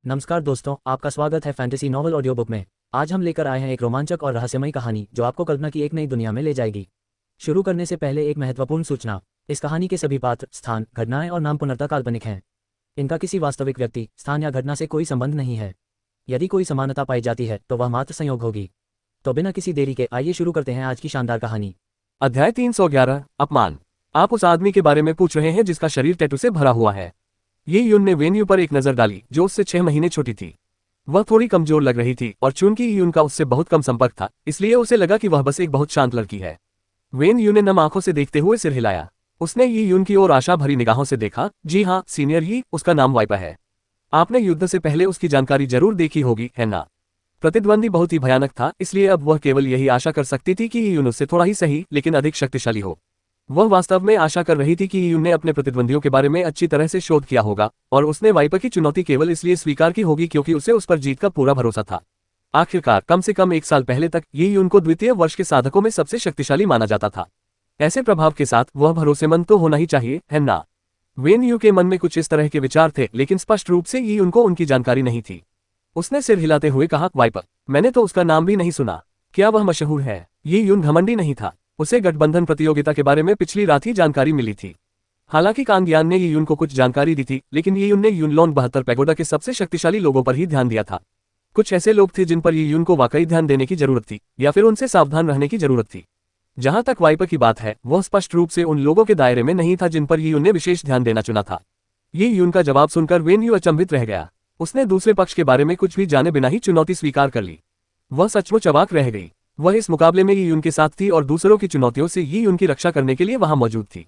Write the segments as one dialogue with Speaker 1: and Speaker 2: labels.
Speaker 1: नमस्कार दोस्तों, आपका स्वागत है फैंटेसी नॉवल ऑडियो बुक में। आज हम लेकर आए हैं एक रोमांचक और रहस्यमयी कहानी जो आपको कल्पना की एक नई दुनिया में ले जाएगी। शुरू करने से पहले एक महत्वपूर्ण सूचना। इस कहानी के सभी पात्र, स्थान, घटनाएं और नाम पूर्णतः काल्पनिक हैं। इनका किसी वास्तविक व्यक्ति, स्थान या घटना से कोई संबंध नहीं है। यदि कोई समानता पाई जाती है तो वह मात्र संयोग होगी। तो बिना किसी देरी के आइए शुरू करते हैं आज की शानदार कहानी।
Speaker 2: अध्याय 311 अपमान। आप उस आदमी के बारे में पूछ रहे हैं जिसका शरीर टैटू से भरा हुआ है। ये यून ने वेन यू पर एक नजर डाली जो उससे 6 महीने छोटी थी। वह थोड़ी कमजोर लग रही थी और चूंकि यून का उससे बहुत कम संपर्क था, इसलिए उसे लगा कि वह बस एक बहुत शांत लड़की है। वेन यू ने नम आंखों से देखते हुए सिर हिलाया। उसने ये यून की ओर आशा भरी निगाहों से देखा। जी हाँ सीनियर, ये उसका नाम वाइपा है। आपने युद्ध से पहले उसकी जानकारी जरूर देखी होगी, है ना? प्रतिद्वंदी बहुत ही भयानक था, इसलिए अब वह केवल यही आशा कर सकती थी कि यून उससे थोड़ा ही सही लेकिन अधिक शक्तिशाली हो। वह वास्तव में आशा कर रही थी कि यून ने अपने प्रतिद्वंदियों के बारे में अच्छी तरह से शोध किया होगा और उसने वाइपर की चुनौती केवल इसलिए स्वीकार की होगी क्योंकि उसे उस पर जीत का पूरा भरोसा था। आखिरकार कम से कम 1 साल पहले तक ये यून को द्वितीय वर्ष के साधकों में सबसे शक्तिशाली माना जाता था। ऐसे प्रभाव के साथ वह भरोसेमंद तो होना ही चाहिए, है ना? वेन यू के मन में कुछ इस तरह के विचार थे, लेकिन स्पष्ट रूप से ये उनको उनकी जानकारी नहीं थी। उसने सिर हिलाते हुए कहा, वाइपर, मैंने तो उसका नाम भी नहीं सुना। क्या वह मशहूर है? ये यून घमंडी नहीं था। उसे गठबंधन प्रतियोगिता के बारे में पिछली रात ही जानकारी मिली थी। हालांकि कांगयान ने यून को कुछ जानकारी दी थी, लेकिन यून ने यूनलोंग 72 पैगोडा के सबसे शक्तिशाली लोगों पर ही ध्यान दिया था। कुछ ऐसे लोग थे जिन पर यून को वाकई ध्यान देने की जरूरत थी या फिर उनसे सावधान रहने की जरूरत थी। जहां तक वाइपर की बात है, वह स्पष्ट रूप से उन लोगों के दायरे में नहीं था जिन पर यून ने विशेष ध्यान देना चुना था। ये यून का जवाब सुनकर वेन यू अचंभित रह गया। उसने दूसरे पक्ष के बारे में कुछ भी जाने बिना ही चुनौती स्वीकार कर ली। वह सचमुच अवाक रह गई। वह इस मुकाबले में ये यून के साथ थी और दूसरों की चुनौतियों से ये यून की रक्षा करने के लिए वहां मौजूद थी।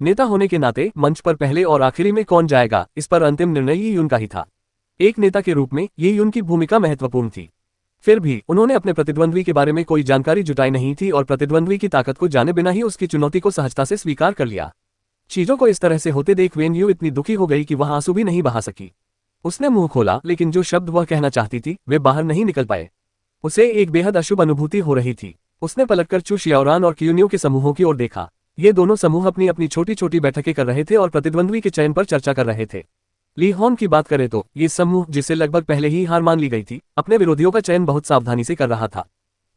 Speaker 2: नेता होने के नाते मंच पर पहले और आखिरी में कौन जाएगा, इस पर अंतिम निर्णय ये यून का ही था। एक नेता के रूप में ये यून की भूमिका महत्वपूर्ण थी। फिर भी उन्होंने अपने प्रतिद्वंद्वी के बारे में कोई जानकारी जुटाई नहीं थी और प्रतिद्वंद्वी की ताकत को जाने बिना ही उसकी चुनौती को सहजता से स्वीकार कर लिया। चीजों को इस तरह से होते देख वेन यू इतनी दुखी हो गई कि वह आंसू भी नहीं बहा सकी। उसने मुंह खोला, लेकिन जो शब्द वह कहना चाहती थी वे बाहर नहीं निकल पाए। उसे एक बेहद अशुभ अनुभूति हो रही थी। उसने पलटकर चू शियाओरान और क्यूनियो के समूहों की ओर देखा। ये दोनों समूह अपनी अपनी छोटी छोटी बैठकें कर रहे थे और प्रतिद्वंद्वी के चयन पर चर्चा कर रहे थे। ली हॉन की बात करें तो ये समूह, जिसे लगभग पहले ही हार मान ली गई थी, अपने विरोधियों का चयन बहुत सावधानी से कर रहा था।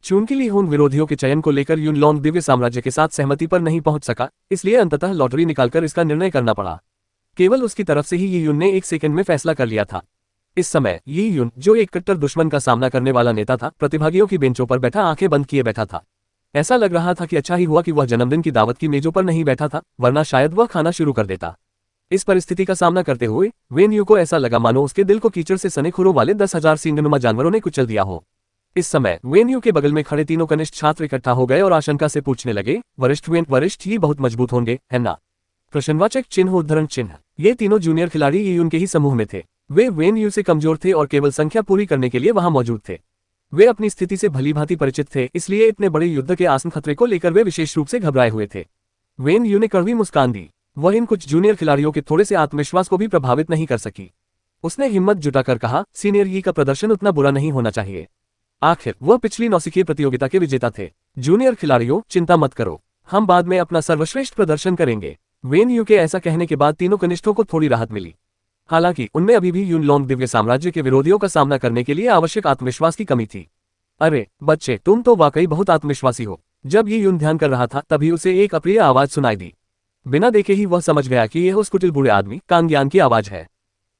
Speaker 2: चूंकि ली हॉन विरोधियों के चयन को लेकर यूनलोंग दिव्य साम्राज्य के साथ सहमति पर नहीं पहुंच सका, इसलिए अंततः लॉटरी निकालकर इसका निर्णय करना पड़ा। केवल उसकी तरफ से ही ये यून ने 1 सेकंड में फैसला कर लिया था। इस समय ये यून, जो एक कट्टर दुश्मन का सामना करने वाला नेता था, प्रतिभागियों की बेंचों पर बैठा आंखें बंद किए बैठा था। ऐसा लग रहा था कि अच्छा ही हुआ कि वह जन्मदिन की दावत की मेजों पर नहीं बैठा था, वरना शायद वह खाना शुरू कर देता। इस परिस्थिति का सामना करते हुए वेन यू को ऐसा लगा मानो उसके दिल को कीचड़ से सने खुरों वाले 10,000 सींगनुमा जानवरों ने कुचल दिया हो। इस समय वेन यू के बगल में खड़े तीनों कनिष्ठ छात्र इकट्ठा हो गए और आशंका से पूछने लगे, वरिष्ठ, ये बहुत मजबूत होंगे, है ना? प्रश्नवाचक चिन्ह, उद्धरण चिन्ह। ये तीनों जूनियर खिलाड़ी ये यून के ही समूह में थे। वे वेन यू से कमजोर थे और केवल संख्या पूरी करने के लिए वहां मौजूद थे। वे अपनी स्थिति से भलीभांति परिचित थे, इसलिए इतने बड़े युद्ध के आसन खतरे को लेकर वे विशेष रूप से घबराए हुए थे। वेन यू ने कड़वी मुस्कान दी। वह इन कुछ जूनियर खिलाड़ियों के थोड़े से आत्मविश्वास को भी प्रभावित नहीं कर सकी। उसने हिम्मत जुटाकर कहा, सीनियर, ये का प्रदर्शन उतना बुरा नहीं होना चाहिए। आखिर वह पिछली नौसिखिए प्रतियोगिता के विजेता थे। जूनियर खिलाड़ियों, चिंता मत करो, हम बाद में अपना सर्वश्रेष्ठ प्रदर्शन करेंगे। वेन यू के ऐसा कहने के बाद तीनों कनिष्ठों को थोड़ी राहत मिली। हालांकि उनमें अभी भी यूनलोंग दिव्य साम्राज्य के विरोधियों का सामना करने के लिए आवश्यक आत्मविश्वास की कमी थी। अरे बच्चे, तुम तो वाकई बहुत आत्मविश्वासी हो। जब ये यून ध्यान कर रहा था तभी उसे एक अप्रिय आवाज सुनाई दी। बिना देखे ही वह समझ गया कि यह उस कुटिल बूढ़े आदमी कांगयान की आवाज है।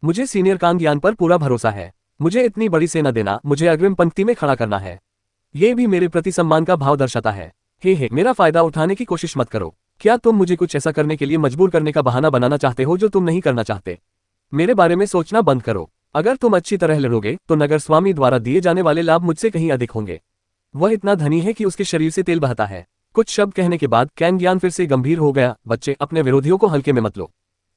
Speaker 2: मुझे सीनियर कांगयान पर पूरा भरोसा है। मुझे इतनी बड़ी सेना देना, मुझे अग्रिम पंक्ति में खड़ा करना है। ये भी मेरे प्रति सम्मान का भाव दर्शाता है। हे, मेरा फायदा उठाने की कोशिश मत करो। क्या तुम मुझे कुछ ऐसा करने के लिए मजबूर करने का बहाना बनाना चाहते हो जो तुम नहीं करना चाहते? मेरे बारे में सोचना बंद करो। अगर तुम अच्छी तरह लड़ोगे तो नगर स्वामी द्वारा दिए जाने वाले लाभ मुझसे कहीं अधिक होंगे। वह इतना धनी है कि उसके शरीर से तेल बहता है। कुछ शब्द कहने के बाद कांगयान फिर से गंभीर हो गया। बच्चे, अपने विरोधियों को हल्के में मत लो।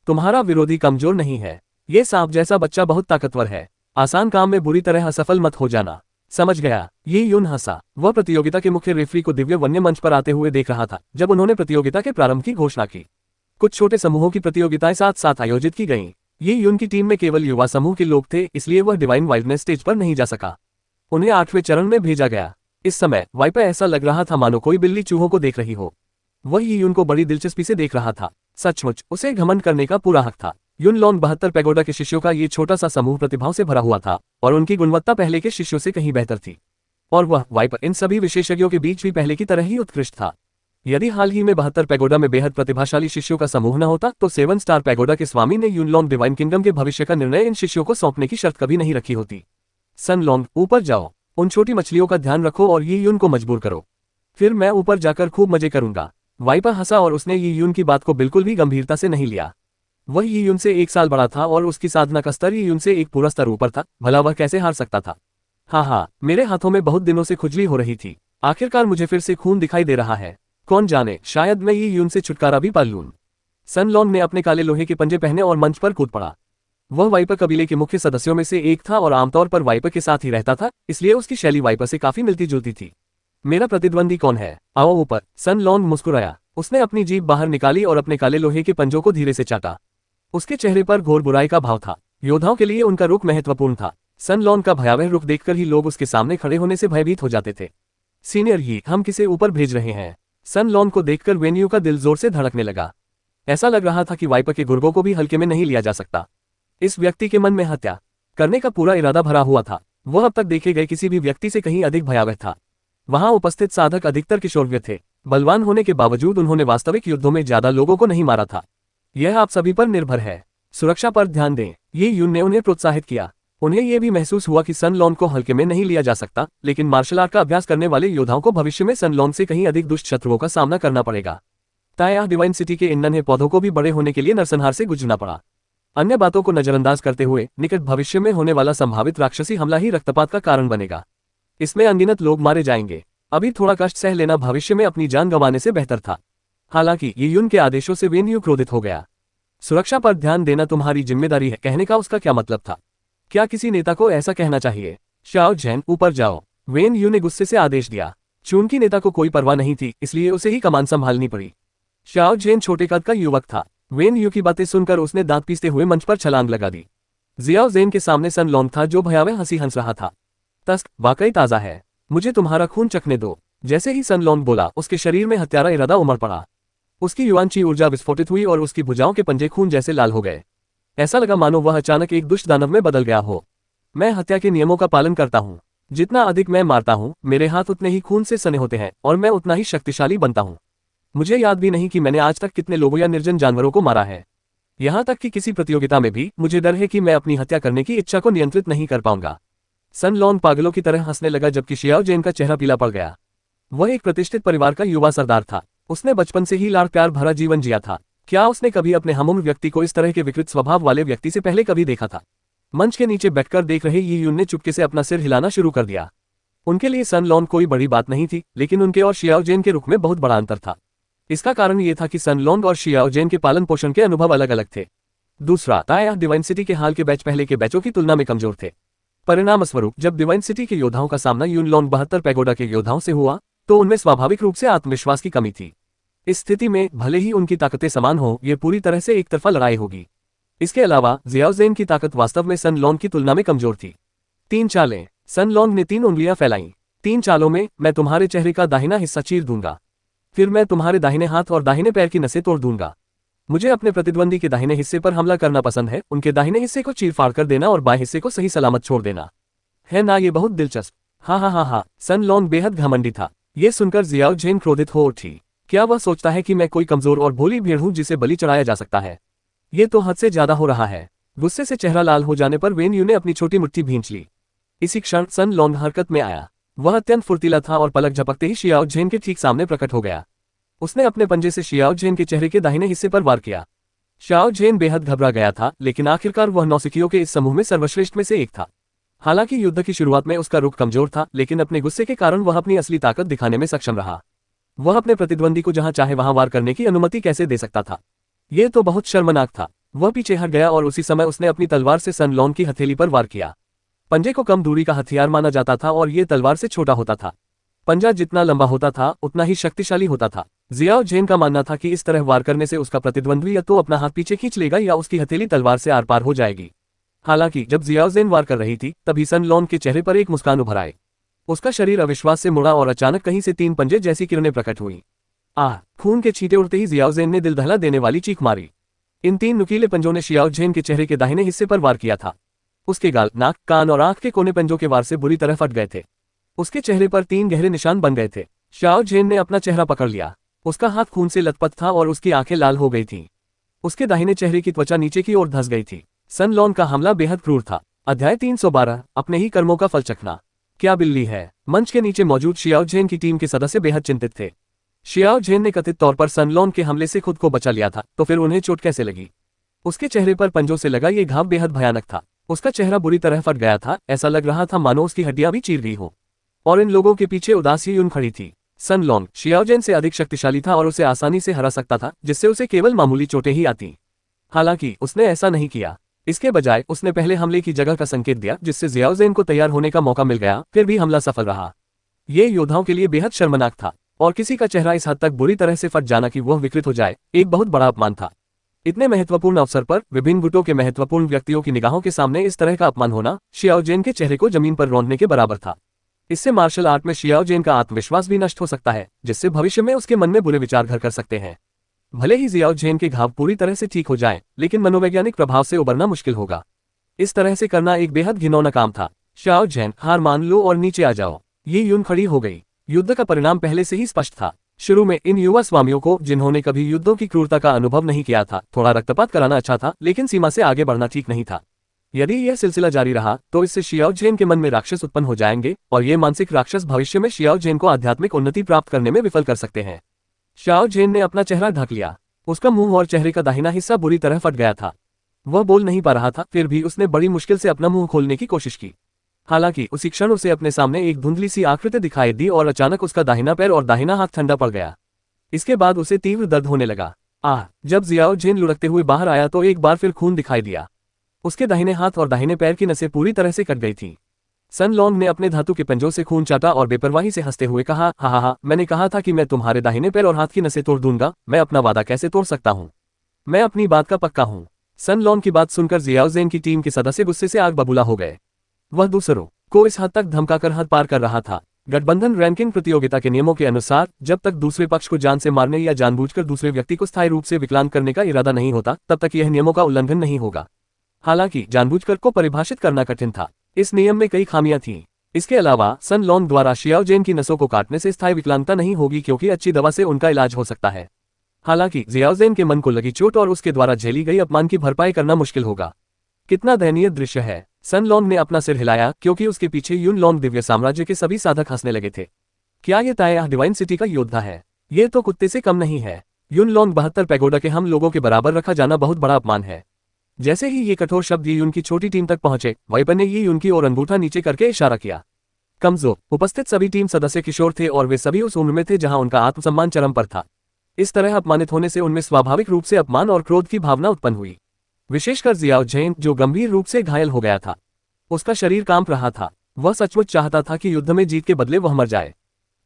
Speaker 2: तुम्हारा विरोधी कमजोर नहीं है। ये सांप जैसा बच्चा बहुत ताकतवर है। आसान काम में बुरी तरह असफल मत हो जाना। समझ गया? ये यून हंसा। वह प्रतियोगिता के मुख्य रेफरी को दिव्य वन्य मंच पर आते हुए देख रहा था जब उन्होंने प्रतियोगिता के प्रारंभ की घोषणा की। कुछ छोटे समूहों की प्रतियोगिताएं साथ साथ आयोजित की गईं। ये यून की टीम में केवल युवा समूह के लोग थे, इसलिए वह डिवाइन वाइल्डनेस स्टेज पर नहीं जा सका। उन्हें 8वें चरण में भेजा गया। इस समय वाइपर ऐसा लग रहा था मानो कोई बिल्ली चूहों को देख रही हो। वह ये यून को बड़ी दिलचस्पी से देख रहा था। सचमुच उसे घमंड करने का पूरा हक था। युन लॉन्ग 72 पैगोडा के शिष्यों का ये छोटा सा समूह प्रतिभाओं से भरा हुआ था और उनकी गुणवत्ता पहले के शिष्यों से कहीं बेहतर थी। और वह वाइपर इन सभी विशेषज्ञों के बीच भी पहले की तरह ही उत्कृष्ट था। यदि हाल ही में 72 पैगोडा में बेहद प्रतिभाशाली शिष्यों का समूह न होता तो 7 स्टार पैगोडा के स्वामी ने युन लॉन्ग डिवाइन किंगडम के भविष्य का निर्णय इन शिष्यों को सौंपने की शर्त कभी नहीं रखी होती। सन लॉन्ग, ऊपर जाओ, उन छोटी मछलियों का ध्यान रखो और ये युन को मजबूर करो, फिर मैं ऊपर जाकर खूब मजे करूंगा। वाइपर हंसा और उसने ये युन की बात को बिल्कुल भी गंभीरता से नहीं लिया। वह ये युन से 1 साल बड़ा था और उसकी साधना का स्तर ये युन से एक पूरा स्तर ऊपर था। भला वह कैसे हार सकता था? हाँ, मेरे हाथों में बहुत दिनों से खुजली हो रही थी। आखिरकार मुझे फिर से खून दिखाई दे रहा है। कौन जाने, शायद मैं ये युन से छुटकारा भी पा लूं। सन लॉन्ग ने अपने काले लोहे के पंजे पहने और मंच पर कूद पड़ा। वह वाइपर कबीले के मुख्य सदस्यों में से एक था और आमतौर पर वाइपर के साथ ही रहता था, इसलिए उसकी शैली वाइपर से काफी मिलती जुलती थी। मेरा प्रतिद्वंदी कौन है? आओ ऊपर। सन लॉन्ग मुस्कुराया। उसने अपनी जीभ बाहर निकाली और अपने काले लोहे के पंजों को धीरे से चाटा। उसके चेहरे पर घोर बुराई का भाव था। योद्धाओं के लिए उनका रुख महत्वपूर्ण था। सन लॉन्ग का भयावह रुख देखकर ही लोग उसके सामने खड़े होने से भयभीत हो जाते थे। सीनियर ही, हम किसे ऊपर भेज रहे हैं? सन लॉन्ग को देखकर वेन यू का दिल जोर से धड़कने लगा। ऐसा लग रहा था कि वाइपर के गुर्गों को भी हल्के में नहीं लिया जा सकता। इस व्यक्ति के मन में हत्या करने का पूरा इरादा भरा हुआ था। वह अब तक देखे गए किसी भी व्यक्ति से कहीं अधिक भयावह था। वहां उपस्थित साधक अधिकतर किशोरवय थे। बलवान होने के बावजूद उन्होंने वास्तविक युद्धों में ज्यादा लोगों को नहीं मारा था। यह आप सभी पर निर्भर है। सुरक्षा पर ध्यान दें। ये युन ने उन्हें प्रोत्साहित किया। उन्हें यह भी महसूस हुआ कि सन लॉन्ग को हल्के में नहीं लिया जा सकता, लेकिन मार्शल आर्ट का अभ्यास करने वाले योद्धाओं को भविष्य में सन लॉन्ग से कहीं अधिक दुष्ट शत्रुओं का सामना करना पड़ेगा। ताया डिवाइन सिटी के इन नन्हे पौधों को भी बड़े होने के लिए नरसंहार से गुजरना पड़ा। अन्य बातों को नजरअंदाज करते हुए निकट भविष्य में होने वाला संभावित राक्षसी हमला ही रक्तपात का कारण बनेगा। इसमें अनगिनत लोग मारे जाएंगे। अभी थोड़ा कष्ट सह लेना भविष्य में अपनी जान गंवाने से बेहतर था। हालांकि ये युन के आदेशों से वेन यू क्रोधित हो गया। सुरक्षा पर ध्यान देना तुम्हारी जिम्मेदारी है कहने का उसका क्या मतलब था? क्या किसी नेता को ऐसा कहना चाहिए? शाओ झेन, ऊपर जाओ, वेन यू ने गुस्से से आदेश दिया। चून की नेता को कोई परवाह नहीं थी, इसलिए उसे ही कमान संभालनी पड़ी। शाओ झेन छोटे कद का युवक था। वेन यू की बातें सुनकर उसने दांत पीसते हुए मंच पर छलांग लगा दी। जियाओ ज़ेन के सामने सन लॉन्ग था जो भयावह हंसी हंस रहा था। तस्क, वाकई ताजा है, मुझे तुम्हारा खून चखने दो। जैसे ही सन लॉन्ग बोला, उसके शरीर में हत्यारा इरादा उमड़ पड़ा। उसकी युआनची ऊर्जा विस्फोटित हुई और उसकी भुजाओं के पंजे खून जैसे लाल हो गए। ऐसा लगा मानो वह अचानक एक दुष्ट दानव में बदल गया हो। मैं हत्या के नियमों का पालन करता हूँ। जितना अधिक मैं मारता हूँ, मेरे हाथ उतने ही खून से सने होते हैं और मैं उतना ही शक्तिशाली बनता हूँ। मुझे याद भी नहीं कि मैंने आज तक कितने लोगों या निर्जन जानवरों को मारा है। यहाँ तक कि किसी प्रतियोगिता में भी मुझे डर है कि मैं अपनी हत्या करने की इच्छा को नियंत्रित नहीं कर पाऊंगा। सन लॉन्ग पागलों की तरह हंसने लगा जबकि शियाओ जेन का चेहरा पीला पड़ गया। वह एक प्रतिष्ठित परिवार का युवा सरदार था। उसने बचपन से ही लाड़ प्यार भरा जीवन जिया था। क्या उसने कभी अपने हमउम्र व्यक्ति को इस तरह के विकृत स्वभाव वाले व्यक्ति से पहले कभी देखा था? मंच के नीचे बैठकर देख रहे यी युन ने चुपके से अपना सिर हिलाना शुरू कर दिया। उनके लिए सन लॉन्ग कोई बड़ी बात नहीं थी, लेकिन उनके और शियाओ जेन के रुख में बहुत बड़ा अंतर था। इसका कारण ये था कि सन लॉन्ग और शियाओ जेन के पालन पोषण के अनुभव अलग अलग थे। दूसरा, ताया डिवाइन सिटी के हाल के बैच पहले के बैचों की तुलना में कमजोर थे। परिणामस्वरूप जब डिवाइन सिटी के योद्धाओं का सामना युन लॉन्ग 72 पैगोडा के योद्धाओं से हुआ तो उनमें स्वाभाविक रूप से आत्मविश्वास की कमी थी। इस स्थिति में भले ही उनकी ताकतें समान हो, ये पूरी तरह से एक तरफा लड़ाई होगी। इसके अलावा जियाओ ज़ेन की ताकत वास्तव में सन लॉन्ग की तुलना में कमजोर थी। 3 चालें। सन लॉन्ग ने 3 उंगलियां फैलाईं। 3 चालों में मैं तुम्हारे चेहरे का दाहिना हिस्सा चीर दूंगा, फिर मैं तुम्हारे दाहिने हाथ और दाहिने पैर की नसें तोड़ दूंगा। मुझे अपने प्रतिद्वंदी के दाहिने हिस्से पर हमला करना पसंद है, उनके दाहिने हिस्से को चीर-फाड़ कर देना और बाएं हिस्से को सही सलामत छोड़ देना। है ना ये बहुत दिलचस्प? हाँ। सन लॉन्ग बेहद घमंडी था। ये सुनकर जियाओ ज़ेन क्रोधित हो उठी। क्या वह सोचता है कि मैं कोई कमजोर और भोली भेड़ हूं जिसे बलि चढ़ाया जा सकता है? ये तो हद से ज्यादा हो रहा है। गुस्से से चेहरा लाल हो जाने पर वेन यू ने अपनी छोटी मुट्ठी भींच ली। इसी क्षण सन लॉन्ग हरकत में आया। वह अत्यंत फुर्तीला था और पलक झपकते ही शियाओ ज़ेन के ठीक सामने प्रकट हो गया। उसने अपने पंजे से शियाओ ज़ेन के चेहरे के दाहिने हिस्से पर वार किया। शियाओ ज़ेन बेहद घबरा गया था, लेकिन आखिरकार वह नौसिखियों के इस समूह में सर्वश्रेष्ठ में से एक था। हालांकि युद्ध की शुरुआत में उसका रुख कमजोर था, लेकिन अपने गुस्से के कारण वह अपनी असली ताकत दिखाने में सक्षम रहा। वह अपने प्रतिद्वंदी को जहां चाहे वहां वार करने की अनुमति कैसे दे सकता था? यह तो बहुत शर्मनाक था। वह पीछे हट गया और उसी समय उसने अपनी तलवार से सन लॉन्ग की हथेली पर वार किया। पंजे को कम दूरी का हथियार माना जाता था और ये तलवार से छोटा होता था। पंजा जितना लंबा होता था उतना ही शक्तिशाली होता था। जियाओ ज़ेन का मानना था कि इस तरह वार करने से उसका प्रतिद्वंदी या तो अपना हाथ पीछे खींच लेगा या उसकी हथेली तलवार से आर पार हो जाएगी। हालांकि जब जियाओ ज़ेन वार कर रही थी तभी सन लॉन्ग के चेहरे पर एक मुस्कान उभर आई। उसका शरीर अविश्वास से मुड़ा और अचानक कहीं से 3 पंजे जैसी किरणें प्रकट हुई। खून के छींटे उड़ते ही जियाओ ज़ेन ने दिल दहला देने वाली चीख मारी। इन 3 नुकीले पंजों ने शियाओ झेन के चेहरे के दाहिने हिस्से पर वार किया था। उसके गाल, नाक, कान और आंख के कोने पंजों के वार से बुरी तरह फट गए थे। उसके चेहरे पर 3 गहरे निशान बन गए थे। शियाओ झेन ने अपना चेहरा पकड़ लिया। उसका हाथ खून से लथपथ था और उसकी आंखें लाल हो गई थीं। उसके दाहिने चेहरे की त्वचा नीचे की ओर धंस गई थी। सन लॉन का हमला बेहद क्रूर था। अध्याय 312, अपने ही कर्मों का फल चखना। क्या बिल्ली है? मंच के नीचे मौजूद शियाओ झेन की टीम के सदस्य बेहद चिंतित थे। शियाओ झेन ने कथित तौर पर सन लॉन के हमले से खुद को बचा लिया था, तो फिर उन्हें चोट कैसे लगी? उसके चेहरे पर पंजों से लगा ये घाव बेहद भयानक था। उसका चेहरा बुरी तरह फट गया था, ऐसा लग रहा था मानो उसकी हड्डियां भी चीर गई हो। और इन लोगों के पीछे उदास यून खड़ी थी। सन लॉन शियाओ झेन से अधिक शक्तिशाली था और उसे आसानी से हरा सकता था, जिससे उसे केवल मामूली चोटें ही आती। हालांकि उसने ऐसा नहीं किया। इसके बजाय उसने पहले हमले की जगह का संकेत दिया, जिससे जियाओ ज़ेन को तैयार होने का मौका मिल गया। फिर भी हमला सफल रहा। ये योद्धाओं के लिए बेहद शर्मनाक था, और किसी का चेहरा इस हद तक बुरी तरह से फट जाना कि वह विकृत हो जाए, एक बहुत बड़ा अपमान था। इतने महत्वपूर्ण अवसर पर विभिन्न गुटों के महत्वपूर्ण व्यक्तियों की निगाहों के सामने इस तरह का अपमान होना शियाओ ज़ेन के चेहरे को जमीन पर रौंदने के बराबर था। इससे मार्शल आर्ट में शियाओ ज़ेन का आत्मविश्वास भी नष्ट हो सकता है, जिससे भविष्य में उसके मन में बुरे विचार घर कर सकते हैं। भले ही जियाओ झेन के घाव पूरी तरह से ठीक हो जाएं, लेकिन मनोवैज्ञानिक प्रभाव से उबरना मुश्किल होगा। इस तरह से करना एक बेहद घिनौना काम था। शियाओ झेन, हार मान लो और नीचे आ जाओ। ये यून खड़ी हो गई। युद्ध का परिणाम पहले से ही स्पष्ट था। शुरू में इन युवा स्वामियों को, जिन्होंने कभी युद्धों की क्रूरता का अनुभव नहीं किया था, थोड़ा रक्तपात कराना अच्छा था, लेकिन सीमा से आगे बढ़ना ठीक नहीं था। यदि यह सिलसिला जारी रहा तो इससे शियाओ झेन के मन में राक्षस उत्पन्न हो जाएंगे, और ये मानसिक राक्षस भविष्य में शियाओ झेन को आध्यात्मिक उन्नति प्राप्त करने में विफल कर सकते हैं। शियाओ झेन ने अपना चेहरा ढक लिया। उसका मुंह और चेहरे का दाहिना हिस्सा बुरी तरह फट गया था। वह बोल नहीं पा रहा था, फिर भी उसने बड़ी मुश्किल से अपना मुंह खोलने की कोशिश की। हालांकि उसी क्षण उसे अपने सामने एक धुंधली सी आकृति दिखाई दी और अचानक उसका दाहिना पैर और दाहिना हाथ ठंडा पड़ गया। इसके बाद उसे तीव्र दर्द होने लगा। जब जियाओ झेन लुढ़कते हुए बाहर आया तो एक बार फिर खून दिखाई दिया। उसके दाहिने हाथ और दाहिने पैर की नसें पूरी तरह से कट गई थीं। सन लॉन्ग ने अपने धातु के पंजों से खून चाटा और बेपरवाही से हंसते हुए कहा, हा, मैंने कहा था कि मैं तुम्हारे दाहिने पैर और हाथ की नसें तोड़ दूंगा। मैं अपना वादा कैसे तोड़ सकता हूँ? मैं अपनी बात का पक्का हूँ। सन लॉन्ग की बात सुनकर जियाओ ज़ेन की टीम के सदस्य गुस्से से आग बबूला हो गए। वह दूसरों को इस हद तक धमकाकर हद पार कर रहा था। गठबंधन रैंकिंग प्रतियोगिता के नियमों के अनुसार जब तक दूसरे पक्ष को जान से मारने या जानबूझकर दूसरे व्यक्ति को स्थायी रूप से विकलांग करने का इरादा नहीं होता, तब तक यह नियमों का उल्लंघन नहीं होगा। हालांकि जानबूझकर को परिभाषित करना कठिन था। इस नियम में कई खामियां थीं। इसके अलावा सन लॉन्ग द्वारा शियाओ ज़ेन की नसों को काटने से स्थायी विकलांगता नहीं होगी, क्योंकि अच्छी दवा से उनका इलाज हो सकता है। हालांकि जियाओ ज़ेन के मन को लगी चोट और उसके द्वारा झेली गई अपमान की भरपाई करना मुश्किल होगा। कितना दयनीय दृश्य है। सन लॉन्ग ने अपना सिर हिलाया, क्योंकि उसके पीछे यून लॉन्ग दिव्य साम्राज्य के सभी साधक हंसने लगे थे। क्या ये ताया डिवाइन सिटी का योद्धा है? ये तो कुत्ते से कम नहीं है। यून लॉन्ग 72 पैगोडा के हम लोगों के बराबर रखा जाना बहुत बड़ा अपमान है। जैसे ही ये कठोर शब्द ये उनकी छोटी टीम तक पहुंचे, वाइपर ने ये उनकी ओर अंगूठा नीचे करके इशारा किया। कमजोर उपस्थित सभी टीम सदस्य किशोर थे और वे सभी उस उम्र में थे जहां उनका आत्मसम्मान चरम पर था। इस तरह अपमानित होने से उनमें स्वाभाविक रूप से अपमान और क्रोध की भावना उत्पन्न हुई। विशेषकर जियाओ झेन, जो गंभीर रूप से घायल हो गया था। उसका शरीर कांप रहा था। वह सचमुच चाहता था कि युद्ध में जीत के बदले वह मर जाए।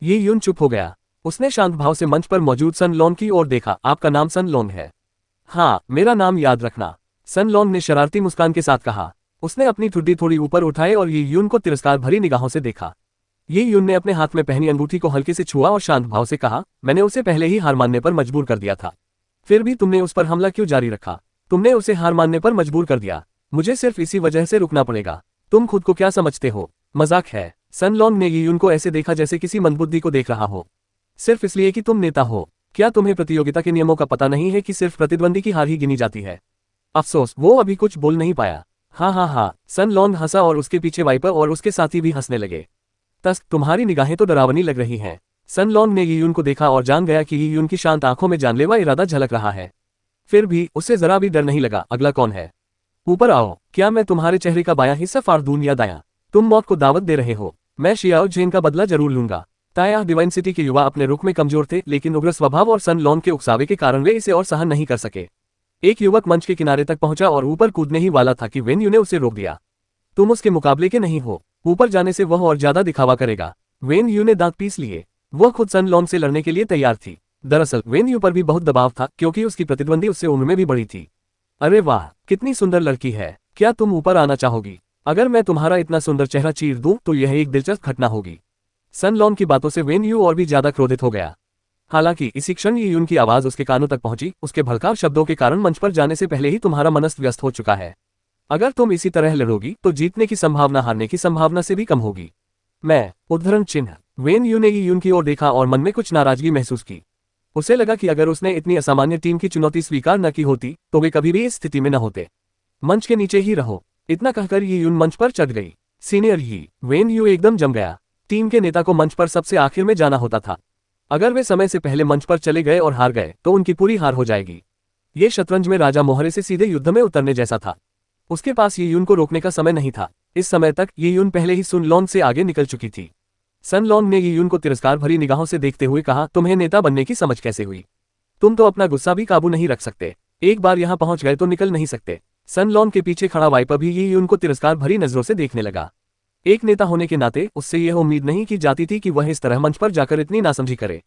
Speaker 2: ये यून चुप हो गया। उसने शांत भाव से मंच पर मौजूद सन लॉन्ग की ओर देखा। आपका नाम सन लॉन्ग है? हाँ, मेरा नाम याद रखना, सन लॉन्ग ने शरारती मुस्कान के साथ कहा। उसने अपनी ठुड्डी थोड़ी ऊपर उठाई और ये यून को तिरस्कार भरी निगाहों से देखा। ये यून ने अपने हाथ में पहनी अंगूठी को हल्के से छुआ और शांत भाव से कहा, मैंने उसे पहले ही हार मानने पर मजबूर कर दिया था। फिर भी तुमने उस पर हमला क्यों जारी रखा? तुमने उसे हार मानने पर मजबूर कर दिया। मुझे सिर्फ इसी वजह से रुकना पड़ेगा। तुम खुद को क्या समझते हो? मजाक है। सन लॉन्ग ने ये यून को ऐसे देखा जैसे किसी मंदबुद्धि को देख रहा हो। सिर्फ इसलिए कि तुम नेता हो? क्या तुम्हें प्रतियोगिता के नियमों का पता नहीं है कि सिर्फ प्रतिद्वंदी की हार ही गिनी जाती है? अफसोस, वो अभी कुछ बोल नहीं पाया। हाँ, सन लॉन्ग हंसा और उसके पीछे वाइपर और उसके साथी भी हंसने लगे। तस्क, तुम्हारी निगाहें तो डरावनी लग रही हैं। सन लॉन्ग ने ये यून को देखा और जान गया कि ये यून की शांत आंखों में जानलेवा इरादा झलक रहा है। फिर भी उसे जरा भी डर नहीं लगा। अगला कौन है? ऊपर आओ। क्या मैं तुम्हारे चेहरे का बायां हिस्सा फाड़ दूं या दायां? तुम मौत को दावत दे रहे हो। मैं शियाओ झेन का बदला जरूर लूंगा। ताया डिवाइन सिटी के युवा अपने रुख में कमजोर थे, लेकिन उग्र स्वभाव और सन लॉन्ग के उकसावे के कारण वे इसे और सहन नहीं कर सके। एक युवक मंच के किनारे तक पहुंचा और ऊपर कूदने ही वाला था कि वेन यू ने उसे रोक दिया। तुम उसके मुकाबले के नहीं हो। ऊपर जाने से वह और ज्यादा दिखावा करेगा। वेन यू ने दांत पीस लिए। वह खुद सन लॉन्ग से लड़ने के लिए तैयार थी। दरअसल वेन यू पर भी बहुत दबाव था, क्योंकि उसकी प्रतिद्वंदी उससे उम्र में भी बड़ी थी। अरे वाह, कितनी सुंदर लड़की है। क्या तुम ऊपर आना चाहोगी? अगर मैं तुम्हारा इतना सुंदर चेहरा चीर दूं तो यह एक दिलचस्प घटना होगी। सन लॉन्ग की बातों से वेन यू और भी ज्यादा क्रोधित हो गया। हालांकि इसी क्षण ये यून की आवाज उसके कानों तक पहुंची। उसके भड़काऊ शब्दों के कारण मंच पर जाने से पहले ही तुम्हारा मन अस्त व्यस्त हो चुका है। अगर तुम इसी तरह लड़ोगी तो जीतने की संभावना हारने की संभावना से भी कम होगी। मैं उद्धरण चिन्ह वेन यू ने यून की ओर देखा और मन में कुछ नाराजगी महसूस की। उसे लगा कि अगर उसने इतनी असामान्य टीम की चुनौती स्वीकार न की होती तो वे कभी भी इस स्थिति में न होते। मंच के नीचे ही रहो, इतना कहकर ये यून मंच पर चढ़ गई। सीनियर ही वेन यू एकदम जम गया। टीम के नेता को मंच पर सबसे आखिर में जाना होता था। अगर वे समय से पहले मंच पर चले गए और हार गए तो उनकी पूरी हार हो जाएगी। ये शतरंज में राजा मोहरे से सीधे युद्ध में उतरने जैसा था। उसके पास ये यून को रोकने का समय नहीं था। इस समय तक ये यून पहले ही सुन लॉन से आगे निकल चुकी थी। सन लॉन ने ये यून को तिरस्कार भरी निगाहों से देखते हुए कहा, तुम्हें नेता बनने की समझ कैसे हुई? तुम तो अपना गुस्सा भी काबू नहीं रख सकते। एक बार यहाँ पहुंच गए तो निकल नहीं सकते। सन लॉन के पीछे खड़ा वाइपर भी ये यून को तिरस्कार भरी नजरों से देखने लगा। एक नेता होने के नाते उससे यह उम्मीद नहीं की जाती थी कि वह इस तरह मंच पर जाकर इतनी नासमझी करे।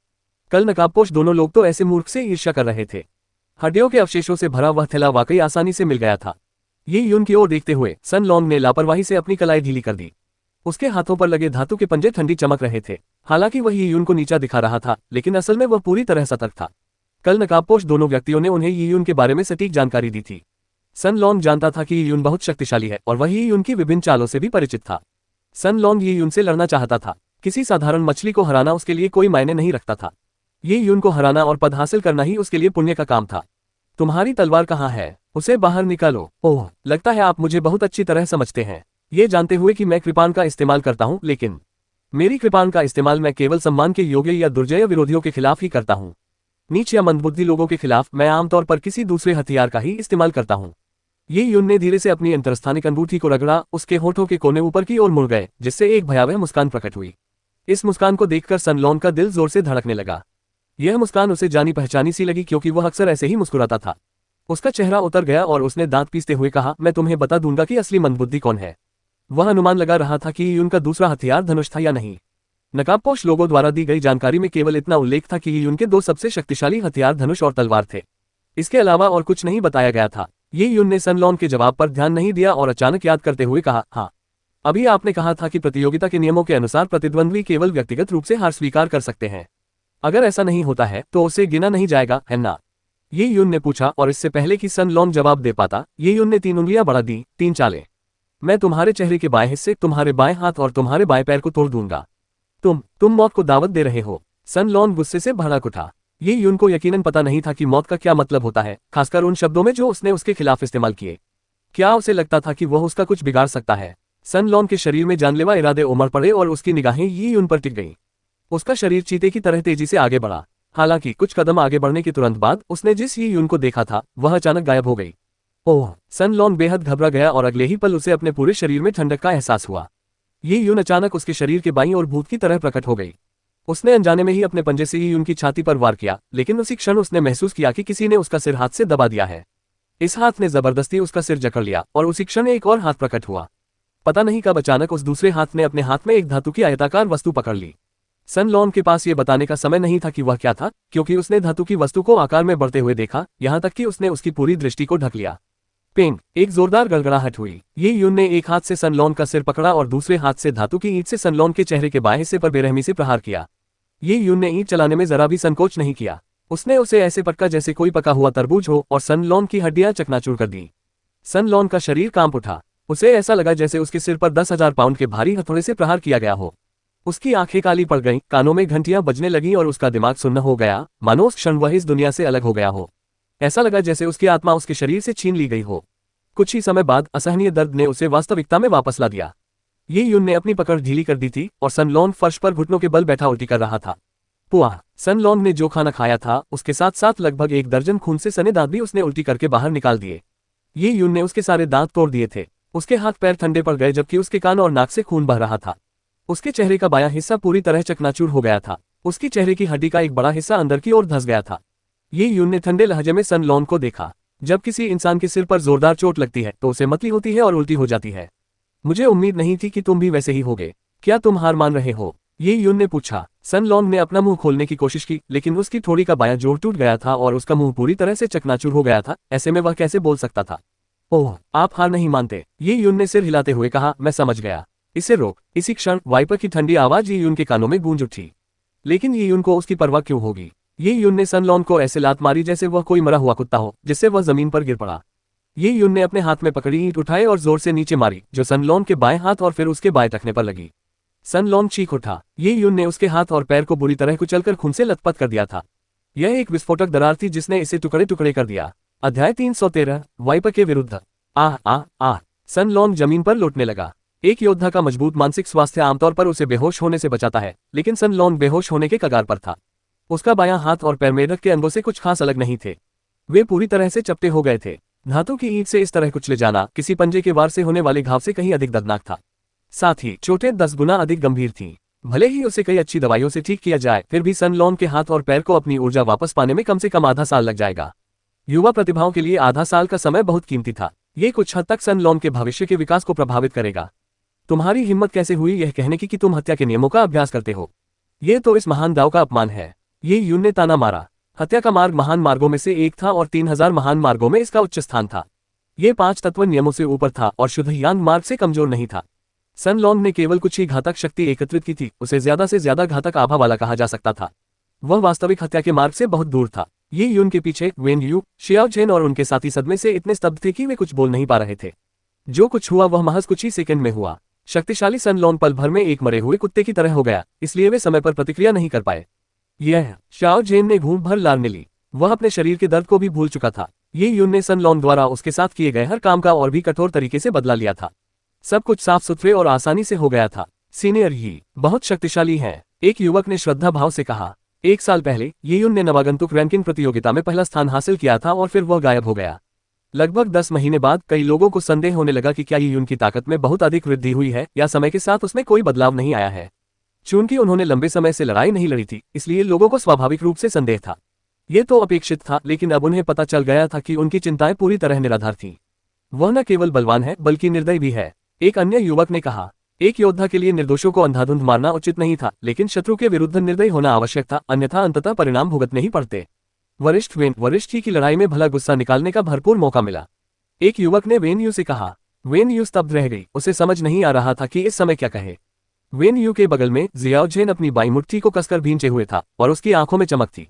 Speaker 2: कल नकाबपोश दोनों लोग तो ऐसे मूर्ख से ईर्ष्या कर रहे थे। हड्डियों के अवशेषों से भरा वह थैला वाकई आसानी से मिल गया था। ये यून की ओर देखते हुए सन लॉन्ग ने लापरवाही से अपनी कलाई ढीली कर दी। उसके हाथों पर लगे धातु के पंजे ठंडी चमक रहे थे। हालांकि वह ये यून को नीचा दिखा रहा था, लेकिन असल में वह पूरी तरह सतर्क था। कल नकाबपोश दोनों व्यक्तियों ने उन्हें ये यून के बारे में सटीक जानकारी दी थी। सन लॉन्ग जानता था कि ये यून बहुत शक्तिशाली है और वह ये यून की विभिन्न चालों से भी परिचित था। सन लॉन्ग ये यून से लड़ना चाहता था। किसी साधारण मछली को हराना उसके लिए कोई मायने नहीं रखता था। ये यून को हराना और पद हासिल करना ही उसके लिए पुण्य का काम था। तुम्हारी तलवार कहाँ है? उसे बाहर निकालो। ओह, लगता है आप मुझे बहुत अच्छी तरह समझते हैं, ये जानते हुए कि मैं कृपाण का इस्तेमाल करता हूँ, लेकिन मेरी कृपाण का इस्तेमाल मैं केवल सम्मान के योग्य या दुर्जय विरोधियों के खिलाफ ही करता हूँ। नीच या मंदबुद्धि लोगों के खिलाफ मैं आमतौर पर किसी दूसरे हथियार का ही इस्तेमाल करता हूँ। ये यून ने धीरे से अपनी अंतरस्थानिक अंगूठी को रगड़ा। उसके होठों के कोने ऊपर की ओर मुड़ गए, जिससे एक भयावह मुस्कान प्रकट हुई। इस मुस्कान को देखकर सन लॉन का दिल जोर से धड़कने लगा। यह मुस्कान उसे जानी पहचानी सी लगी, क्योंकि वह अक्सर ऐसे ही मुस्कुराता था। उसका चेहरा उतर गया और उसने दांत पीसते हुए कहा, मैं तुम्हें बता दूंगा कि असली मंदबुद्धि कौन है। वह अनुमान लगा रहा था कि यून का दूसरा हथियार धनुष था या नहीं। नकाबपोश लोगों द्वारा दी गई जानकारी में केवल इतना उल्लेख था कि यून के दो सबसे शक्तिशाली हथियार धनुष और तलवार थे। इसके अलावा और कुछ नहीं बताया गया था। ये यून ने सन लॉन के जवाब पर ध्यान नहीं दिया और अचानक याद करते हुए कहा, हाँ, अभी आपने कहा था कि प्रतियोगिता के नियमों के अनुसार प्रतिद्वंद्वी केवल व्यक्तिगत रूप से हार स्वीकार कर सकते हैं। अगर ऐसा नहीं होता है तो उसे गिना नहीं जाएगा, है ना? ये यून ने पूछा, और इससे पहले कि सन लॉन जवाब दे पाता, ये यून ने 3 उंगलियां बढ़ा दी। 3 चालें। मैं तुम्हारे चेहरे के बाएं हिस्से, तुम्हारे बाएं हाथ और तुम्हारे बाएं पैर को तोड़ दूंगा। तुम मौत को दावत दे रहे हो। सन लॉन गुस्से से भड़क उठा। ये यून को यकीनन पता नहीं था कि मौत का क्या मतलब होता है, खासकर उन शब्दों में जो उसने उसके खिलाफ इस्तेमाल किए। क्या उसे लगता था कि वह उसका कुछ बिगाड़ सकता है? सन लॉन के शरीर में जानलेवा इरादे उमड़ पड़े और उसकी निगाहें ये यून पर टिक गईं। उसका शरीर चीते की तरह तेजी से आगे बढ़ा। हालांकि कुछ कदम आगे बढ़ने के तुरंत बाद उसने जिस ये यून को देखा था वह अचानक गायब हो गई। ओह! सन लॉन बेहद घबरा गया और अगले ही पल उसे अपने पूरे शरीर में ठंडक का एहसास हुआ। ये यून अचानक उसके शरीर के बाईं ओर भूत की तरह प्रकट हो गई। उसने अनजाने में ही अपने पंजे से ये यून की छाती पर वार किया, लेकिन उसी क्षण उसने महसूस किया कि किसी ने उसका सिर हाथ से दबा दिया है। इस हाथ ने जबरदस्ती उसका सिर जकड़ लिया और उसी क्षण एक और हाथ प्रकट हुआ। पता नहीं कब अचानक उस दूसरे हाथ ने अपने हाथ में एक धातु की आयताकार वस्तु पकड़ ली। सन लॉन के पास ये बताने का समय नहीं था कि वह क्या था, क्योंकि उसने धातु की वस्तु को आकार में बढ़ते हुए देखा, यहाँ तक कि उसने उसकी पूरी दृष्टि को ढक लिया। पेंग! एक जोरदार गड़गड़ाहट हुई। ये यून ने एक हाथ से सन लॉन का सिर पकड़ा और दूसरे हाथ से धातु की ईंट से सन लॉन के चेहरे के बाएं हिस्से पर बेरहमी से प्रहार किया। ये यून ने ईंट चलाने में जरा भी संकोच नहीं किया। उसने उसे ऐसे पटका जैसे कोई पका हुआ तरबूज हो और सन लॉन की हड्डियां चकनाचूर कर दी। सन लॉन का शरीर कांप उठा। उसे ऐसा लगा जैसे उसके सिर पर 10,000 पाउंड के भारी हथौड़े से प्रहार किया गया हो। उसकी आंखें काली पड़ गईं, कानों में घंटियां बजने लगीं और उसका दिमाग सुन्न हो गया, मानो उस क्षण वह इस दुनिया से अलग हो गया हो। ऐसा लगा जैसे उसकी आत्मा उसके शरीर से छीन ली गई हो। कुछ ही समय बाद असहनीय दर्द ने उसे वास्तविकता में वापस ला दिया। ये यून ने अपनी पकड़ ढीली कर दी थी और सन लॉन फर्श पर घुटनों के बल बैठा उल्टी कर रहा था। पुआ! सन लॉन ने जो खाना खाया था उसके साथ साथ लगभग 1 दर्जन खून से सने दांत भी उसने उल्टी करके बाहर निकाल दिए। ये यून ने उसके सारे दांत तोड़ दिए थे। उसके हाथ पैर ठंडे पड़ गए, जबकि उसके कान और नाक से खून बह रहा था। उसके चेहरे का बायां हिस्सा पूरी तरह चकनाचूर हो गया था। उसकी चेहरे की हड्डी का एक बड़ा हिस्सा अंदर की ओर धंस गया था। ये यून ने ठंडे लहजे में सन लॉन को देखा। जब किसी इंसान के सिर पर जोरदार चोट लगती है तो उसे मतली होती है और उल्टी हो जाती है। मुझे उम्मीद नहीं थी कि तुम भी वैसे ही होगे। क्या तुम हार मान रहे हो? ये यून ने पूछा। सन लॉन ने अपना मुंह खोलने की कोशिश की, लेकिन उसकी थोड़ी का बायां जोड़ टूट गया था और उसका मुंह पूरी तरह से चकनाचूर हो गया था। ऐसे में वह कैसे बोल सकता था? ओह, आप हार नहीं मानते? ये यून ने सिर हिलाते हुए कहा। मैं समझ गया, इसे रोक। इसी क्षण वाइपर की ठंडी आवाज ये यून के कानों में गूंज उठी। लेकिन ये यून को उसकी परवाह क्यों होगी? ये युन ने सन लॉन को ऐसे लात मारी जैसे वह कोई मरा हुआ कुत्ता हो, जिससे वह जमीन पर गिर पड़ा। ये युन ने अपने हाथ में पकड़ी ईंट उठाए और जोर से नीचे मारी, जो सन लॉन के बाएं हाथ और फिर उसके बाएं टखने पर लगी। सन लॉन चीख उठा। ये युन ने उसके हाथ और पैर को बुरी तरह कुचलकर खून से लथपथ कर दिया था। यह एक विस्फोटक दरार थी जिसने इसे टुकड़े टुकड़े कर दिया। अध्याय 313 वाइपर के विरुद्ध। आह आह आह। सन लॉन जमीन पर लौटने लगा। एक योद्धा का मजबूत मानसिक स्वास्थ्य आमतौर पर उसे बेहोश होने से बचाता है, लेकिन सन लॉन बेहोश होने के कगार पर था। उसका बायां हाथ और पैर मेढक के अंगों से कुछ खास अलग नहीं थे। वे पूरी तरह से चपटे हो गए थे। धातु की ईंट से इस तरह कुचले जाना किसी पंजे के वार से होने वाले घाव से कहीं अधिक दर्दनाक था। साथ ही चोटें 10 गुना अधिक गंभीर थीं। भले ही उसे कई अच्छी दवाइयों से ठीक किया जाए, फिर भी सन लॉन के हाथ और पैर को अपनी ऊर्जा वापस पाने में कम से कम आधा साल लग जाएगा। युवा प्रतिभाओं के लिए आधा साल का समय बहुत कीमती था। ये कुछ हद तक सन लॉन के भविष्य के विकास को प्रभावित करेगा। तुम्हारी हिम्मत कैसे हुई यह कहने की कि तुम हत्या के नियमों का अभ्यास करते हो? ये तो इस महान दाव का अपमान है। ये युन ने ताना मारा। हत्या का मार्ग महान मार्गों में से एक था और 3000 महान मार्गों में इसका उच्च स्थान था। ये 5 तत्व नियमों से ऊपर था और शुद्ध ज्ञान मार्ग से कमजोर नहीं था। सन लॉन ने केवल कुछ ही घातक शक्ति एकत्रित की थी, उसे ज्यादा से ज्यादा घातक आभा वाला कहा जा सकता था। वह वास्तविक हत्या के मार्ग से बहुत दूर था। ये युन के पीछे वेन यू, शियाओ झेन और उनके साथी सदमे से इतने स्तब्ध थे कि वे कुछ बोल नहीं पा रहे थे। जो कुछ हुआ वह महज कुछ ही सेकंड में हुआ। शक्तिशाली सन लॉन पल भर में एक मरे हुए कुत्ते की तरह हो गया, इसलिए वे समय पर प्रतिक्रिया नहीं कर पाए। यह शियाओ झेन ने घूम भर लार ली। वह अपने शरीर के दर्द को भी भूल चुका था। ये युन ने सन लॉन द्वारा उसके साथ किए गए हर काम का और भी कठोर तरीके से बदला लिया था। सब कुछ साफ सुथरे और आसानी से हो गया था। सीनियर ही बहुत शक्तिशाली हैं, एक युवक ने श्रद्धा भाव से कहा। 1 साल पहले ये युन ने नवागंतुक रैंकिंग प्रतियोगिता में पहला स्थान हासिल किया था और फिर वह गायब हो गया। लगभग 10 महीने बाद कई लोगों को संदेह होने लगा कि क्या ये युन की ताकत में बहुत अधिक वृद्धि हुई है या समय के साथ उसमें कोई बदलाव नहीं आया है। चूंकि उन्होंने लंबे समय से लड़ाई नहीं लड़ी थी, इसलिए लोगों को स्वाभाविक रूप से संदेह था। ये तो अपेक्षित था, लेकिन अब उन्हें पता चल गया था कि उनकी चिंताएं पूरी तरह निराधार थीं। वह न केवल बलवान है बल्कि निर्दयी भी है, एक अन्य युवक ने कहा। एक योद्धा के लिए निर्दोषों को अंधाधुंध मारना उचित नहीं था, लेकिन शत्रु के विरुद्ध निर्दयी होना आवश्यक था, अन्यथा अंततः परिणाम भुगतने ही पड़ते। वरिष्ठ की लड़ाई में भला गुस्सा निकालने का भरपूर मौका मिला, एक युवक ने वेन यू से कहा। वेन यू स्तब्ध रह गई, उसे समझ नहीं आ रहा था कि इस समय क्या कहे। वेन यू के बगल में जियाओ झेन अपनी बाईं मुट्ठी को कसकर भींचे हुए था और उसकी आंखों में चमक थी।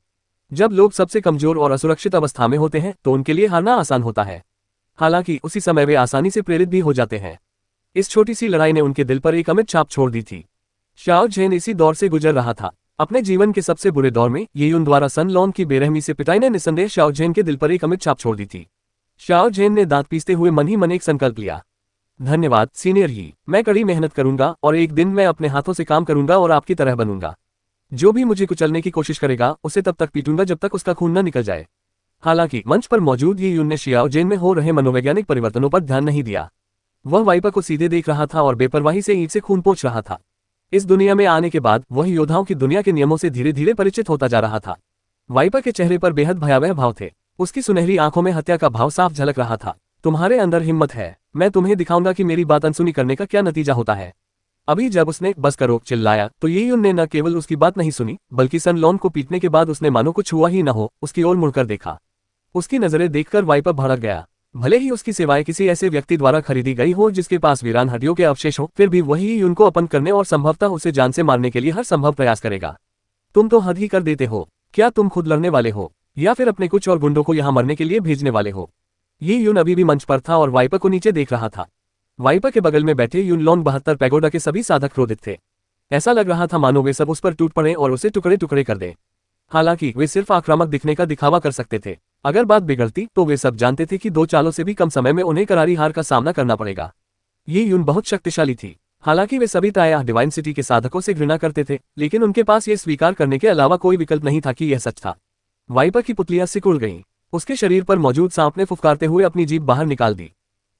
Speaker 2: जब लोग सबसे कमजोर और असुरक्षित अवस्था में होते हैं तो उनके लिए हारना आसान होता है, हालांकि उसी समय वे आसानी से प्रेरित भी हो जाते हैं। इस छोटी सी लड़ाई ने उनके दिल पर एक अमिट छाप छोड़ दी थी। शाओ झेन इसी दौर से गुजर रहा था। अपने जीवन के सबसे बुरे दौर में ये युन द्वारा सन लॉन की बेरहमी से पिटाई ने निस्संदेह शाओ झेन के दिल पर एक अमिट छाप छोड़ दी थी। शाओ झेन ने दांत पीसते हुए मन ही मन एक संकल्प लिया। धन्यवाद सीनियर ही, मैं कड़ी मेहनत करूंगा और एक दिन मैं अपने हाथों से काम करूंगा और आपकी तरह बनूंगा। जो भी मुझे कुचलने की कोशिश करेगा उसे तब तक पीटूंगा जब तक उसका खून न निकल जाए। हालांकि मंच पर मौजूद ये युन ने शियाओ झेन में हो रहे मनोवैज्ञानिक परिवर्तनों पर ध्यान नहीं दिया। वह वाइपर को सीधे देख रहा था और बेपरवाही से ईंट से खून पोंछ रहा था। इस दुनिया में आने के बाद वह योद्धाओं की दुनिया के नियमों से धीरे धीरे परिचित होता जा रहा था। वाइपर के चेहरे पर बेहद भयावह भाव थे, उसकी सुनहरी आंखों में हत्या का भाव साफ झलक रहा था। तुम्हारे अंदर हिम्मत है, मैं तुम्हें दिखाऊंगा कि मेरी बात अनसुनी करने का क्या नतीजा होता है। अभी जब उसने बस करो चिल्लाया तो ये युन ने न केवल उसकी बात नहीं सुनी, बल्कि सन लॉन को पीटने के बाद उसने मानो कुछ हुआ ही न हो उसकी ओर मुड़कर देखा। उसकी नजरें देखकर वाइपर भड़क गया। भले ही उसकी सेवाएं किसी ऐसे व्यक्ति द्वारा खरीदी गई हो जिसके पास वीरान हड्डियों के अवशेष हो, फिर भी वही युन को अपन करने और संभवतः उसे जान से मारने के लिए हर संभव प्रयास करेगा। तुम तो हद ही कर देते हो। क्या तुम खुद लड़ने वाले हो या फिर अपने कुछ और गुंडों को यहाँ मरने के लिए भेजने वाले हो? ये युन अभी भी मंच पर था और वाइपर को नीचे देख रहा था। वाइपर के बगल में बैठे युन लॉन्ग 72 पैगोडा के सभी साधक क्रोधित थे। ऐसा लग रहा था मानो वे सब उस पर टूट पड़े और उसे टुकड़े टुकड़े कर दे। हालांकि वे सिर्फ आक्रामक दिखने का दिखावा कर सकते थे। अगर बात बिगड़ती तो वे सब जानते थे कि 2 चालों से भी कम समय में उन्हें करारी हार का सामना करना पड़ेगा। ये युन बहुत शक्तिशाली थी। हालांकि वे सभी प्रायः डिवाइन सिटी के साधकों से घृणा करते थे, लेकिन उनके पास ये स्वीकार करने के अलावा कोई विकल्प नहीं था कि यह सच था। वाइपर की पुतलियां सिकुड़ गईं। उसके शरीर पर मौजूद सांप ने फुफकारते हुए अपनी जीभ बाहर निकाल दी।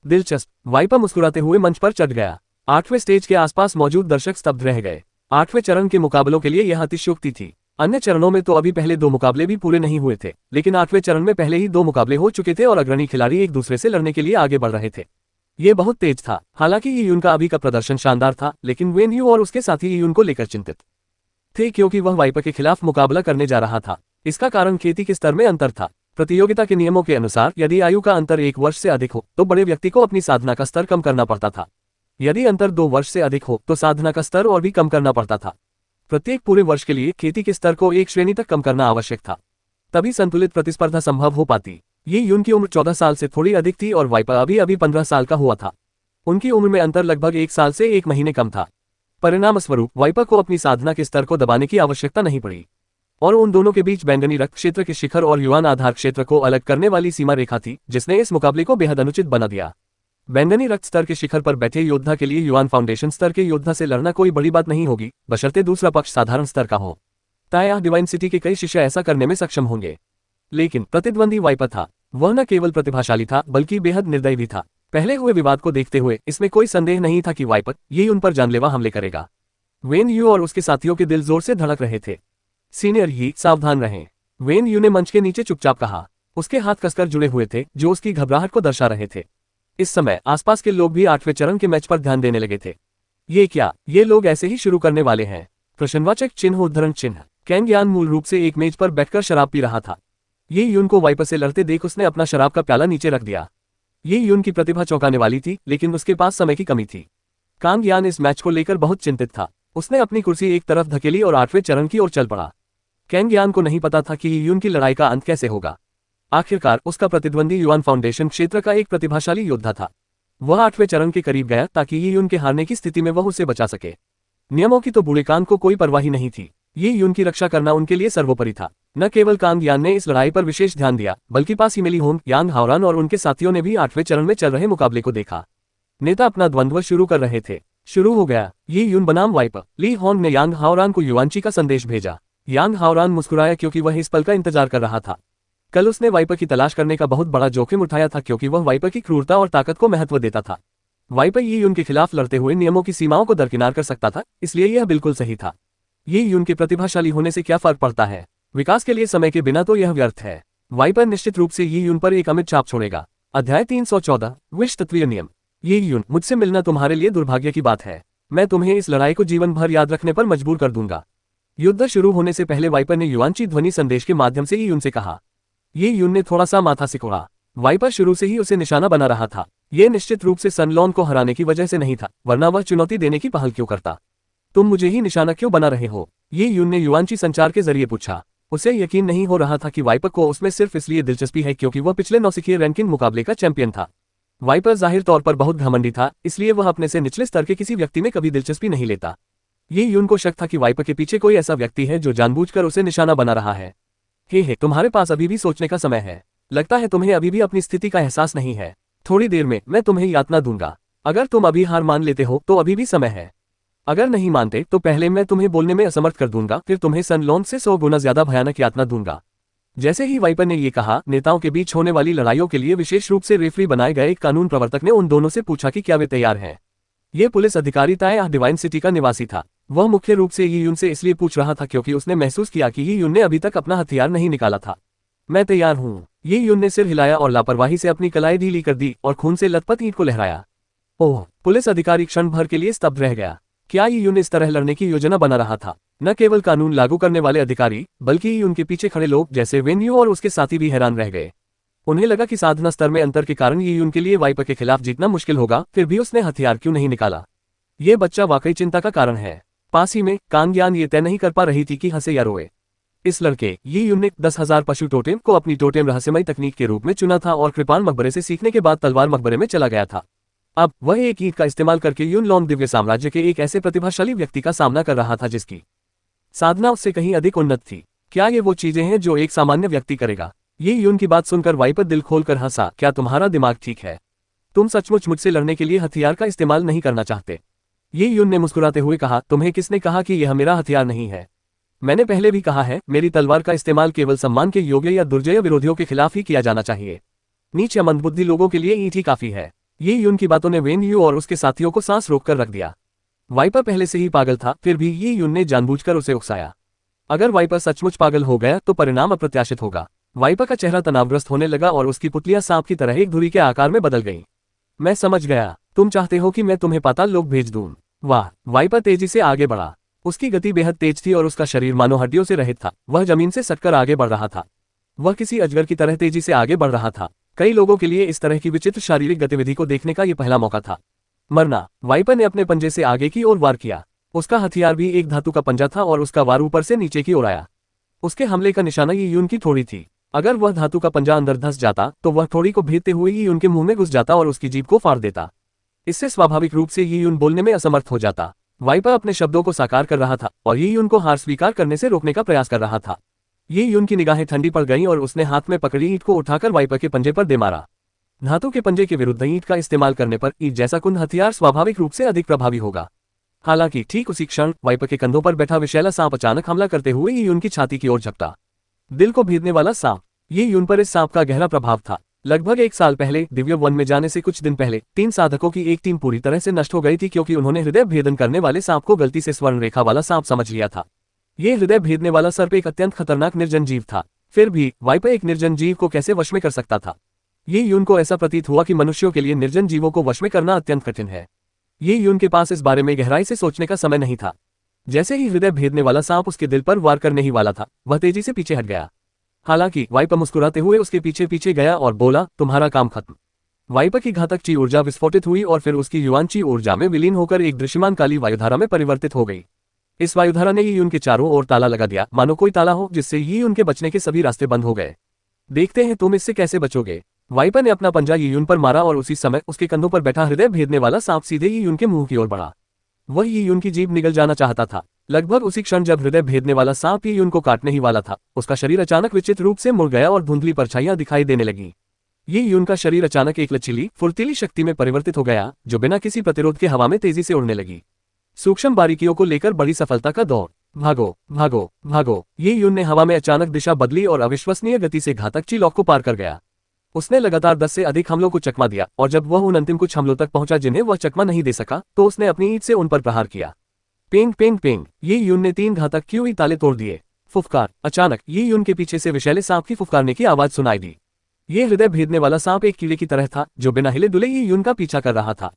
Speaker 2: दिलचस्प, वाइपर मुस्कुराते हुए मंच पर चढ़ गया। 8वें स्टेज के आसपास मौजूद दर्शक स्तब्ध रह गए। 8वें चरण के मुकाबलों के लिए यह अतिशयोक्ति थी। अन्य चरणों में तो अभी पहले 2 मुकाबले भी पूरे नहीं हुए थे, लेकिन 8वें चरण में पहले ही 2 मुकाबले हो चुके थे और अग्रणी खिलाड़ी एक दूसरे से लड़ने के लिए आगे बढ़ रहे थे। ये बहुत तेज था। हालांकि ये युन का अभी का प्रदर्शन शानदार था, लेकिन वेन यू और उसके साथी युन को लेकर चिंतित थे, क्योंकि वह वाइपर के खिलाफ मुकाबला करने जा रहा था। इसका कारण खेती के स्तर में अंतर था। प्रतियोगिता के नियमों के अनुसार यदि आयु का अंतर 1 वर्ष से अधिक हो तो बड़े व्यक्ति को अपनी साधना का स्तर कम करना पड़ता था। यदि अंतर 2 वर्ष से अधिक हो तो साधना का स्तर और भी कम करना पड़ता था। प्रत्येक पूरे वर्ष के लिए खेती के स्तर को एक श्रेणी तक कम करना आवश्यक था, तभी संतुलित प्रतिस्पर्धा संभव हो पाती। ये यून की उम्र 14 साल से थोड़ी अधिक थी और वाइपर अभी 15 साल का हुआ था। उनकी उम्र में अंतर लगभग 1 साल से 1 महीने कम था। परिणामस्वरूप वाइपर को अपनी साधना के स्तर को दबाने की आवश्यकता नहीं पड़ी और उन दोनों के बीच बैंगनी रक्त क्षेत्र के शिखर और युवान आधार क्षेत्र को अलग करने वाली सीमा रेखा थी, जिसने इस मुकाबले को बेहद अनुचित बना दिया। बैंगनी रक्त स्तर के शिखर पर बैठे योद्धा के लिए युवान फाउंडेशन स्तर के योद्धा से लड़ना कोई बड़ी बात नहीं होगी, बशर्ते दूसरा पक्ष साधारण स्तर का हो। ताया डिवाइन सिटी के कई शिष्य ऐसा करने में सक्षम होंगे, लेकिन प्रतिद्वंदी वाइपर था। वह न केवल प्रतिभाशाली था बल्कि बेहद निर्दयी भी था। पहले हुए विवाद को देखते हुए इसमें कोई संदेह नहीं था कि वाइपर ये उन पर जानलेवा हमले करेगा। वेन यू और उसके साथियों के दिल जोर से धड़क रहे थे। सीनियर ही सावधान रहें, वेन यू ने मंच के नीचे चुपचाप कहा। उसके हाथ कसकर जुड़े हुए थे जो उसकी घबराहट को दर्शा रहे थे। इस समय आसपास के लोग भी 8वें चरण के मैच पर ध्यान देने लगे थे। ये क्या, ये लोग ऐसे ही शुरू करने वाले हैं? प्रश्नवाचक चिन्ह उद्धरण चिन्ह। कैंग यान मूल रूप से एक मेज पर बैठकर शराब पी रहा था। ये यून को वाइपर से लड़ते देख उसने अपना शराब का प्याला नीचे रख दिया। ये यून की प्रतिभा चौंकाने वाली थी, लेकिन उसके पास समय की कमी थी। कांग यान इस मैच को लेकर बहुत चिंतित था। उसने अपनी कुर्सी एक तरफ धकेली और 8वें चरण की ओर चल पड़ा। कैंग यान को नहीं पता था कि ये यून की लड़ाई का अंत कैसे होगा। आखिरकार उसका प्रतिद्वंदी युवान फाउंडेशन क्षेत्र का एक प्रतिभाशाली योद्धा था। वह 8वें चरण के करीब गया ताकि ये यून के हारने की स्थिति में वह उसे बचा सके। नियमों की तो बूढ़े कांग को कोई परवाह ही नहीं थी। ये यून की रक्षा करना उनके लिए सर्वोपरि था। न केवल कांग यान ने इस लड़ाई पर विशेष ध्यान दिया, बल्कि पास ही मिली होंग यांग हाओरान और उनके साथियों ने भी 8वें चरण में चल रहे मुकाबले को देखा। नेता अपना द्वंद्व शुरू कर रहे थे। शुरू हो गया। ये यून बनाम वाइपर। ली होंग ने यांग हाओरान को युवांची का संदेश भेजा। यांग हाओरान मुस्कुराया क्योंकि वह इस पल का इंतजार कर रहा था। कल उसने वाइपर की तलाश करने का बहुत बड़ा जोखिम उठाया था क्योंकि वह वाइपर की क्रूरता और ताकत को महत्व देता था। वाइपर ये यून के खिलाफ लड़ते हुए नियमों की सीमाओं को दरकिनार कर सकता था, इसलिए यह बिल्कुल सही था। ये यून के प्रतिभाशाली होने से क्या फर्क पड़ता है? विकास के लिए समय के बिना तो यह व्यर्थ है। वाइपर निश्चित रूप से ये यून पर एक अमिट छाप छोड़ेगा। अध्याय 314 विश्व तत्वीय नियम। ये यून, मुझसे मिलना तुम्हारे लिए दुर्भाग्य की बात है। मैं तुम्हें इस लड़ाई को जीवन भर याद रखने पर मजबूर कर दूंगा। युद्ध शुरू होने से पहले वाइपर ने युवांची ध्वनि संदेश के माध्यम से ये यून से कहा। ये यून ने थोड़ा सा माथा सिकोड़ा। वाइपर शुरू से ही उसे निशाना बना रहा था। यह निश्चित रूप से सनलॉन को हराने की वजह से नहीं था, वरना वह चुनौती देने की पहल क्यों करता? तुम मुझे ही निशाना क्यों बना रहे हो? ये यून ने युवांची संचार के जरिए पूछा। उसे यकीन नहीं हो रहा था कि वाइपर को उसमें सिर्फ इसलिए दिलचस्पी है क्योंकि वह पिछले नौसिखिए रैंकिंग मुकाबले का चैंपियन था। वाइपर जाहिर तौर पर बहुत घमंडी था, इसलिए वह अपने से निचले स्तर के किसी व्यक्ति में कभी दिलचस्पी नहीं लेता। ये यून को शक था कि वाइपर के पीछे कोई ऐसा व्यक्ति है जो जानबूझकर उसे निशाना बना रहा है। हे तुम्हारे पास अभी भी सोचने का समय है। लगता है तुम्हें अभी भी अपनी स्थिति का एहसास नहीं है। थोड़ी देर में मैं तुम्हें यातना दूंगा। अगर तुम अभी हार मान लेते हो तो अभी भी समय है। अगर नहीं मानते तो पहले मैं तुम्हें बोलने में असमर्थ कर दूंगा, फिर तुम्हें सनलॉन से 100 गुना ज्यादा भयानक यातना दूंगा। जैसे ही वाइपर ने ये कहा, नेताओं के बीच होने वाली लड़ाइयों के लिए विशेष रूप से रेफरी बनाए गए एक कानून प्रवर्तक ने उन दोनों से पूछा कि क्या वे तैयार हैं। ये पुलिस अधिकारी ताया डिवाइन सिटी का निवासी था। वह मुख्य रूप से ये यून से इसलिए पूछ रहा था क्योंकि उसने महसूस किया कि ये यून ने अभी तक अपना हथियार नहीं निकाला था। मैं तैयार हूँ। ये यून ने सिर हिलाया और लापरवाही से अपनी कलाई ढीली कर दी और खून से लथपथ ईंट को लहराया। ओह! पुलिस अधिकारी क्षण भर के लिए स्तब्ध रह गया। क्या ये यून इस तरह लड़ने की योजना बना रहा था? न केवल कानून लागू करने वाले अधिकारी, बल्कि ये उनके पीछे खड़े लोग जैसे वेन यू और उसके साथी भी हैरान रह गए। उन्हें लगा कि साधना स्तर में अंतर के कारण ये यून के लिए वाइपर के खिलाफ जीतना मुश्किल होगा, फिर भी उसने हथियार क्यों नहीं निकाला? ये बच्चा वाकई चिंता का कारण है। पास ही में कांग यान ये तय नहीं कर पा रही थी कि हंसे या रोए। इस लड़के ये यून ने 10,000 पशु टोटेम को अपनी टोटेम रहस्यमय तकनीक के रूप में चुना था और कृपाल मकबरे से सीखने के बाद तलवार मकबरे में चला गया था। अब वह एक ईंट का इस्तेमाल करके यून लॉन्ग दिव्य साम्राज्य के एक ऐसे प्रतिभाशाली व्यक्ति का सामना कर रहा था जिसकी साधना उससे कहीं अधिक उन्नत थी। क्या ये वो चीजें हैं जो एक सामान्य व्यक्ति करेगा? ये यून की बात सुनकर वाइपर दिल खोलकर हंसा। क्या तुम्हारा दिमाग ठीक है? तुम सचमुच मुझसे लड़ने के लिए हथियार का इस्तेमाल नहीं करना चाहते? ये यून ने मुस्कुराते हुए कहा। तुम्हें किसने कहा कि यह मेरा हथियार नहीं है? मैंने पहले भी कहा है, मेरी तलवार का इस्तेमाल केवल सम्मान के योग्य या दुर्जय विरोधियों के खिलाफ ही किया जाना चाहिए। नीच या मंदबुद्धि लोगों के लिए ईंट ही काफी है। ये यून की बातों ने वेन यू और उसके साथियों को सांस रोककर रख दिया। वाइपर पहले से ही पागल था, फिर भी ये यून ने जानबूझकर उसे उकसाया। अगर वाइपर सचमुच पागल हो गया तो परिणाम अप्रत्याशित होगा। वाइपर का चेहरा तनावग्रस्त होने लगा और उसकी पुतलियां सांप की तरह एक धुरी के आकार में बदल गईं। मैं समझ गया, तुम चाहते हो कि मैं तुम्हें पाताल लोक भेज दूं। वाह! वाइपर तेजी से आगे बढ़ा। उसकी गति बेहद तेज थी और उसका शरीर मानो हड्डियों से रहित था। वह जमीन से सटकर आगे बढ़ रहा था। वह किसी अजगर की तरह तेजी से आगे बढ़ रहा था। कई लोगों के लिए इस तरह की विचित्र शारीरिक गतिविधि को देखने का यह पहला मौका था। मरना! वाइपर ने अपने पंजे से आगे की ओर वार किया। उसका हथियार भी एक धातु का पंजा था और उसका वार ऊपर से नीचे की ओर आया। उसके हमले का निशाना यी यून की थोड़ी थी। अगर वह धातु का पंजा अंदर धंस जाता तो वह थोड़ी को भेदते हुए यी यून के मुंह में घुस जाता और उसकी जीभ को फाड़ देता। इससे स्वाभाविक रूप से यी यून बोलने में असमर्थ हो जाता। वाइपर अपने शब्दों को साकार कर रहा था और यी यून को हार स्वीकार करने से रोकने का प्रयास कर रहा था। यी यून की निगाहें ठंडी पड़ गईं और उसने हाथ में पकड़ी ईंट को उठाकर वाइपर के पंजे पर दे मारा। धातु के पंजे के विरुद्ध ईंट का इस्तेमाल करने पर ईंट जैसा कुंद हथियार स्वाभाविक रूप से अधिक प्रभावी होगा। हालांकि ठीक उसी क्षण वाइपर के कंधों पर बैठा विषैला सांप अचानक हमला करते हुए यी यून की छाती की ओर झपटा। दिल को भेदने वाला सांप। यी यून पर इस सांप का गहरा प्रभाव था। लगभग 1 साल पहले दिव्य वन में जाने से कुछ दिन पहले 3 साधकों की एक टीम पूरी तरह से नष्ट हो गई थी क्योंकि उन्होंने हृदय भेदन करने वाले सांप को गलती से स्वर्ण रेखा वाला सांप समझ लिया था। ये हृदय भेदने वाला सर्प एक अत्यंत खतरनाक निर्जन जीव था। फिर भी वाइपर एक निर्जन जीव को कैसे वश में कर सकता था? ये यून को ऐसा प्रतीत हुआ कि मनुष्यों के लिए निर्जन जीवों को वश में करना अत्यंत कठिन है। ये यून के पास इस बारे में गहराई से सोचने का समय नहीं था। जैसे ही हृदय भेदने वाला सांप उसके दिल पर वार करने ही वाला था, वह तेजी से पीछे हट गया। हालांकि वाइपर मुस्कुराते हुए उसके पीछे पीछे गया और बोला, तुम्हारा काम खत्म। वाइपर की घातक ची ऊर्जा विस्फोटित हुई और फिर उसकी युवान ची ऊर्जा में विलीन होकर एक दृश्यमान काली वायुधारा में परिवर्तित हो गई। इस वायुधारा ने यी यून के चारों ओर ताला लगा दिया, मानो कोई ताला हो जिससे यी यून के बचने के सभी रास्ते बंद हो गए। देखते हैं तुम इससे कैसे बचोगे। वाइपर ने अपना पंजा यी यून पर मारा और उसी समय उसके कंधों पर बैठा हृदय भेदने वाला सांप सीधे यी यून के मुंह की ओर बढ़ा। वह यी यून की जीभ निगल जाना चाहता था। लगभग उसी क्षण जब हृदय भेदने वाला सांप यी यून को काटने ही वाला था, उसका शरीर अचानक विचित्र रूप से मुड़ गया और धुंधली परछाइयां दिखाई देने लगी। यी यून का शरीर अचानक एक लचीली फुर्तीली शक्ति में परिवर्तित हो गया, जो बिना किसी प्रतिरोध के हवा में तेजी से उड़ने लगी। सूक्ष्म बारीकियों को लेकर बड़ी सफलता का दौर। भागो भागो भागो। यी यून ने हवा में अचानक दिशा बदली और अविश्वसनीय गति से घातक चीलॉक को पार कर गया। उसने लगातार 10 से अधिक हमलों को चकमा दिया और जब वह उन अंतिम कुछ हमलों तक पहुंचा जिन्हें वह चकमा नहीं दे सका, तो उसने अपनी ईंट से उन पर प्रहार किया। पेंग पेंग पेंग। यी यून ने 3 घातक क्यूई ताले तोड़ दिए। फुफकार। अचानक यी यून के पीछे से विषैले सांप की फुफकारने की आवाज सुनाई दी। ये हृदय भेदने वाला सांप एक कीड़े की तरह था जो बिना हिले डुले यी यून का पीछा कर रहा था।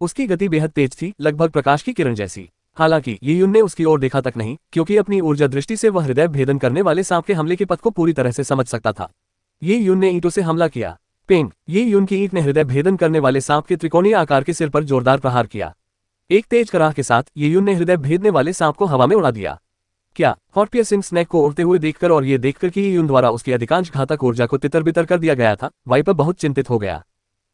Speaker 2: उसकी गति बेहद तेज थी, लगभग प्रकाश की किरण जैसी। हालांकि यी यून ने उसकी ओर देखा तक नहीं, क्योंकि अपनी ऊर्जा दृष्टि से वह हृदय भेदन करने वाले सांप के हमले के पथ को पूरी तरह से समझ सकता था। यी यून ने ईंटों से हमला किया। पेंग। यी यून की ईंट ने हृदय भेदन करने वाले सांप के त्रिकोणीय आकार के सिर पर जोरदार प्रहार किया। एक तेज कराह के साथ यी यून ने हृदय भेदने वाले सांप को हवा में उड़ा दिया। क्या हॉट पियर्सिंग स्नैक को उड़ते हुए देखकर और ये देखकर कि यी यून द्वारा उसकी अधिकांश घातक ऊर्जा को तितर-बितर कर दिया गया था, वाइपर बहुत चिंतित हो गया।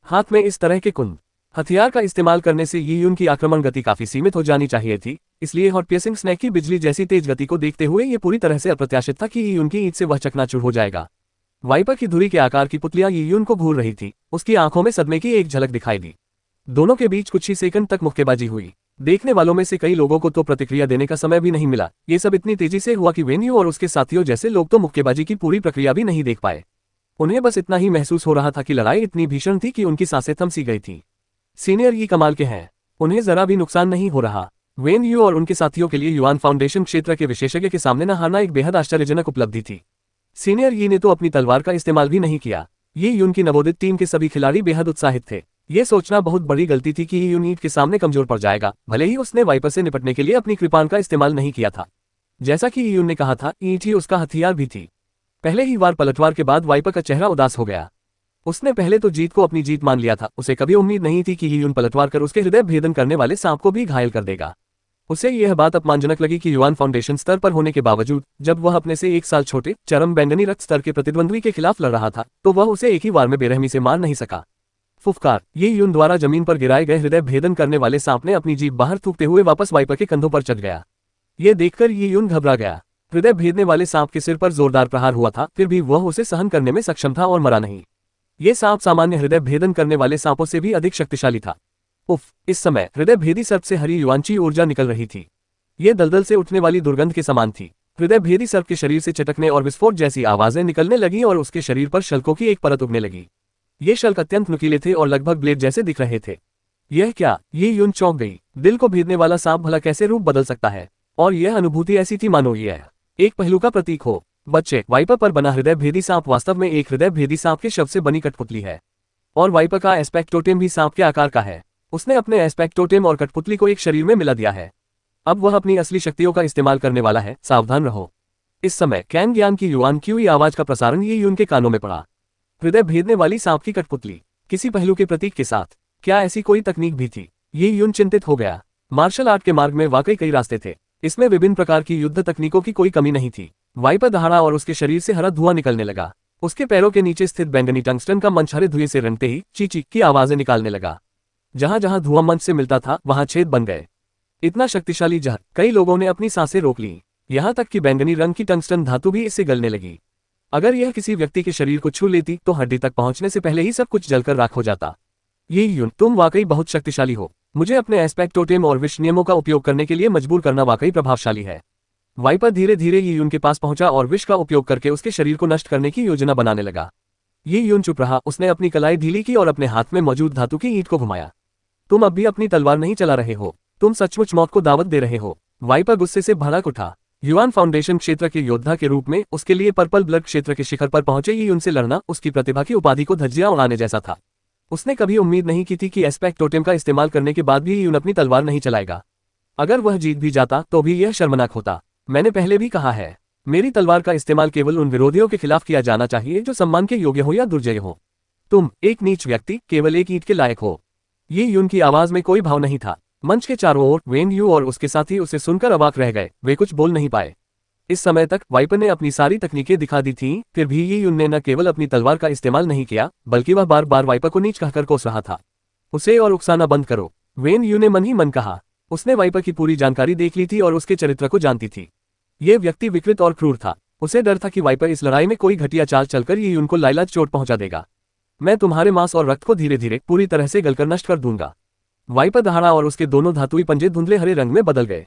Speaker 2: हाथ में इस तरह के कुंद हथियार का इस्तेमाल करने से यी यून की आक्रमण गति काफी सीमित हो जानी चाहिए थी, इसलिए हॉट पियर्सिंग स्नैक की बिजली जैसी तेज गति को देखते हुए ये पूरी तरह से अप्रत्याशित था कि यी यून की ईंट से वह चकनाचूर हो जाएगा। वाइपर की धुरी के आकार की पुतलियां यी यून को घूर रही थी। उसकी आंखों में सदमे की एक झलक दिखाई दी। दोनों के बीच कुछ ही सेकंड तक मुक्केबाजी हुई। देखने वालों में से कई लोगों को तो प्रतिक्रिया देने का समय भी नहीं मिला। ये सब इतनी तेजी से हुआ कि वेन यू और उसके साथियों जैसे लोग तो मुक्केबाजी की पूरी प्रक्रिया भी नहीं देख पाए। उन्हें बस इतना ही महसूस हो रहा था कि लड़ाई इतनी भीषण थी कि उनकी सांसें थम सी गई थी। सीनियर यी कमाल के हैं, उन्हें जरा भी नुकसान नहीं हो रहा। वेन यू और उनके साथियों के लिए युआन फाउंडेशन क्षेत्र के विशेषज्ञ के सामने न हारना एक बेहद आश्चर्यजनक उपलब्धि थी। सीनियर यी ने तो अपनी तलवार का इस्तेमाल भी नहीं किया। यी यून की नवोदित टीम के सभी खिलाड़ी बेहद उत्साहित थे। ये सोचना बहुत बड़ी गलती थी कि यी यून ईंट के सामने कमजोर पड़ जाएगा, भले ही उसने वाइपर से निपटने के लिए अपनी कृपाण का इस्तेमाल नहीं किया था। जैसा कि यी यून ने कहा था, ईंट ही उसका हथियार भी थी। पहले ही वार पलटवार के बाद वाइपर का चेहरा उदास हो गया। उसने पहले तो जीत को अपनी जीत मान लिया था। उसे कभी उम्मीद नहीं थी कि यी यून पलटवार कर उसके हृदय भेदन करने वाले सांप को भी घायल कर देगा। उसे यह बात अपमानजनक लगी कि युआन फाउंडेशन स्तर पर होने के बावजूद जब वह अपने से 1 साल छोटे चरम बैंगनी रक्त स्तर के प्रतिद्वंद्वी के खिलाफ लड़ रहा था, तो वह उसे एक ही वार में बेरहमी से मार नहीं सका। फुफकार। यी यून द्वारा जमीन पर गिराए गए हृदय भेदन करने वाले सांप ने अपनी जीभ बाहर थूकते हुए वापस वाइपर के कंधों पर चढ़ गया। ये देखकर यी यून घबरा गया। हृदय भेदने वाले सांप के सिर पर जोरदार प्रहार हुआ था, फिर भी वह उसे सहन करने में सक्षम था और मरा नहीं। ये सांप सामान्य हृदय भेदन करने वाले सांपों से भी अधिक शक्तिशाली था। उफ, इस समय हृदय भेदी सर्प से हरी युआनची ऊर्जा निकल रही थी। ये दलदल से उठने वाली दुर्गंध के समान थी। हृदय भेदी सर्प के शरीर से चटकने और विस्फोट जैसी आवाजें निकलने लगीं और उसके शरीर पर शल्कों की एक परत उगने लगी। ये शल्क अत्यंत नुकीले थे और लगभग ब्लेड जैसे दिख रहे थे। यह क्या? ये यून चौंक गई। दिल को भेदने वाला सांप भला कैसे रूप बदल सकता है? और यह अनुभूति ऐसी थी मानो यह एक पहलू का प्रतीक हो। बच्चे, वाइपर पर बना हृदय भेदी सांप वास्तव में एक हृदय भेदी सांप के शव से बनी कठपुतली है। और वाइपर का एस्पेक्ट टोटेम भी सांप के आकार का है। उसने अपने एस्पेक्ट टोटेम और कठपुतली को एक शरीर में मिला दिया है। अब वह अपनी असली शक्तियों का इस्तेमाल करने वाला है, सावधान रहो। इस समय कैन ज्ञान की युआन क्यूई आवाज का प्रसारण ये यून के कानों में पड़ा। हृदय भेदने वाली सांप की कठपुतली, किसी पहलू के प्रतीक के साथ। क्या ऐसी कोई तकनीक भी थी? ये यून चिंतित हो गया। मार्शल आर्ट के मार्ग में वाकई कई रास्ते थे। इसमें विभिन्न प्रकार की युद्ध तकनीकों की कोई कमी नहीं थी। वाइपर दहाड़ा और उसके शरीर से हरा धुआं निकलने लगा। उसके पैरों के नीचे स्थित बैंगनी टंगस्टन का मंच हरे धुएं से रंगते ही ची ची की आवाजें निकालने लगा। जहां जहां धुआं मंच से मिलता था वहां छेद बन गए। इतना शक्तिशाली जहर, कई लोगों ने अपनी सांसें रोक लीं। यहां तक कि बैंगनी रंग की टंगस्टन धातु भी इससे गलने लगी। अगर यह किसी व्यक्ति के शरीर को छू लेती तो हड्डी तक पहुंचने से पहले ही सब कुछ जलकर राख हो जाता। ये यून, तुम वाकई बहुत शक्तिशाली हो। मुझे अपने एस्पेक्ट टोटेम और विश्व नियमों का उपयोग करने के लिए मजबूर करना वाकई प्रभावशाली है। वाइपर धीरे धीरे ये यून के पास पहुंचा और विष का उपयोग करके उसके शरीर को नष्ट करने की योजना बनाने लगा। ये यून चुप रहा। उसने अपनी कलाई ढीली की और अपने हाथ में मौजूद धातु की ईंट को घुमाया। तुम अब भी अपनी तलवार नहीं चला रहे हो, तुम सचमुच मौत को दावत दे रहे हो। वाइपर गुस्से से भड़क उठा। युआन फाउंडेशन क्षेत्र के योद्धा के रूप में उसके लिए पर्पल ब्लड क्षेत्र के शिखर पर पहुंचे ये उनसे लड़ना उसकी प्रतिभा की उपाधि को धज्जियां उड़ाने जैसा था। उसने कभी उम्मीद नहीं की थी कि एस्पेक्ट टोटेम का इस्तेमाल करने के बाद भी यून अपनी तलवार नहीं चलाएगा। अगर वह जीत भी जाता तो भी यह शर्मनाक होता। मैंने पहले भी कहा है, मेरी तलवार का इस्तेमाल केवल उन विरोधियों के खिलाफ किया जाना चाहिए जो सम्मान के योग्य हो या दुर्जय हो। तुम एक नीच व्यक्ति, केवल एक ईंट के लायक हो। ये यून की आवाज में कोई भाव नहीं था। मंच के चारों ओर वेन यू और उसके साथी उसे सुनकर अवाक रह गए। वे कुछ बोल नहीं पाए। इस समय तक वाइपर ने अपनी सारी तकनीकें दिखा दी थीं, फिर भी ये यून ने न केवल अपनी तलवार का इस्तेमाल नहीं किया बल्कि वह बार बार वाइपर को नीच कहकर कोस रहा था। उसे और उकसाना बंद करो, वेन यू ने मन ही मन कहा। उसने वाइपर की पूरी जानकारी देख ली थी और उसके चरित्र को जानती थी। यह व्यक्ति विकृत और क्रूर था। उसे डर था कि वाइपर इस लड़ाई में कोई घटिया चाल चलकर ये यून को लाइलाज चोट पहुंचा देगा। मैं तुम्हारे मांस और रक्त को धीरे धीरे पूरी तरह से गलकर नष्ट कर दूंगा। वाइपर दहाड़ा और उसके दोनों धातुई पंजे धुंधले हरे रंग में बदल गए।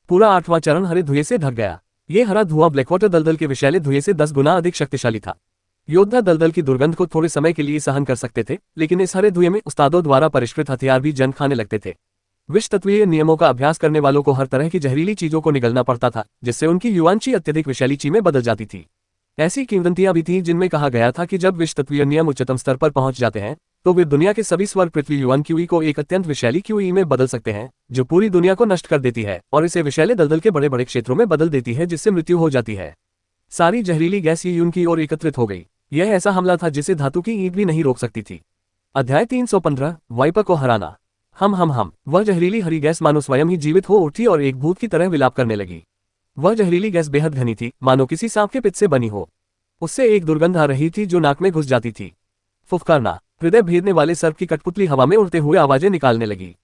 Speaker 2: पूरा 8वां चरण हरे धुएं से ढक गया। ये हरा धुआं ब्लैकवाटर दलदल के विषैले धुएं से 10 गुना अधिक शक्तिशाली था। योद्धा दलदल की दुर्गंध को थोड़े समय के लिए सहन कर सकते थे, लेकिन इस हरे धुएं में उस्तादों द्वारा परिष्कृत हथियार भी जंग खाने लगते थे। विश्व तत्वीय नियमों का अभ्यास करने वालों को हर तरह की जहरीली चीजों को निगलना पड़ता था, जिससे उनकी युआन ची अत्यधिक विषैली ची में बदल जाती थी। ऐसी किंवदंतियां भी थीं जिनमें कहा गया था कि जब विश्व तत्वीय नियम उच्चतम स्तर पर पहुंच जाते हैं तो वे दुनिया के सभी स्वर्ग पृथ्वी युआन क्यूई को एक अत्यंत विषैली क्यूई में बदल सकते हैं, जो पूरी दुनिया को नष्ट कर देती है और इसे विषैले दलदल के बड़े बड़े क्षेत्रों में बदल देती है, जिससे मृत्यु हो जाती है। सारी जहरीली गैस ये यून की ओर एकत्रित हो गई। यह ऐसा हमला था जिसे धातु की ईंट भी नहीं रोक सकती थी। अध्याय 315, वाइपर को हराना। हम वह जहरीली हरी गैस मानो स्वयं ही जीवित हो उठी और एक भूत की तरह विलाप करने लगी। वह जहरीली गैस बेहद घनी थी, मानो किसी सांप के पित्त से बनी हो। उससे एक दुर्गंध आ रही थी जो नाक में घुस जाती थी। फुफकारना, हृदय भेदने वाले सर्प की कठपुतली हवा में उड़ते हुए आवाजें निकालने लगी।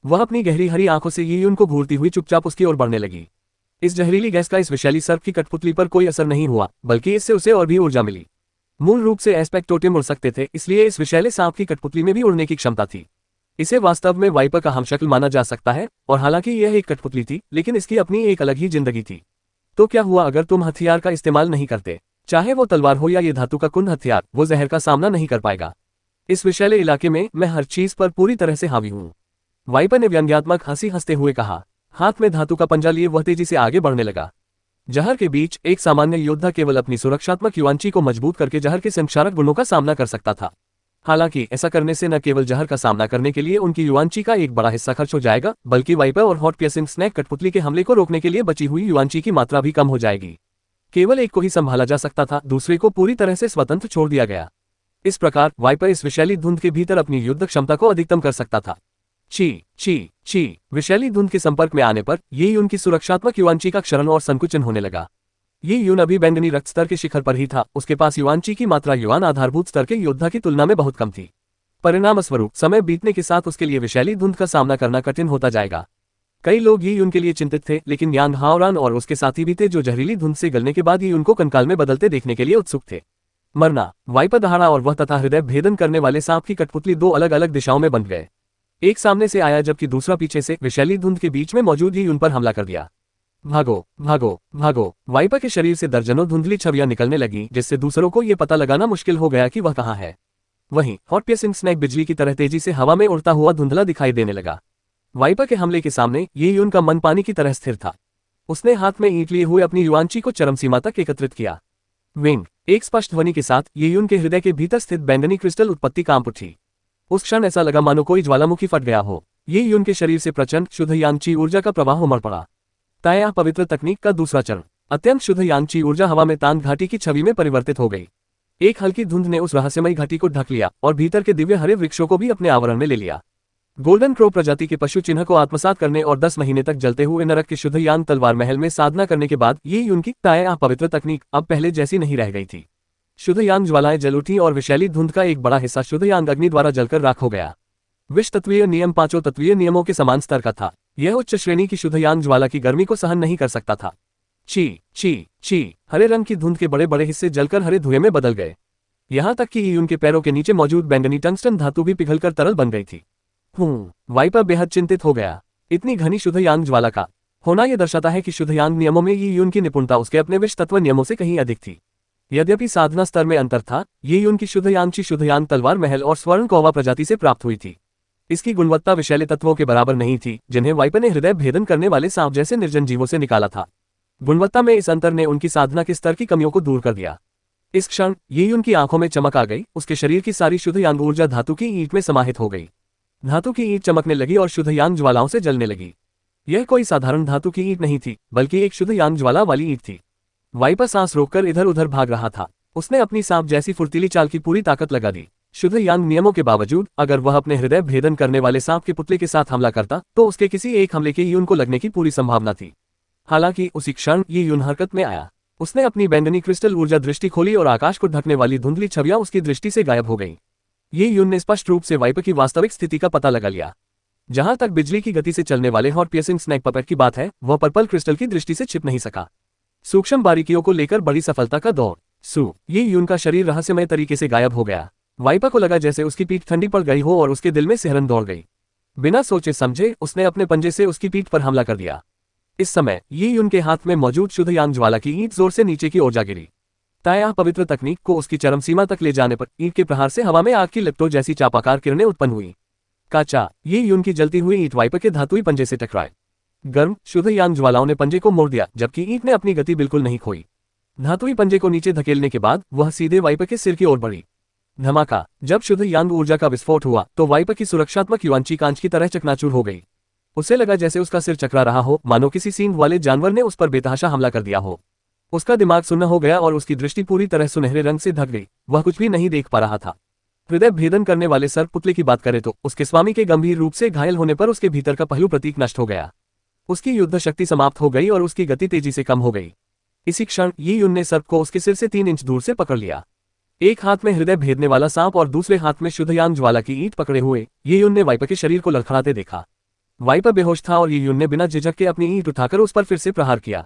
Speaker 2: वह अपनी गहरी हरी आंखों से ये यून को घूरती हुई चुपचाप उसकी ओर बढ़ने लगी। इस जहरीली गैस का इस विषैली सर्प की कठपुतली पर कोई असर नहीं हुआ, बल्कि इससे उसे और भी ऊर्जा मिली। मूल रूप से एस्पेक्ट टोटेम उड़ सकते थे, इसलिए इस विषैले सांप की कठपुतली में भी उड़ने की क्षमता थी। इसे वास्तव में वाइपर का हमशक्ल माना जा सकता है, और हालांकि यह एक कठपुतली थी, लेकिन इसकी अपनी एक अलग ही जिंदगी थी। तो क्या हुआ अगर तुम हथियार का इस्तेमाल नहीं करते? चाहे वो तलवार हो या ये धातु का कुंद हथियार, वो जहर का सामना नहीं कर पाएगा। इस विषैले इलाके में मैं हर चीज पर पूरी तरह से हावी हूं। वाइपर ने व्यंग्यात्मक हंसी हंसते हुए कहा। हाथ में धातु का पंजा लिए वह तेजी से आगे बढ़ने लगा। जहर के बीच एक सामान्य योद्धा केवल अपनी सुरक्षात्मक युआन ची को मजबूत करके जहर के संक्षारक गुणों का सामना कर सकता था। हालांकि ऐसा करने से न केवल जहर का सामना करने के लिए उनकी युआन ची का एक बड़ा हिस्सा खर्च हो जाएगा, बल्कि वाइपर और हॉट पियर्सिंग स्नैक कठपुतली के हमले को रोकने के लिए बची हुई युआन ची की मात्रा भी कम हो जाएगी। केवल एक को ही संभाला जा सकता था, दूसरे को पूरी तरह से स्वतंत्र छोड़ दिया गया। इस प्रकार वाइपर इस विषैली धुंध के भीतर अपनी युद्ध क्षमता को अधिकतम कर सकता था। ची विषैली धुंध के संपर्क में आने पर ये उनकी सुरक्षात्मक युआन ची का क्षरण और संकुचन होने लगा। ये यून अभी बैंगनी रक्त स्तर के शिखर पर ही था। उसके पास युआन ची की मात्रा युआन आधारभूत स्तर के योद्धा की तुलना में बहुत कम थी। परिणामस्वरूप समय बीतने के साथ उसके लिए विषैली धुंध का सामना करना कठिन होता जाएगा। कई लोग ये उनके लिए चिंतित थे, लेकिन यांग हाओरान और उसके साथी भी थे जो जहरीली धुंध से गलने के बाद ये उनको कंकाल में बदलते देखने के लिए उत्सुक थे। मरना, वाइपर दहाड़ा और वह तथा हृदय भेदन करने वाले सांप की कठपुतली दो अलग अलग दिशाओं में बंध गए। एक सामने से आया जबकि दूसरा पीछे से विषैली धुंध के बीच में मौजूद ही उन पर हमला कर दिया। भागो भागो भागो। वाइपर के शरीर से दर्जनों धुंधली छवियां निकलने लगी, जिससे दूसरों को यह पता लगाना मुश्किल हो गया कि वह कहां है। वहीं हॉट पियर्सिंग स्नैक बिजली की तरह तेजी से हवा में उड़ता हुआ धुंधला दिखाई देने लगा। वाइपर के हमले के सामने ये यून का मन पानी की तरह स्थिर था। उसने हाथ में ईंट लिए हुए अपनी युआन ची को चरम सीमा तक एकत्रित किया। विंग, एक स्पष्ट ध्वनि के साथ ये यून के हृदय के भीतर स्थित बैंगनी क्रिस्टल उत्पत्ति कांप उठी। उस क्षण ऐसा लगा मानो कोई ज्वालामुखी फट गया हो। ये यून के शरीर से प्रचंड शुद्ध यांग ची ऊर्जा का प्रवाह उमड़ पड़ा। ताया पवित्र तकनीक का दूसरा चरण। अत्यंत शुद्ध यांग ची ऊर्जा हवा में तांग घाटी की छवि में परिवर्तित हो गई। एक हल्की धुंध ने उस रहस्यमयी घाटी को ढक लिया और भीतर के दिव्य हरे वृक्षों को भी अपने आवरण में ले लिया। गोल्डन क्रो प्रजाति के पशु चिन्ह को आत्मसात करने और 10 महीने तक जलते हुए नरक के शुद्ध यान तलवार महल में साधना करने के बाद ये युन की ताया पवित्र तकनीक अब पहले जैसी नहीं रह गई थी। शुद्ध यान ज्वालाएं जल उठी और विषैली धुंध का एक बड़ा हिस्सा शुद्ध यान अग्नि द्वारा जलकर राख हो गया। विश्व तत्वीय नियम 5 तत्वीय नियमों के समान स्तर का था। यह उच्च श्रेणी की शुद्ध यान ज्वाला की गर्मी को सहन नहीं कर सकता था। ची ची ची हरे रंग की धुंध के बड़े बड़े हिस्से जलकर हरे धुएं में बदल गए। यहां तक कि उनके पैरों के नीचे मौजूद बैंगनी टंगस्टन धातु भी पिघलकर तरल बन गई थी। वाइपर बेहद चिंतित हो गया। इतनी घनी शुद्ध यान ज्वाला का होना यह दर्शाता है कि शुद्ध यान नियमों में यून की निपुणता उसके अपने विश्व तत्व नियमों से कहीं अधिक थी। यद्यपि साधना स्तर में अंतर था, ये यून की शुद्ध यान तलवार महल और स्वर्ण कौवा प्रजाति से प्राप्त हुई थी। इसकी गुणवत्ता विषैले तत्वों के बराबर नहीं थी जिन्हें वाइपर ने हृदय भेदन करने वाले सांप जैसे निर्जन जीवों से निकाला था। गुणवत्ता में इस अंतर ने उनकी साधना के स्तर की कमियों को दूर कर दिया। इस क्षण ये उनकी आंखों में चमक आ गई। उसके शरीर की सारी शुद्ध यान ऊर्जा धातु की ईंट में समाहित हो गई। धातु की ईंट चमकने लगी और शुद्ध यान ज्वालाओं से जलने लगी। यह कोई साधारण धातु की ईंट नहीं थी, बल्कि एक शुद्ध यान ज्वाला वाली ईंट थी। वाइपर सांस रोककर इधर उधर भाग रहा था। उसने अपनी सांप जैसी फुर्तीली चाल की पूरी ताकत लगा दी। शुद्ध यान नियमों के बावजूद अगर वह अपने हृदय भेदन करने वाले सांप के पुतले के साथ हमला करता तो उसके किसी एक हमले के यून को लगने की पूरी संभावना थी। हालांकि उसी क्षण ये यून हरकत में आया। उसने अपनी बैंगनी क्रिस्टल ऊर्जा दृष्टि खोली और आकाश को ढकने वाली धुंधली छवियां उसकी दृष्टि से गायब हो गईं। ये यून ने स्पष्ट रूप से वाइपर की वास्तविक स्थिति का पता लगा लिया। जहां तक बिजली की गति से चलने वाले हॉट पियर्सिंग स्नैक पपेट की बात है, वह पर्पल क्रिस्टल की दृष्टि से छिप नहीं सका। सूक्ष्म बारीकियों को लेकर बड़ी सफलता का दौर। ये यून का शरीर रहस्यमय तरीके से गायब हो गया। वाइपर को लगा जैसे उसकी पीठ ठंडी पड़ गई हो और उसके दिल में सिहरन दौड़ गई। बिना सोचे समझे उसने अपने पंजे से उसकी पीठ पर हमला कर दिया। इस समय ये यून के हाथ में मौजूद शुद्ध यान ज्वाला की ईंट जोर से नीचे की ओर जा गिरी। ताया पवित्र तकनीक को उसकी चरम सीमा तक ले जाने पर ईंट के प्रहार से हवा में आग की लपटों जैसी चापाकार किरणें उत्पन्न हुई। काचा ये यून की जलती हुई ईंट वाइपर के धातुई पंजे से टकराए। गर्म शुद्ध यान ज्वालाओं ने पंजे को मोड़ दिया, जबकि ईंट ने अपनी गति बिल्कुल नहीं खोई। धातुई पंजे को नीचे धकेलने के बाद वह सीधे वाइपर के सिर की ओर बढ़ी। धमाका। जब शुद्ध यान ऊर्जा का विस्फोट हुआ तो वाइपर की सुरक्षात्मक युआंची कांच की तरह चकनाचूर हो गई। उसे लगा जैसे उसका सिर चकरा रहा हो, मानो किसी सींग वाले जानवर ने उस पर बेतहाशा हमला कर दिया हो। उसका दिमाग सुन्न हो गया और उसकी दृष्टि पूरी तरह सुनहरे रंग से ढक गई। वह कुछ भी नहीं देख पा रहा था। हृदय भेदन करने वाले सर्प पुतले की बात करें तो उसके स्वामी के गंभीर रूप से घायल होने पर उसके भीतर का पहलू प्रतीक नष्ट हो गया। उसकी युद्ध शक्ति समाप्त हो गई और उसकी गति तेजी से कम हो गई। इसी क्षण ये यून ने सर्प को उसके सिर से 3 इंच दूर से पकड़ लिया। एक हाथ में हृदय भेदने वाला सांप और दूसरे हाथ में शुद्ध यान ज्वाला की ईंट पकड़े हुए ये यून ने वाइपर के शरीर को लड़खड़ाते देखा। वाइपर बेहोश था और ये यून ने बिना झिझक के अपनी ईंट उठाकर उस पर फिर से प्रहार किया।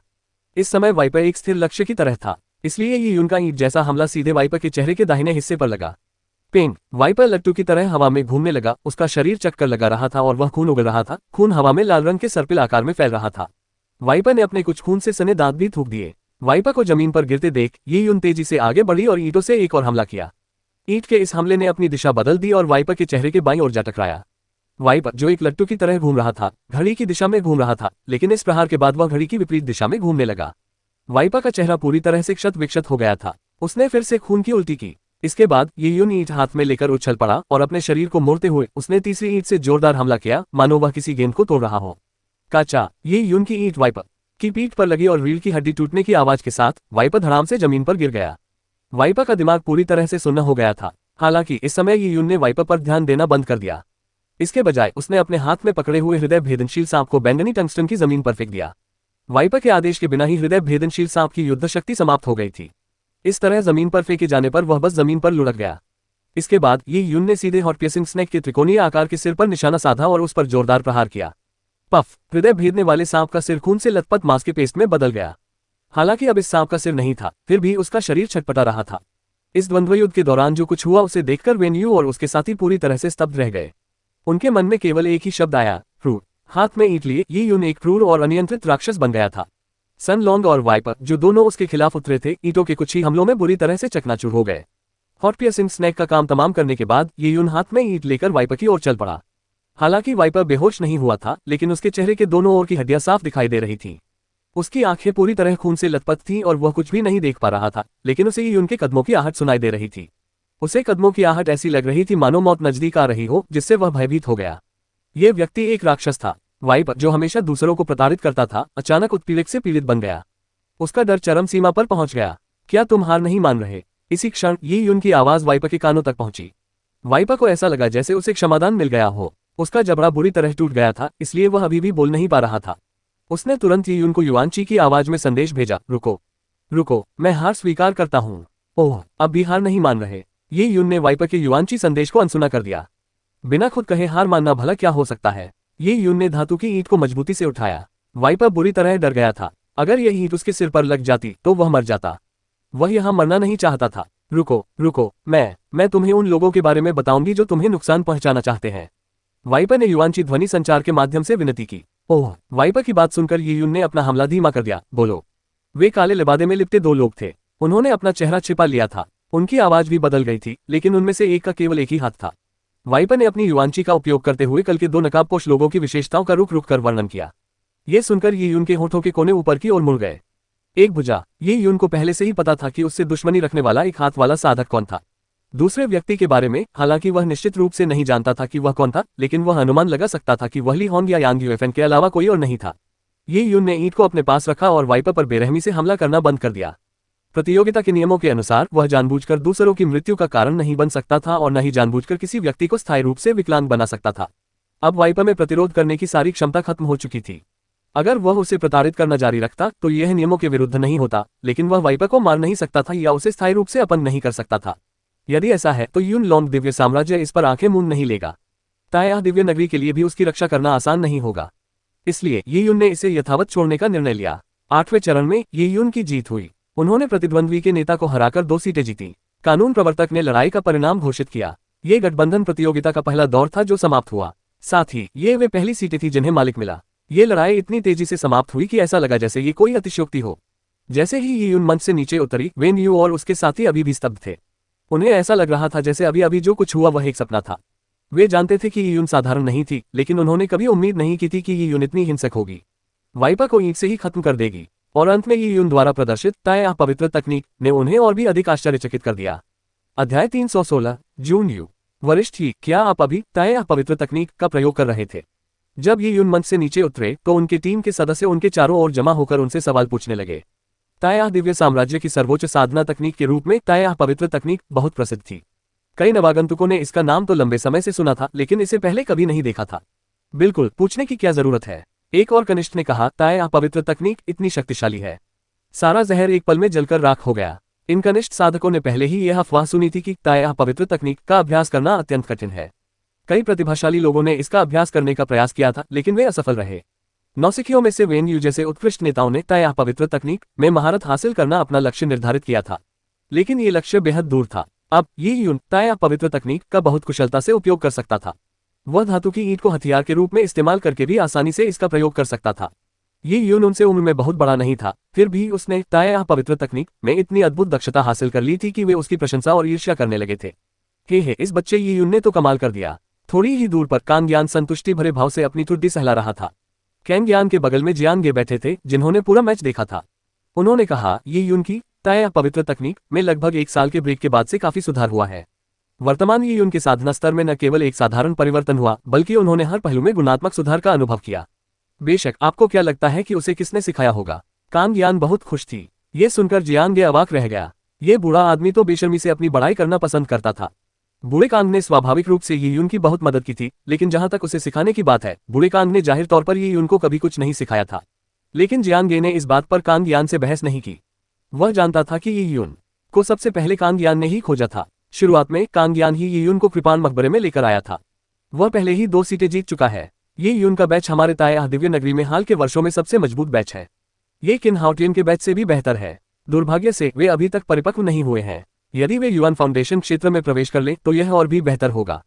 Speaker 2: इस समय वाइपर एक स्थिर लक्ष्य की तरह था, इसलिए ये यून का ईंट जैसा हमला सीधे वाइपर के चेहरे के दाहिने हिस्से पर लगा। पेंग। वाइपर लट्टू की तरह हवा में घूमने लगा। उसका शरीर चक्कर लगा रहा था और वह खून उगल रहा था। खून हवा में लाल रंग के सर्पिल आकार में फैल रहा था। वाइपर ने अपने कुछ खून से सने दांत भी थूक दिए। वाइपर को जमीन पर गिरते देख ये यून तेजी से आगे बढ़ी और ईंटों से एक और हमला किया। ईंट के इस हमले ने अपनी दिशा बदल दी और वाइपर के चेहरे के बाईं ओर जा टकराया। वाइपर जो एक लट्टू की तरह घूम रहा था, घड़ी की दिशा में घूम रहा था, लेकिन इस प्रहार के बाद वह घड़ी की विपरीत दिशा में घूमने लगा। वाइपर का चेहरा पूरी तरह से क्षत विक्षत हो गया था। उसने फिर से खून की उल्टी की। इसके बाद ये यून ईंट हाथ में लेकर उछल पड़ा और अपने शरीर को मोड़ते हुए उसने तीसरी ईंट से जोरदार हमला किया, मानो वह किसी गेंद को तोड़ रहा हो। काचा। ये यून की ईंट वाइपर की पीठ पर लगी और रीढ़ की हड्डी टूटने की आवाज के साथ वाइपर धड़ाम से जमीन पर गिर गया। वाइपर का दिमाग पूरी तरह से सुन्न हो गया था। हालांकि इस समय ये यून ने वाइपर पर ध्यान देना बंद कर दिया। इसके बजाय उसने अपने हाथ में पकड़े हुए हृदय भेदनशील सांप को बैंगनी टंगस्टन की जमीन पर फेंक दिया। वाइपर के आदेश के बिना ही हृदय भेदनशील सांप की युद्ध शक्ति समाप्त हो गई थी। इस तरह जमीन पर फेंके जाने पर वह बस जमीन पर लुढ़क गया। इसके बाद ये यून ने सीधे हॉट पियर्सिंग स्नेक के त्रिकोणीय आकार के सिर पर निशाना साधा और उस पर जोरदार प्रहार किया। पफ। हृदय भेदने वाले सांप का सिर खून से लथपथ मांस के पेस्ट में बदल गया। हालांकि अब इस सांप का सिर नहीं था, फिर भी उसका शरीर छटपटा रहा था। इस द्वंद्व युद्ध के दौरान जो कुछ हुआ उसे देखकर वेन्यू और उसके साथी पूरी तरह से स्तब्ध रह गए। उनके मन में केवल एक ही शब्द आया, क्रूर। हाथ में ईंट लिए ये यून एक क्रूर और अनियंत्रित राक्षस बन गया था। सन लॉन्ग और वाइपर जो दोनों उसके खिलाफ उतरे थे, ईंटों के कुछ ही हमलों में बुरी तरह से चकनाचूर हो गए। हॉट पियर्सिंग स्नेक का काम तमाम करने के बाद ये यून हाथ में ईंट लेकर वाइपर की ओर चल पड़ा। हालांकि वाइपर बेहोश नहीं हुआ था, लेकिन उसके चेहरे के दोनों ओर की हड्डियां साफ दिखाई दे रही थीं। उसकी आंखें पूरी तरह खून से लथपथ थीं और वह कुछ भी नहीं देख पा रहा था, लेकिन उसे ये उनके कदमों की आहट सुनाई दे रही थी। उसे कदमों की आहट ऐसी लग रही थी मानो मौत नजदीक आ रही हो, जिससे वह भयभीत हो गया। यह व्यक्ति एक राक्षस था। वाइपर जो हमेशा दूसरों को प्रताड़ित करता था, अचानक उत्पीड़क से पीड़ित बन गया। उसका डर चरम सीमा पर पहुंच गया। क्या तुम हार नहीं मान रहे? इसी क्षण ये यून की आवाज वाइपर के कानों तक पहुंची। वाइपर को ऐसा लगा जैसे उसे क्षमादान मिल गया हो। उसका जबड़ा बुरी तरह टूट गया था, इसलिए वह अभी भी बोल नहीं पा रहा था। उसने तुरंत ये यून को युआनची की आवाज में संदेश भेजा, रुको रुको, मैं हार स्वीकार करता हूँ। ओह, अब भी हार नहीं मान रहे। ये यून ने वाइपर के युआनची संदेश को अनसुना कर दिया। बिना खुद कहे हार मानना भला क्या हो सकता है। ये यून ने धातु की ईंट को मजबूती से उठाया। वाइपर बुरी तरह डर गया था। अगर यह ईंट उसके सिर पर लग जाती तो वह मर जाता। वह यहाँ मरना नहीं चाहता था। रुको रुको, मैं तुम्हें उन लोगों के बारे में बताऊंगी जो तुम्हें नुकसान पहुंचाना चाहते हैं। वाइपर ने युआनची ध्वनि संचार के माध्यम से विनती की। ओह, वाइपर की बात सुनकर ये यून ने अपना हमला धीमा कर दिया। बोलो। वे काले लिबादे में लिपटे दो लोग थे। उन्होंने अपना चेहरा छिपा लिया था। उनकी आवाज भी बदल गई थी, लेकिन उनमें से एक का केवल एक ही हाथ था। वाइपर ने अपनी युआनची का उपयोग करते हुए कल के दो नकाबपोश लोगों की विशेषताओं का रुक रुक कर वर्णन किया। ये सुनकर ये यून के होठों के कोने ऊपर की ओर मुड़ गए। एक भुजा। ये यून को पहले से ही पता था कि उससे दुश्मनी रखने वाला एक हाथ वाला साधक कौन था। दूसरे व्यक्ति के बारे में हालांकि वह निश्चित रूप से नहीं जानता था कि वह कौन था, लेकिन वह अनुमान लगा सकता था कि वह ली होंग या यांग यूएफएन के अलावा कोई और नहीं था। ये यून ने ईंट को अपने पास रखा और वाइपर पर बेरहमी से हमला करना बंद कर दिया। प्रतियोगिता के नियमों के अनुसार वह जानबूझकर दूसरों की मृत्यु का कारण नहीं बन सकता था और न ही जानबूझकर किसी व्यक्ति को स्थायी रूप से विकलांग बना सकता था। अब वाइपर में प्रतिरोध करने की सारी क्षमता खत्म हो चुकी थी। अगर वह उसे प्रताड़ित करना जारी रखता तो यह नियमों के विरुद्ध नहीं होता, लेकिन वह वाइपर को मार नहीं सकता था या उसे स्थायी रूप से अपंग नहीं कर सकता था। यदि ऐसा है तो यून लॉन्ग दिव्य साम्राज्य इस पर आंखें मूंद नहीं लेगा। ताया दिव्य नगरी के लिए भी उसकी रक्षा करना आसान नहीं होगा। इसलिए ये यून ने इसे यथावत छोड़ने का निर्णय लिया। 8वें चरण में ये यून की जीत हुई। उन्होंने प्रतिद्वंद्वी के नेता को हराकर 2 सीटें जीती। कानून प्रवर्तक ने लड़ाई का परिणाम घोषित किया। ये गठबंधन प्रतियोगिता का पहला दौर था जो समाप्त हुआ। साथ ही ये वे पहली सीटें थी जिन्हें मालिक मिला। ये लड़ाई इतनी तेजी से समाप्त हुई कि ऐसा लगा जैसे ये कोई अतिशयोक्ति हो। जैसे ही ये यून मंच से नीचे उतरी, वेन यू और उसके साथी अभी भी स्तब्ध थे। उन्हें ऐसा लग रहा था जैसे अभी अभी जो कुछ हुआ वह एक सपना था। वे जानते थे कि ये यून साधारण नहीं थी, लेकिन उन्होंने कभी उम्मीद नहीं की थी कि ये यून इतनी हिंसक होगी। वाइपर को ईंट से ही खत्म कर देगी। और अंत में ये यून द्वारा प्रदर्शित ताया पवित्र तकनीक ने उन्हें और भी अधिक आश्चर्यचकित कर दिया। अध्याय 316 जून यू। वरिष्ठ ही, क्या आप अभी ताया पवित्र तकनीक का प्रयोग कर रहे थे? जब ये यून मंच से नीचे उतरे तो उनकी टीम के सदस्य उनके चारों ओर जमा होकर उनसे सवाल पूछने लगे। ताया दिव्य साम्राज्य की सर्वोच्च साधना तकनीक के रूप में ताया पवित्र तकनीक बहुत प्रसिद्ध थी। कई नवागंतुकों ने इसका नाम तो लंबे समय से सुना था, लेकिन इसे पहले कभी नहीं देखा था। बिल्कुल, पूछने की क्या जरूरत है, एक और कनिष्ठ ने कहा। ताया पवित्र तकनीक इतनी शक्तिशाली है, सारा जहर एक पल में जलकर राख हो गया। इन कनिष्ठ साधकों ने पहले ही यह अफवाह सुनी थी कि ताया पवित्र तकनीक का अभ्यास करना अत्यंत कठिन है। कई प्रतिभाशाली लोगों ने इसका अभ्यास करने का प्रयास किया था, लेकिन वे असफल रहे। नौसिखियों में से वेन यू जैसे उत्कृष्ट नेताओं ने ताया पवित्र तकनीक में महारत हासिल करना अपना लक्ष्य निर्धारित किया था, लेकिन ये लक्ष्य बेहद दूर था। अब ये यून ताया पवित्र तकनीक का बहुत कुशलता से उपयोग कर सकता था। वह धातु की ईंट को हथियार के रूप में इस्तेमाल करके भी आसानी से इसका प्रयोग कर सकता था। ये यून उनसे उम्र में बहुत बड़ा नहीं था, फिर भी उसने ताया पवित्र तकनीक में इतनी अद्भुत दक्षता हासिल कर ली थी कि वे उसकी प्रशंसा और ईर्ष्या करने लगे थे। हे, इस बच्चे ये यून ने तो कमाल कर दिया। थोड़ी ही दूर पर कांग ज्ञान संतुष्टि भरे भाव से अपनी ठुड्डी सहला रहा था। कैंग ज्ञान के बगल में जियान गे बैठे थे, जिन्होंने पूरा मैच देखा था। उन्होंने कहा, ये यून की ताया पवित्र तकनीक में लगभग 1 साल के ब्रेक के बाद से काफी सुधार हुआ है। वर्तमान ये यून के साधना स्तर में न केवल एक साधारण परिवर्तन हुआ, बल्कि उन्होंने हर पहलू में गुणात्मक सुधार का अनुभव किया। बेशक, आपको क्या लगता है कि उसे किसने सिखाया होगा? कांग ज्ञान बहुत खुश थी। ये सुनकर जियान गे अवाक रह गया। ये बूढ़ा आदमी तो बेशर्मी से अपनी बड़ाई करना पसंद करता था। बूढ़े कांग ने स्वाभाविक रूप से ये यून की बहुत मदद की थी, लेकिन जहां तक उसे सिखाने की बात है, बूढ़े कांग ने जाहिर तौर पर ये यून को कभी कुछ नहीं सिखाया था। लेकिन जियान गे ने इस बात पर कांग ज्ञान से बहस नहीं की। वह जानता था कि ये यून को सबसे पहले कांग ज्ञान ने ही खोजा था। शुरुआत में कांग ज्ञान ही ये यून को कृपान मकबरे में लेकर आया था। वह पहले ही 2 सीटें जीत चुका है। ये यून का बैच हमारे ताया दिव्य नगरी में हाल के वर्षों में सबसे मजबूत बैच है। ये किन हाउटियन के बैच से भी बेहतर है। दुर्भाग्य से वे अभी तक परिपक्व नहीं हुए हैं। यदि वे युआन फाउंडेशन क्षेत्र में प्रवेश कर लें तो यह और भी बेहतर होगा।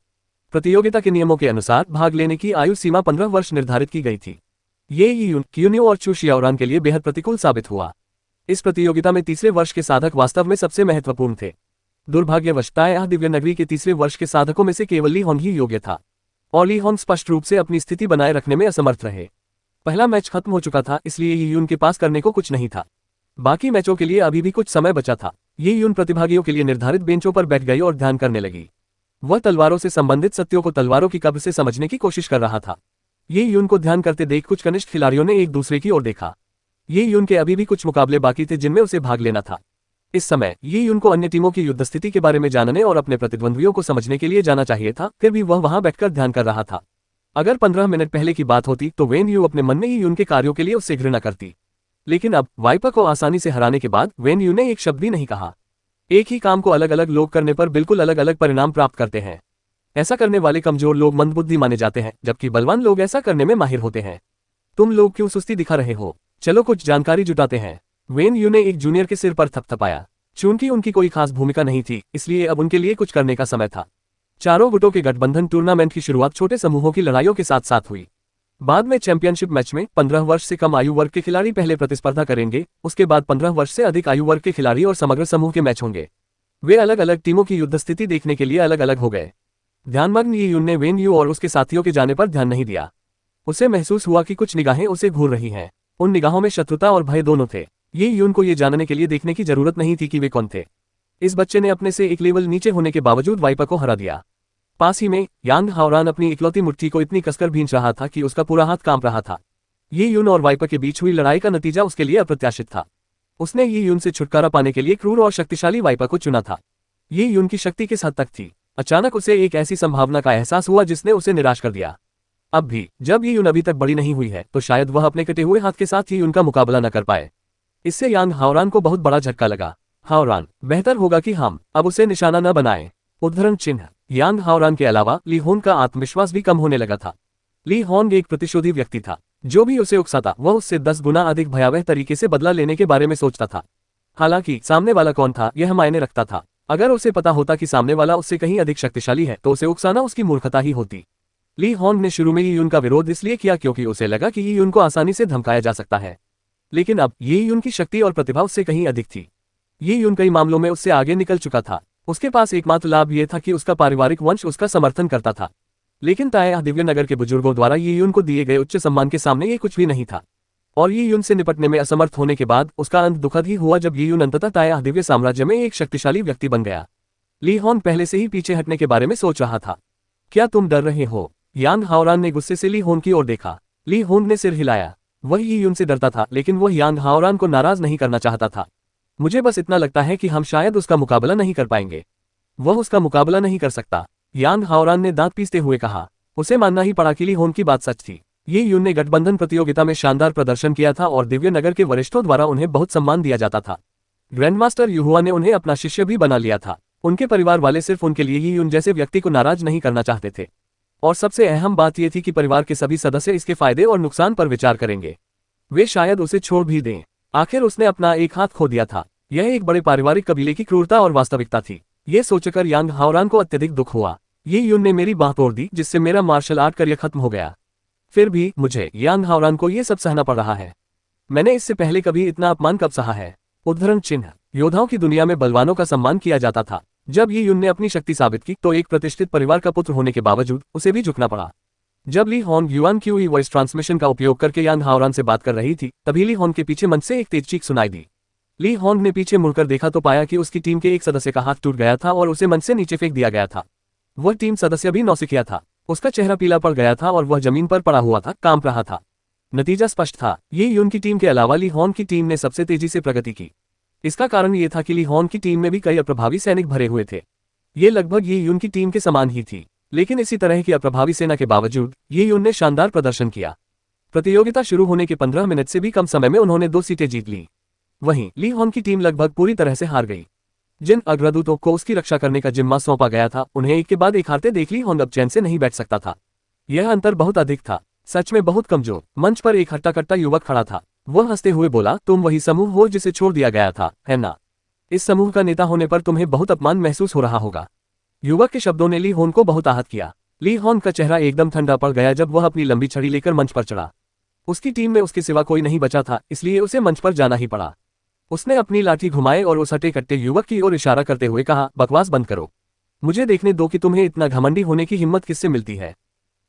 Speaker 2: प्रतियोगिता के नियमों के अनुसार भाग लेने की आयु सीमा 15 वर्ष निर्धारित की गई थी। ये यून क्यून्यो और चू शियाओरान के लिए बेहद प्रतिकूल साबित हुआ। इस प्रतियोगिता में तीसरे वर्ष के साधक वास्तव में सबसे महत्वपूर्ण थे। दुर्भाग्यवश ताया दिव्य नगरी के तीसरे वर्ष के साधकों में से केवल ली होंग ही योग्य था, और ली होंग स्पष्ट रूप से अपनी स्थिति बनाए रखने में असमर्थ रहे। पहला मैच खत्म हो चुका था, इसलिए ये यून के पास करने को कुछ नहीं था। बाकी मैचों के लिए अभी भी कुछ समय बचा था। ये यून प्रतिभागियों के लिए निर्धारित बेंचों पर बैठ गई और ध्यान करने लगी। वह तलवारों से संबंधित सत्यों को तलवारों की कब्र से समझने की कोशिश कर रहा था। ये यून को ध्यान करते देख कुछ कनिष्ठ खिलाड़ियों ने एक दूसरे की ओर देखा। ये यून के अभी भी कुछ मुकाबले बाकी थे जिनमें उसे भाग लेना था। इस समय ये यून को अन्य टीमों की युद्ध स्थिति के बारे में जानने और अपने प्रतिद्वंद्वियों को समझने के लिए जाना चाहिए था, फिर भी वह वहां बैठकर ध्यान कर रहा था। अगर 15 मिनट पहले की बात होती तो वेन यू अपने मन में ही यून के कार्यों के लिए उससे घृणा करती, लेकिन अब वाइपर को आसानी से हराने के बाद वेन यू ने एक शब्द भी नहीं कहा। एक ही काम को अलग अलग लोग करने पर बिल्कुल अलग अलग परिणाम प्राप्त करते हैं। ऐसा करने वाले कमजोर लोग मंदबुद्धि माने जाते हैं, जबकि बलवान लोग ऐसा करने में माहिर होते हैं। तुम लोग क्यों सुस्ती दिखा रहे हो? चलो कुछ जानकारी जुटाते हैं। वेन यू ने एक जूनियर के सिर पर थपथपाया। चूंकि उनकी कोई खास भूमिका नहीं थी, इसलिए अब उनके लिए कुछ करने का समय था। चारों गुटों के गठबंधन टूर्नामेंट की शुरुआत छोटे समूहों की लड़ाइयों के साथ साथ हुई। बाद में चैंपियनशिप मैच में 15 वर्ष से कम आयु वर्ग के खिलाड़ी पहले प्रतिस्पर्धा करेंगे, उसके बाद 15 वर्ष से अधिक आयु वर्ग के खिलाड़ी और समग्र समूह के मैच होंगे। वे अलग अलग टीमों की युद्ध स्थिति देखने के लिए अलग अलग हो गए। ध्यानमग्न ये यून ने वेन यू और उसके साथियों के जाने पर ध्यान नहीं दिया। उसे महसूस हुआ कि कुछ निगाहें उसे घूर रही हैं। उन निगाहों में शत्रुता और भय दोनों थे। ये यून को ये जानने के लिए देखने की जरूरत नहीं थी कि वे कौन थे। इस बच्चे ने अपने से एक लेवल नीचे होने के बावजूद वाइपर को हरा दिया। पास ही में यांग हाओरान अपनी इकलौती मुट्ठी को इतनी कसकर भींच रहा था कि उसका पूरा हाथ कांप रहा था। ये यून और वाइपर के बीच हुई लड़ाई का नतीजा उसके लिए अप्रत्याशित था। उसने ये यून से छुटकारा पाने के लिए क्रूर और शक्तिशाली वाइपर को चुना था। ये यून की शक्ति किस हद तक थी? अचानक उसे एक ऐसी संभावना का एहसास हुआ जिसने उसे निराश कर दिया। अब भी जब ये यून अभी तक बड़ी नहीं हुई है तो शायद वह अपने कटे हुए हाथ के साथ ही उनका मुकाबला न कर पाए। इससे यांग हाओरान को बहुत बड़ा झटका लगा। हाओरान, बेहतर होगा कि हम अब उसे निशाना न बनाएं। उद्धरण चिन्ह। यांग हाओरान के अलावा ली होन का आत्मविश्वास भी कम होने लगा था। ली होन एक प्रतिशोधी व्यक्ति था। जो भी उसे उकसाता वह उससे 10 गुना अधिक भयावह तरीके से बदला लेने के बारे में सोचता था। हालांकि सामने वाला कौन था यह मायने रखता था। अगर उसे पता होता कि सामने वाला उससे कहीं अधिक शक्तिशाली है तो उसे उकसाना उसकी मूर्खता ही होती। ली होन ने शुरू में ये यून का विरोध इसलिए किया क्योंकि उसे लगा कि ये यून को आसानी से धमकाया जा सकता है, लेकिन अब ये यून की शक्ति और प्रतिभा उससे कहीं अधिक थी। ये यून कई मामलों में उससे आगे निकल चुका था। उसके पास एकमात्र लाभ यह था कि उसका पारिवारिक वंश उसका समर्थन करता था, लेकिन ताया दिव्यनगर के बुजुर्गों द्वारा ये यून को दिए गए उच्च सम्मान के सामने ये कुछ भी नहीं था। और ये यून से निपटने में असमर्थ होने के बाद उसका अंत दुखद ही हुआ जब ये यून अंततः ताया दिव्य साम्राज्य में एक शक्तिशाली व्यक्ति बन गया। ली होन पहले से ही पीछे हटने के बारे में सोच रहा था। क्या तुम डर रहे हो? यांग हाओरान ने गुस्से से ली होन की ओर देखा। ली होन ने सिर हिलाया। वह ये यून से डरता था, लेकिन वह यांग हाओरान को नाराज नहीं करना चाहता था। मुझे बस इतना लगता है कि हम शायद उसका मुकाबला नहीं कर पाएंगे। वह उसका मुकाबला नहीं कर सकता, यांग हाओरान ने दांत पीसते हुए कहा। उसे मानना ही पड़ा कि ली होन की बात सच थी। ये यून ने गठबंधन प्रतियोगिता में शानदार प्रदर्शन किया था और दिव्यनगर के वरिष्ठों द्वारा उन्हें बहुत सम्मान दिया जाता था। ग्रैंडमास्टर युहुआ ने उन्हें अपना शिष्य भी बना लिया था। उनके परिवार वाले सिर्फ उनके लिए ही यून जैसे व्यक्ति को नाराज नहीं करना चाहते थे। और सबसे अहम बात यह थी कि परिवार के सभी सदस्य इसके फायदे और नुकसान पर विचार करेंगे। वे शायद उसे छोड़ भी दें। आखिर उसने अपना एक हाथ खो दिया था। यह एक बड़े पारिवारिक कबीले की क्रूरता और वास्तविकता थी। ये सोचकर यांग हाओरान को अत्यधिक दुख हुआ। ये यून ने मेरी बाह तोड़ दी, जिससे मेरा मार्शल आर्ट करियर खत्म हो गया। फिर भी मुझे यांग हाओरान को ये सब सहना पड़ रहा है। मैंने इससे पहले कभी इतना अपमान कब सहा है? उद्धरण चिन्ह। योद्धाओं की दुनिया में बलवानों का सम्मान किया जाता था। जब ये यून ने अपनी शक्ति साबित की तो एक प्रतिष्ठित परिवार का पुत्र होने के बावजूद उसे भी झुकना पड़ा। जब ली होन युआन क्यूई वॉइस ट्रांसमिशन का उपयोग करके यांग हाओरान से बात कर रही थी, तभी ली होन के पीछे मंच से एक तेज चीख सुनाई दी। ली होन ने पीछे मुड़कर देखा तो पाया कि उसकी टीम के एक सदस्य का हाथ टूट गया था और उसे मंच से नीचे फेंक दिया गया था। वह टीम सदस्य भी नौसिखिया था। उसका चेहरा पीला पड़ गया था और वह जमीन पर पड़ा हुआ था, कांप रहा था। नतीजा स्पष्ट था। ये यून की टीम के अलावा ली होन की टीम ने सबसे तेजी से प्रगति की। इसका कारण ये था कि ली होन की टीम में भी कई अप्रभावी सैनिक भरे हुए थे। ये लगभग ये यून की टीम के समान ही थी, लेकिन इसी तरह की अप्रभावी सेना के बावजूद ये यून ने शानदार प्रदर्शन किया। प्रतियोगिता शुरू होने के 15 मिनट से भी कम समय में उन्होंने 2 सीटें जीत ली। वहीं ली होन की टीम लगभग पूरी तरह से हार गई। जिन अग्रदूतों को उसकी रक्षा करने का जिम्मा सौंपा गया था, उन्हें एक के बाद एक हारते देख ली होन अब चैन से नहीं बैठ सकता था। यह अंतर बहुत अधिक था, सच में बहुत कमजोर। मंच पर एक हट्टा कट्टा युवक खड़ा था। वह हंसते हुए बोला, तुम वही समूह हो जिसे छोड़ दिया गया था, है ना? इस समूह का नेता होने पर तुम्हें बहुत अपमान महसूस हो रहा होगा। युवक के शब्दों ने ली होन को बहुत आहत किया। ली होन का चेहरा एकदम ठंडा पड़ गया जब वह अपनी लंबी छड़ी लेकर मंच पर चढ़ा। उसकी टीम में उसके सिवा कोई नहीं बचा था, इसलिए उसे मंच पर जाना ही पड़ा। उसने अपनी लाठी घुमाए और उस हटे कट्टे युवक की ओर इशारा करते हुए कहा, बकवास बंद करो। मुझे देखने दो कि तुम्हें इतना घमंडी होने की हिम्मत किससे मिलती है।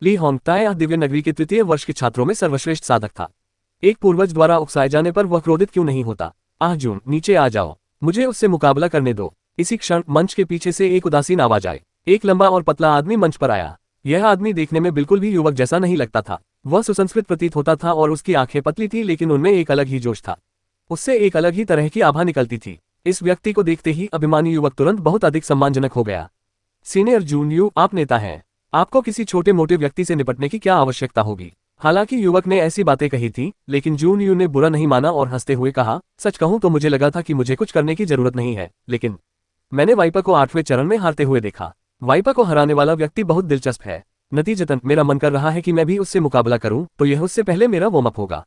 Speaker 2: ली होन ताया दिव्य नगरी के तृतीय वर्ष के छात्रों में सर्वश्रेष्ठ साधक था। एक पूर्वज द्वारा उकसाए जाने पर वह क्रोधित क्यों नहीं होता। आह जून, नीचे आ जाओ, मुझे उससे मुकाबला करने दो। इसी क्षण मंच के पीछे से एक उदासीन आवाज आई। एक लंबा और पतला आदमी मंच पर आया। यह आदमी देखने में बिल्कुल भी युवक जैसा नहीं लगता था। वह सुसंस्कृत प्रतीत होता था और उसकी आंखें पतली थी, लेकिन उनमें एक अलग ही जोश था। उससे एक अलग ही तरह की आभा निकलती थी। इस व्यक्ति को देखते ही अभिमानी युवक तुरंत बहुत अधिक सम्मानजनक हो गया। सीनियर जून यू, आप नेता हैं। आपको किसी छोटे मोटे व्यक्ति से निपटने की क्या आवश्यकता होगी। हालांकि युवक ने ऐसी बातें कही थी, लेकिन जून यू ने बुरा नहीं माना और हंसते हुए कहा, सच कहूं तो मुझे लगा था कि मुझे कुछ करने की जरूरत नहीं है, लेकिन मैंने वाइपर को 8वें चरण में हारते हुए देखा। वाइपर को हराने वाला व्यक्ति बहुत दिलचस्प है। नतीजतन मेरा मन कर रहा है कि मैं भी उससे मुकाबला करूं, तो यह उससे पहले मेरा वार्म अप होगा।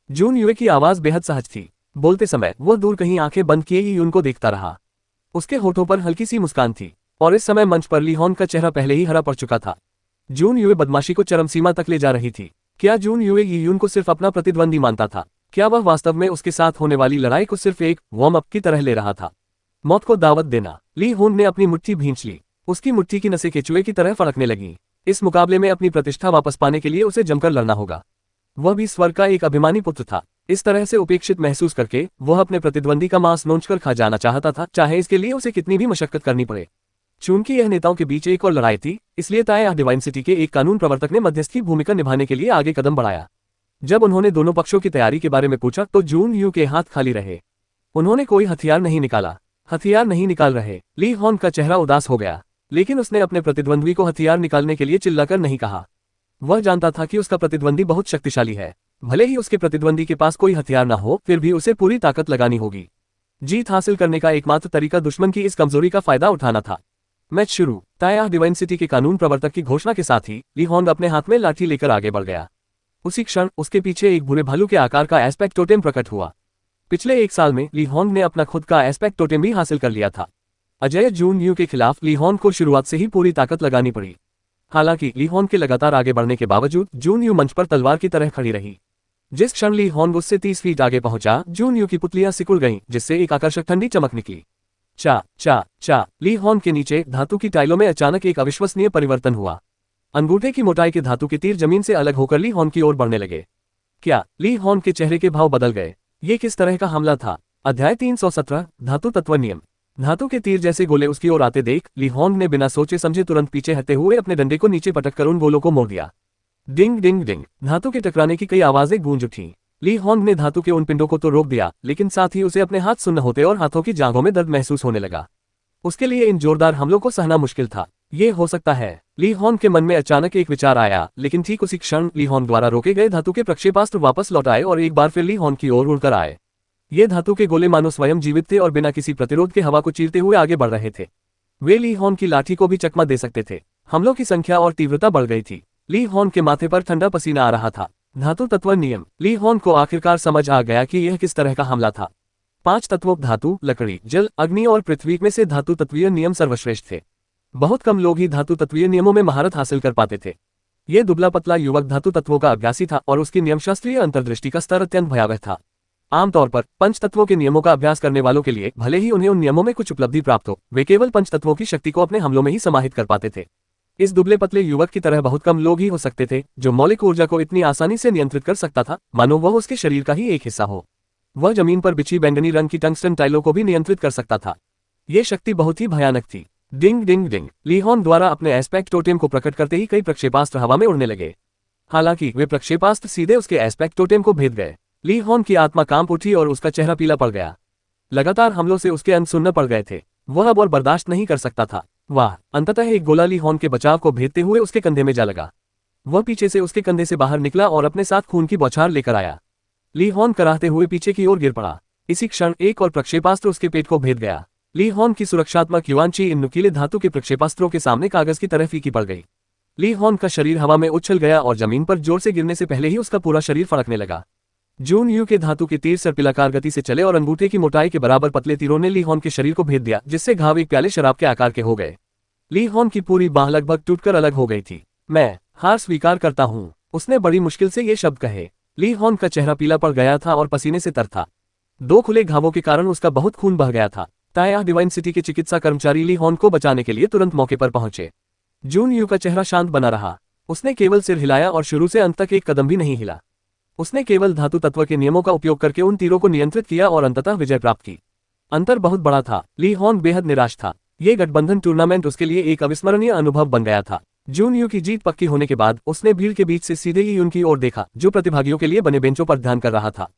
Speaker 2: जून युए की आवाज बेहद सहज थी। बोलते समय वह दूर कहीं आंखें बंद किए ही यून को देखता रहा। उसके होठों पर हल्की सी मुस्कान थी, और इस समय मंच पर ली हॉन का चेहरा पहले ही हरा पड़ चुका था। जून युए बदमाशी को चरम सीमा तक ले जा रही थी। क्या जून युए यून को सिर्फ अपना प्रतिद्वंदी मानता था? क्या वह वास्तव में उसके साथ होने वाली लड़ाई को सिर्फ एक वार्म अप की तरह ले रहा था? मौत को दावत देना। ली हॉन ने अपनी मुट्ठी भींच ली। उसकी मुट्ठी की नसें केचुए की तरह फड़कने लगीं। इस मुकाबले में अपनी प्रतिष्ठा वापस पाने के लिए उसे जमकर लड़ना होगा। वह भी स्वर्ग का एक अभिमानी पुत्र था। इस तरह से उपेक्षित महसूस करके वह अपने प्रतिद्वंदी का मांस नोचकर खा जाना चाहता था, चाहे इसके लिए उसे कितनी भी मशक्कत करनी पड़े। चूंकि यह नेताओं के बीच एक और लड़ाई थी, इसलिए ताया डिवाइन सिटी के एक कानून प्रवर्तक ने मध्यस्थ की भूमिका निभाने के लिए आगे कदम बढ़ाया। जब उन्होंने दोनों पक्षों की तैयारी के बारे में पूछा तो जून यू के हाथ खाली रहे। उन्होंने कोई हथियार नहीं निकाला। हथियार नहीं निकाल रहे। ली हॉन का चेहरा उदास हो गया, लेकिन उसने अपने प्रतिद्वंदी को हथियार निकालने के लिए चिल्लाकर नहीं कहा। वह जानता था कि उसका प्रतिद्वंदी बहुत शक्तिशाली है। भले ही उसके प्रतिद्वंदी के पास कोई हथियार न हो, फिर भी उसे पूरी ताकत लगानी होगी। जीत हासिल करने का एकमात्र तरीका दुश्मन की इस कमजोरी का फायदा उठाना था। मैच शुरू। ताया डिवाइन सिटी के कानून प्रवर्तक की घोषणा के साथ ही ली हॉन अपने हाथ में लाठी लेकर आगे बढ़ गया। उसी क्षण उसके पीछे एक बुरे भालू के आकार का एस्पेक्ट टोटेम प्रकट हुआ। पिछले एक साल में ली हॉन ने अपना खुद का एस्पेक्ट टोटेम भी हासिल कर लिया था। अजय जून यू के खिलाफ ली हॉन को शुरुआत से ही पूरी ताकत लगानी पड़ी। हालांकि ली हॉन के लगातार आगे बढ़ने के बावजूद जून यू मंच पर तलवार की तरह खड़ी रही। जिस क्षण ली हॉन उससे 30 फीट आगे पहुंचा, जून यू की पुतलियां सिकुड़ गईं, जिससे एक आकर्षक ठंडी चमक निकली। चा चा चा। ली हॉन के नीचे धातु की टाइलों में अचानक एक अविश्वसनीय परिवर्तन हुआ। अंगूठे की मोटाई के धातु के तीर जमीन से अलग होकर ली हॉन की ओर बढ़ने लगे। क्या? ली हॉन के चेहरे के भाव बदल गए। ये किस तरह का हमला था? अध्याय 317 धातु तत्व नियम। धातु के तीर जैसे गोले उसकी ओर आते देख ली हॉन ने बिना सोचे समझे तुरंत पीछे हटते हुए अपने डंडे को नीचे पटककर उन गोलों को मोड़ दिया। डिंग डिंग डिंग। धातु के टकराने की कई आवाजें गूंज उठी। ली हॉन ने धातु के उन पिंडों को तो रोक दिया, लेकिन साथ ही उसे अपने हाथ सुन्न होते और हाथों की जांघों में दर्द महसूस होने लगा। उसके लिए इन जोरदार हमलों को सहना मुश्किल था। ये हो सकता है। ली हॉन के मन में अचानक एक विचार आया, लेकिन ठीक उसी क्षण ली हॉन द्वारा रोके गए धातु के प्रक्षेपास्त्र वापस लौट आए और एक बार फिर ली हॉन की ओर उड़कर आए। ये धातु के गोले मानो स्वयं जीवित थे और बिना किसी प्रतिरोध के हवा को चीरते हुए आगे बढ़ रहे थे। वे ली हॉन की लाठी को भी चकमा दे सकते थे। हमलों की संख्या और तीव्रता बढ़ गई थी। ली हॉन के माथे पर ठंडा पसीना आ रहा था। धातु तत्व नियम। ली हॉन को आखिरकार समझ आ गया कि यह किस तरह का हमला था। 5 तत्वों धातु, लकड़ी, जल, अग्नि और पृथ्वी में से धातु तत्वीय नियम सर्वश्रेष्ठ थे। बहुत कम लोग ही धातु तत्वीय नियमों में महारत हासिल कर पाते थे। ये दुबला पतला युवक धातु तत्वों का अभ्यासी था और उसकी नियमशास्त्रीय अंतर्दृष्टि का स्तर अत्यंत भयावह था। आमतौर पर पंच तत्वों के नियमों का अभ्यास करने वालों के लिए भले ही उन्हें उन नियमों में कुछ उपलब्धि प्राप्त हो, वे केवल पंच तत्वों की शक्ति को अपने हमलों में ही समाहित कर पाते थे। इस दुबले पतले युवक की तरह बहुत कम लोग ही हो सकते थे जो मौलिक ऊर्जा को इतनी आसानी से नियंत्रित कर सकता था, मानो वह उसके शरीर का ही एक हिस्सा हो। वह जमीन पर बिछी बैंगनी रंग की टंगस्टन टाइलों को भी नियंत्रित कर सकता था। ये शक्ति बहुत ही भयानक थी। डिंग डिंग डिंग। ली हॉन द्वारा अपने एस्पेक्ट टोटेम को प्रकट करते ही कई प्रक्षेपास्त्र हवा में उड़ने लगे। हालांकि वे प्रक्षेपास्त्र सीधे उसके एस्पेक्ट टोटेम को भेद गए। ली हॉन की आत्मा कांप उठी और उसका चेहरा पीला पड़ गया। लगातार हमलों से उसके अंत सुन्न पड़ गए थे। वह अब और बर्दाश्त नहीं कर सकता था। वाह! अंततः एक गोला ली हॉन के बचाव को भेदते हुए उसके कंधे में जा लगा। वह पीछे से उसके कंधे से बाहर निकला और अपने साथ खून की बौछार लेकर आया। ली हॉन कराहते हुए पीछे की ओर गिर पड़ा। इसी क्षण एक और प्रक्षेपास्त्र उसके पेट को भेद गया। ली हॉन की सुरक्षात्मक युवांची इन नुकीले धातु के प्रक्षेपास्त्रों के सामने कागज की तरह फीकी पड़ गई। ली हॉन का शरीर हवा में उछल गया और जमीन पर जोर से गिरने से पहले ही उसका पूरा शरीर फड़कने लगा। जून यू के धातु के तीर सर्पिलाकार गति से चले और अंगूठे की मोटाई के बराबर पतले तीरों ने ली हॉन के शरीर को भेद दिया, जिससे घाव एक प्याले शराब के आकार के हो गए। ली हॉन की पूरी बाह लगभग टूटकर अलग हो गई थी। मैं हार स्वीकार करता हूँ, उसने बड़ी मुश्किल से ये शब्द कहे। ली हॉन का चेहरा पीला पड़ गया था और पसीने से तर था। 2 खुले घावों के कारण उसका बहुत खून बह गया था। ताया डिवाइन सिटी के चिकित्सा कर्मचारी ली हॉन को बचाने के लिए तुरंत मौके पर पहुंचे। जून यू का चेहरा शांत बना रहा। उसने केवल सिर हिलाया और शुरू से अंत तक एक कदम भी नहीं हिला। उसने केवल धातु तत्व के नियमों का उपयोग करके उन तीरों को नियंत्रित किया और अंततः विजय प्राप्त की। अंतर बहुत बड़ा था। ली हॉन बेहद निराश था। ये गठबंधन टूर्नामेंट उसके लिए एक अविस्मरणीय अनुभव बन गया था। जून यू की जीत पक्की होने के बाद उसने भीड़ के बीच से सीधे ही यून की ओर देखा, जो प्रतिभागियों के लिए बने बेंचों पर ध्यान कर रहा था।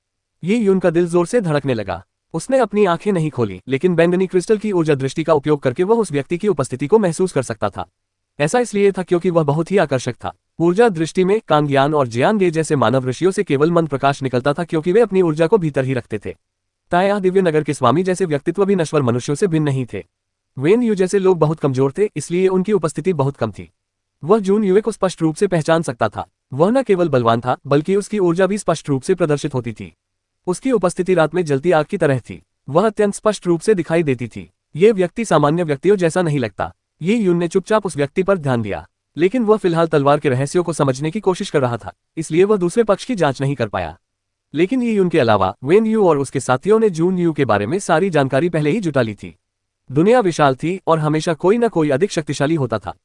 Speaker 2: ये यून का दिल जोर से धड़कने लगा। उसने अपनी आंखें नहीं खोली, लेकिन बैंगनी क्रिस्टल की ऊर्जा दृष्टि का उपयोग करके वह उस व्यक्ति की उपस्थिति को महसूस कर सकता था। ऐसा इसलिए था क्योंकि वह बहुत ही आकर्षक था। ऊर्जा दृष्टि में कांगयान और जियांगे जैसे मानव ऋषियों से केवल मन प्रकाश निकलता था क्योंकि वे अपनी ऊर्जा को भीतर ही रखते थे। ताया दिव्य नगर के स्वामी जैसे व्यक्तित्व भी नश्वर मनुष्यों से भिन्न नहीं थे। वेन यू जैसे लोग बहुत कमजोर थे, इसलिए उनकी उपस्थिति बहुत कम थी। वह जून युए को स्पष्ट रूप से पहचान सकता था। वह न केवल बलवान था बल्कि उसकी ऊर्जा भी स्पष्ट रूप से प्रदर्शित होती थी। उसकी उपस्थिति रात में जलती आग की तरह थी। वह अत्यंत स्पष्ट रूप से दिखाई देती थी। ये व्यक्ति सामान्य व्यक्तियों जैसा नहीं लगता। ये यून ने चुपचाप उस व्यक्ति पर ध्यान दिया, लेकिन वह फिलहाल तलवार के रहस्यों को समझने की कोशिश कर रहा था, इसलिए वह दूसरे पक्ष की जांच नहीं कर पाया। लेकिन ये यून के अलावा वेन यू और उसके साथियों ने जून यू के बारे में सारी जानकारी पहले ही जुटा ली थी। दुनिया विशाल थी और हमेशा कोई न कोई अधिक शक्तिशाली होता था।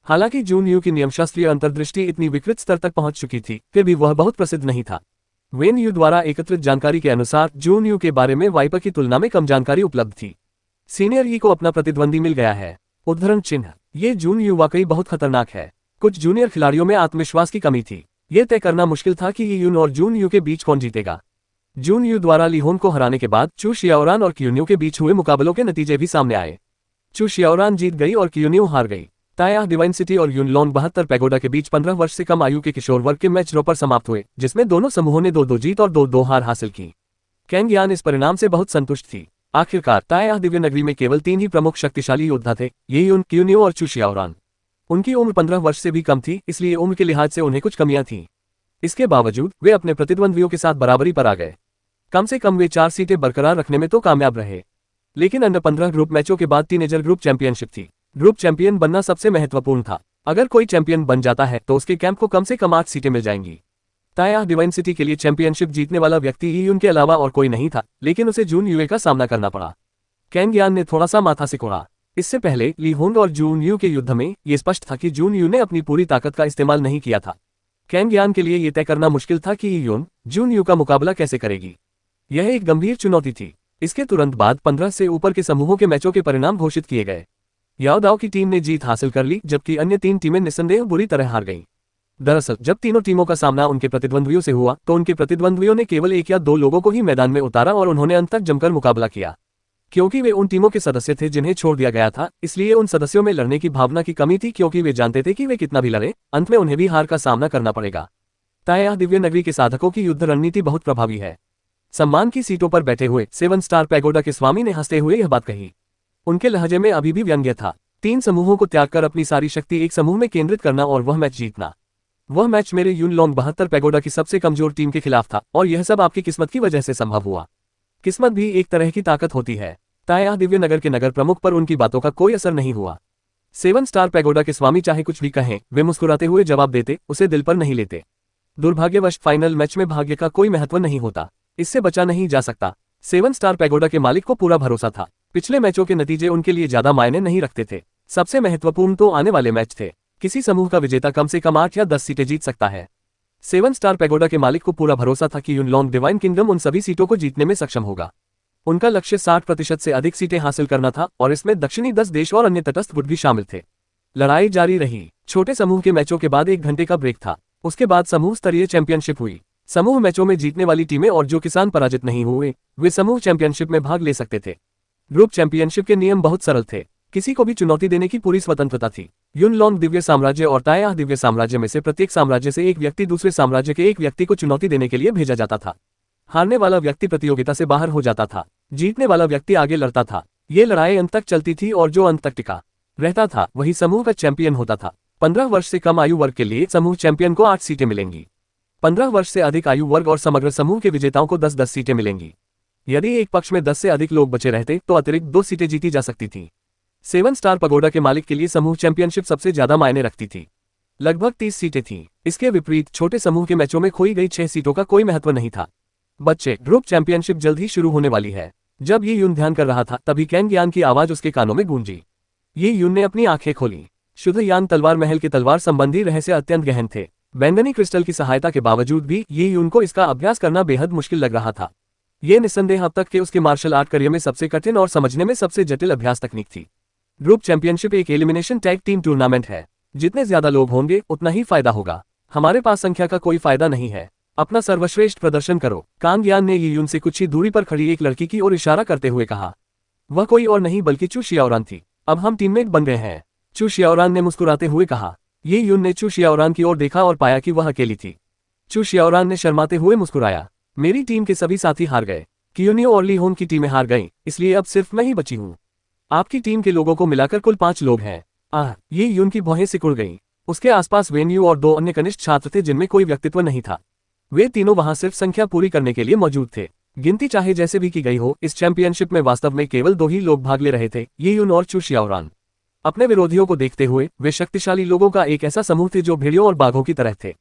Speaker 2: हालांकि जून यू की नियमशास्त्रीय अंतर्दृष्टि इतनी विकृत स्तर तक पहुंच चुकी थी, फिर भी वह बहुत प्रसिद्ध नहीं था। वेन यू द्वारा एकत्रित जानकारी के अनुसार जून यू के बारे में वाइपर की तुलना में कम जानकारी उपलब्ध थी। सीनियर यी को अपना प्रतिद्वंदी मिल गया है। उद्धरण चिन्ह, ये जून यू वाकई बहुत खतरनाक है। कुछ जूनियर खिलाड़ियों में आत्मविश्वास की कमी थी। यह तय करना मुश्किल था कि यून और जून यू के बीच कौन जीतेगा। जून यू द्वारा लीहोन को हराने के बाद चू शियाओरान और क्यून्यू के बीच हुए मुकाबलों के नतीजे भी सामने आए। चू शियाओरान जीत गई और क्यून्यू हार गई। ताया डिवाइन सिटी और यूनलोंग 72 पैगोडा के बीच 15 वर्ष से कम आयु के किशोर वर्ग के मैच ड्रॉ पर समाप्त हुए, जिसमें दोनों समूहों ने 2-2 जीत और 2-2 हार हासिल की। कैंगयान इस परिणाम से बहुत संतुष्ट थी। आखिरकार ताया दिव्य नगरी में केवल 3 ही प्रमुख शक्तिशाली योद्धा थे, ये यून, क्यून्यू और चू शियाओरान। उनकी उम्र 15 वर्ष से भी कम थी, इसलिए उम्र के लिहाज से उन्हें कुछ कमियां थीं। इसके बावजूद वे अपने प्रतिद्वंद्वियों के साथ बराबरी पर आ गए। कम से कम वे 4 सीटें बरकरार रखने में तो कामयाब रहे। लेकिन अंडर 15 ग्रुप मैचों के बाद टीनेजर ग्रुप चैंपियनशिप थी। ग्रुप चैंपियन बनना सबसे महत्वपूर्ण था। अगर कोई चैंपियन बन जाता है तो उसके कैंप को कम से कम 8 सीटें मिल जाएंगी। ताया डिवाइन सिटी के लिए चैंपियनशिप जीतने वाला व्यक्ति यून के अलावा और कोई नहीं था, लेकिन उसे जून युए का सामना करना पड़ा। कैंगयान ने थोड़ा सा माथा सिकोड़ा। इससे पहले लीहोंग और जून यू के युद्ध में यह स्पष्ट था कि जून यू ने अपनी पूरी ताकत का इस्तेमाल नहीं किया था। कैंगयान के लिए यह तय करना मुश्किल था कि यून जून यू का मुकाबला कैसे करेगी। यह एक गंभीर चुनौती थी। इसके तुरंत बाद 15 से ऊपर के समूहों के मैचों के परिणाम घोषित किए गए। याओदाओ की टीम ने जीत हासिल कर ली, जबकि अन्य 3 टीमें निस्संदेह बुरी तरह हार गईं। दरअसल जब तीनों टीमों का सामना उनके प्रतिद्वंद्वियों से हुआ तो उनके प्रतिद्वंद्वियों ने केवल 1 या 2 लोगों को ही मैदान में उतारा और उन्होंने अंत तक जमकर मुकाबला किया। क्योंकि वे उन टीमों के सदस्य थे जिन्हें छोड़ दिया गया था, इसलिए उन सदस्यों में लड़ने की भावना की कमी थी, क्योंकि वे जानते थे कि वे कितना भी लड़े, अंत में उन्हें भी हार का सामना करना पड़ेगा। ताया दिव्य नगरी के साधकों की युद्ध रणनीति बहुत प्रभावी है। सम्मान की सीटों पर बैठे हुए 7 स्टार पैगोडा के स्वामी ने हंसते हुए यह बात कही। उनके लहजे में अभी भी व्यंग्य था। 3 समूहों को त्याग कर अपनी सारी शक्ति एक समूह में केंद्रित करना और वह मैच जीतना। वह मैच मेरे यूनलोंग 72 पैगोडा की सबसे कमजोर टीम के खिलाफ था, और यह सब आपकी किस्मत की वजह से संभव हुआ। किस्मत भी एक तरह की ताकत होती है। ताया दिव्य नगर के नगर प्रमुख पर उनकी बातों का कोई असर नहीं हुआ। 7 स्टार पैगोडा के स्वामी चाहे कुछ भी कहें, वे मुस्कुराते हुए जवाब देते, उसे दिल पर नहीं लेते। दुर्भाग्यवश फाइनल मैच में भाग्य का कोई महत्व नहीं होता, इससे बचा नहीं जा सकता। 7 स्टार पैगोडा के मालिक को पूरा भरोसा था। पिछले मैचों के नतीजे उनके लिए ज्यादा मायने नहीं रखते थे। सबसे महत्वपूर्ण तो आने वाले मैच थे। किसी समूह का विजेता कम से कम 8 या 10 सीटें जीत सकता है। 7 स्टार पैगोडा के मालिक को पूरा भरोसा था कि यूनलोंग डिवाइन किंगडम उन सभी सीटों को जीतने में सक्षम होगा। उनका लक्ष्य 60% से अधिक सीटें हासिल करना था, और इसमें दक्षिणी 10 देश और अन्य तटस्थ गुट भी शामिल थे। लड़ाई जारी रही। छोटे समूह के मैचों के बाद 1 घंटे का ब्रेक था। उसके बाद समूह स्तरीय चैंपियनशिप हुई। समूह मैचों में जीतने वाली टीमें और जो किसान पराजित नहीं हुए, वे समूह चैंपियनशिप में भाग ले सकते थे। ग्रुप चैंपियनशिप के नियम बहुत सरल थे। किसी को भी चुनौती देने की पूरी स्वतंत्रता थी। यूनलोंग दिव्य साम्राज्य और ताया दिव्य साम्राज्य में से प्रत्येक साम्राज्य से एक व्यक्ति दूसरे साम्राज्य के एक व्यक्ति को चुनौती देने के लिए भेजा जाता था। हारने वाला व्यक्ति प्रतियोगिता से बाहर हो जाता था। जीतने वाला व्यक्ति आगे लड़ता था। ये लड़ाई अंत तक चलती थी और जो अंत तक टिका रहता था वही समूह का चैंपियन होता था। 15 वर्ष से कम आयु वर्ग के लिए समूह चैंपियन को 8 सीटें मिलेंगी। 15 वर्ष से अधिक आयु वर्ग और समग्र समूह के विजेताओं को 10-10 सीटें मिलेंगी। यदि एक पक्ष में 10 से अधिक लोग बचे रहते तो अतिरिक्त 2 सीटें जीती जा सकती थीं। 7 स्टार पैगोडा के मालिक के लिए समूह चैंपियनशिप सबसे ज्यादा मायने रखती थी। लगभग 30 सीटें थीं। इसके विपरीत छोटे समूह के मैचों में खोई गई 6 सीटों का कोई महत्व नहीं था। बच्चे, ग्रुप चैंपियनशिप जल्द ही शुरू होने वाली है। जब ये यून ध्यान कर रहा था तभी कैंगयान की आवाज उसके कानों में गूंजी। ये यून ने अपनी आंखें खोली। शुद्ध यान तलवार महल के तलवार संबंधी रहस्य अत्यंत गहन थे। बैंगनी क्रिस्टल की सहायता के बावजूद भी ये यून को इसका अभ्यास करना बेहद मुश्किल लग रहा था। ये निस्संदेह अब तक के उसके मार्शल आर्ट करियर में सबसे कठिन और समझने में सबसे जटिल अभ्यास तकनीक थी। ग्रुप चैंपियनशिप एक एलिमिनेशन टैग टीम टूर्नामेंट है। जितने ज्यादा लोग होंगे उतना ही फायदा होगा। हमारे पास संख्या का कोई फायदा नहीं है। अपना सर्वश्रेष्ठ प्रदर्शन करो। कांगयान ने ये यून से कुछ ही दूरी पर खड़ी एक लड़की की ओर इशारा करते हुए कहा। वह कोई और नहीं बल्कि चू शियाओरान थी। अब हम टीममेट बन गए हैं। चू शियाओरान ने मुस्कुराते हुए कहा। ये युन ने चू शियाओरान की ओर देखा और पाया कि वह अकेली थी। चू शियाओरान ने शर्माते हुए मुस्कुराया। मेरी टीम के सभी साथी हार गए। कियोनियो और ली होन की टीमें हार गईं, इसलिए अब सिर्फ मैं ही बची हूँ। आपकी टीम के लोगों को मिलाकर कुल 5 लोग हैं। ये युन की भौहें सिकुड़ गईं। उसके आसपास वेन यू और 2 अन्य कनिष्ठ छात्र थे जिनमें कोई व्यक्तित्व नहीं था। वे तीनों वहां सिर्फ संख्या पूरी करने के लिए मौजूद थे। गिनती चाहे जैसे भी की गई हो, इस चैंपियनशिप में वास्तव में केवल 2 ही लोग भाग ले रहे थे, ये युन और चू शियाओरान। अपने विरोधियों को देखते हुए वे शक्तिशाली लोगों का एक ऐसा समूह थे जो भेड़ियों और बाघों की तरह थे।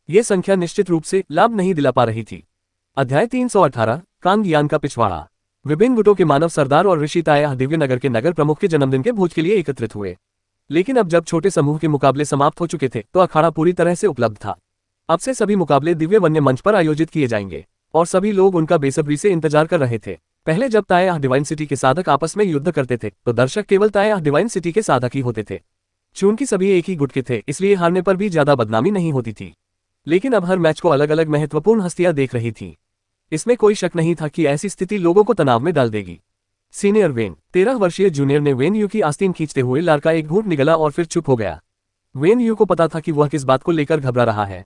Speaker 2: ये संख्या निश्चित रूप से लाभ नहीं दिला पा रही थी। अध्याय 318 कांग यान का पिछवाड़ा। विभिन्न गुटों के मानव सरदार और ऋषि ताया दिव्य नगर के नगर प्रमुख के जन्मदिन के भोज के लिए एकत्रित हुए। लेकिन अब जब छोटे समूह के मुकाबले समाप्त हो चुके थे तो अखाड़ा पूरी तरह से उपलब्ध था। अब से सभी मुकाबले दिव्य वन्य मंच पर आयोजित किए जाएंगे और सभी लोग उनका बेसब्री से इंतजार कर रहे थे। पहले जब ताया डिवाइन सिटी के साधक आपस में युद्ध करते थे तो दर्शक केवल ताया डिवाइन सिटी के साधक ही होते थे। चूंकि सभी एक ही गुट के थे, इसलिए हारने पर भी ज्यादा बदनामी नहीं होती थी। लेकिन अब हर मैच को अलग अलग महत्वपूर्ण हस्तियां देख रही थी। इसमें कोई शक नहीं था कि ऐसी स्थिति लोगों को तनाव में डाल देगी। सीनियर वेन 13 वर्षीय जूनियर ने वेन यू की आस्तीन खींचते हुए लार का एक घूंट निगला और फिर चुप हो गया। वेन यू को पता था कि वह किस बात को लेकर घबरा रहा है।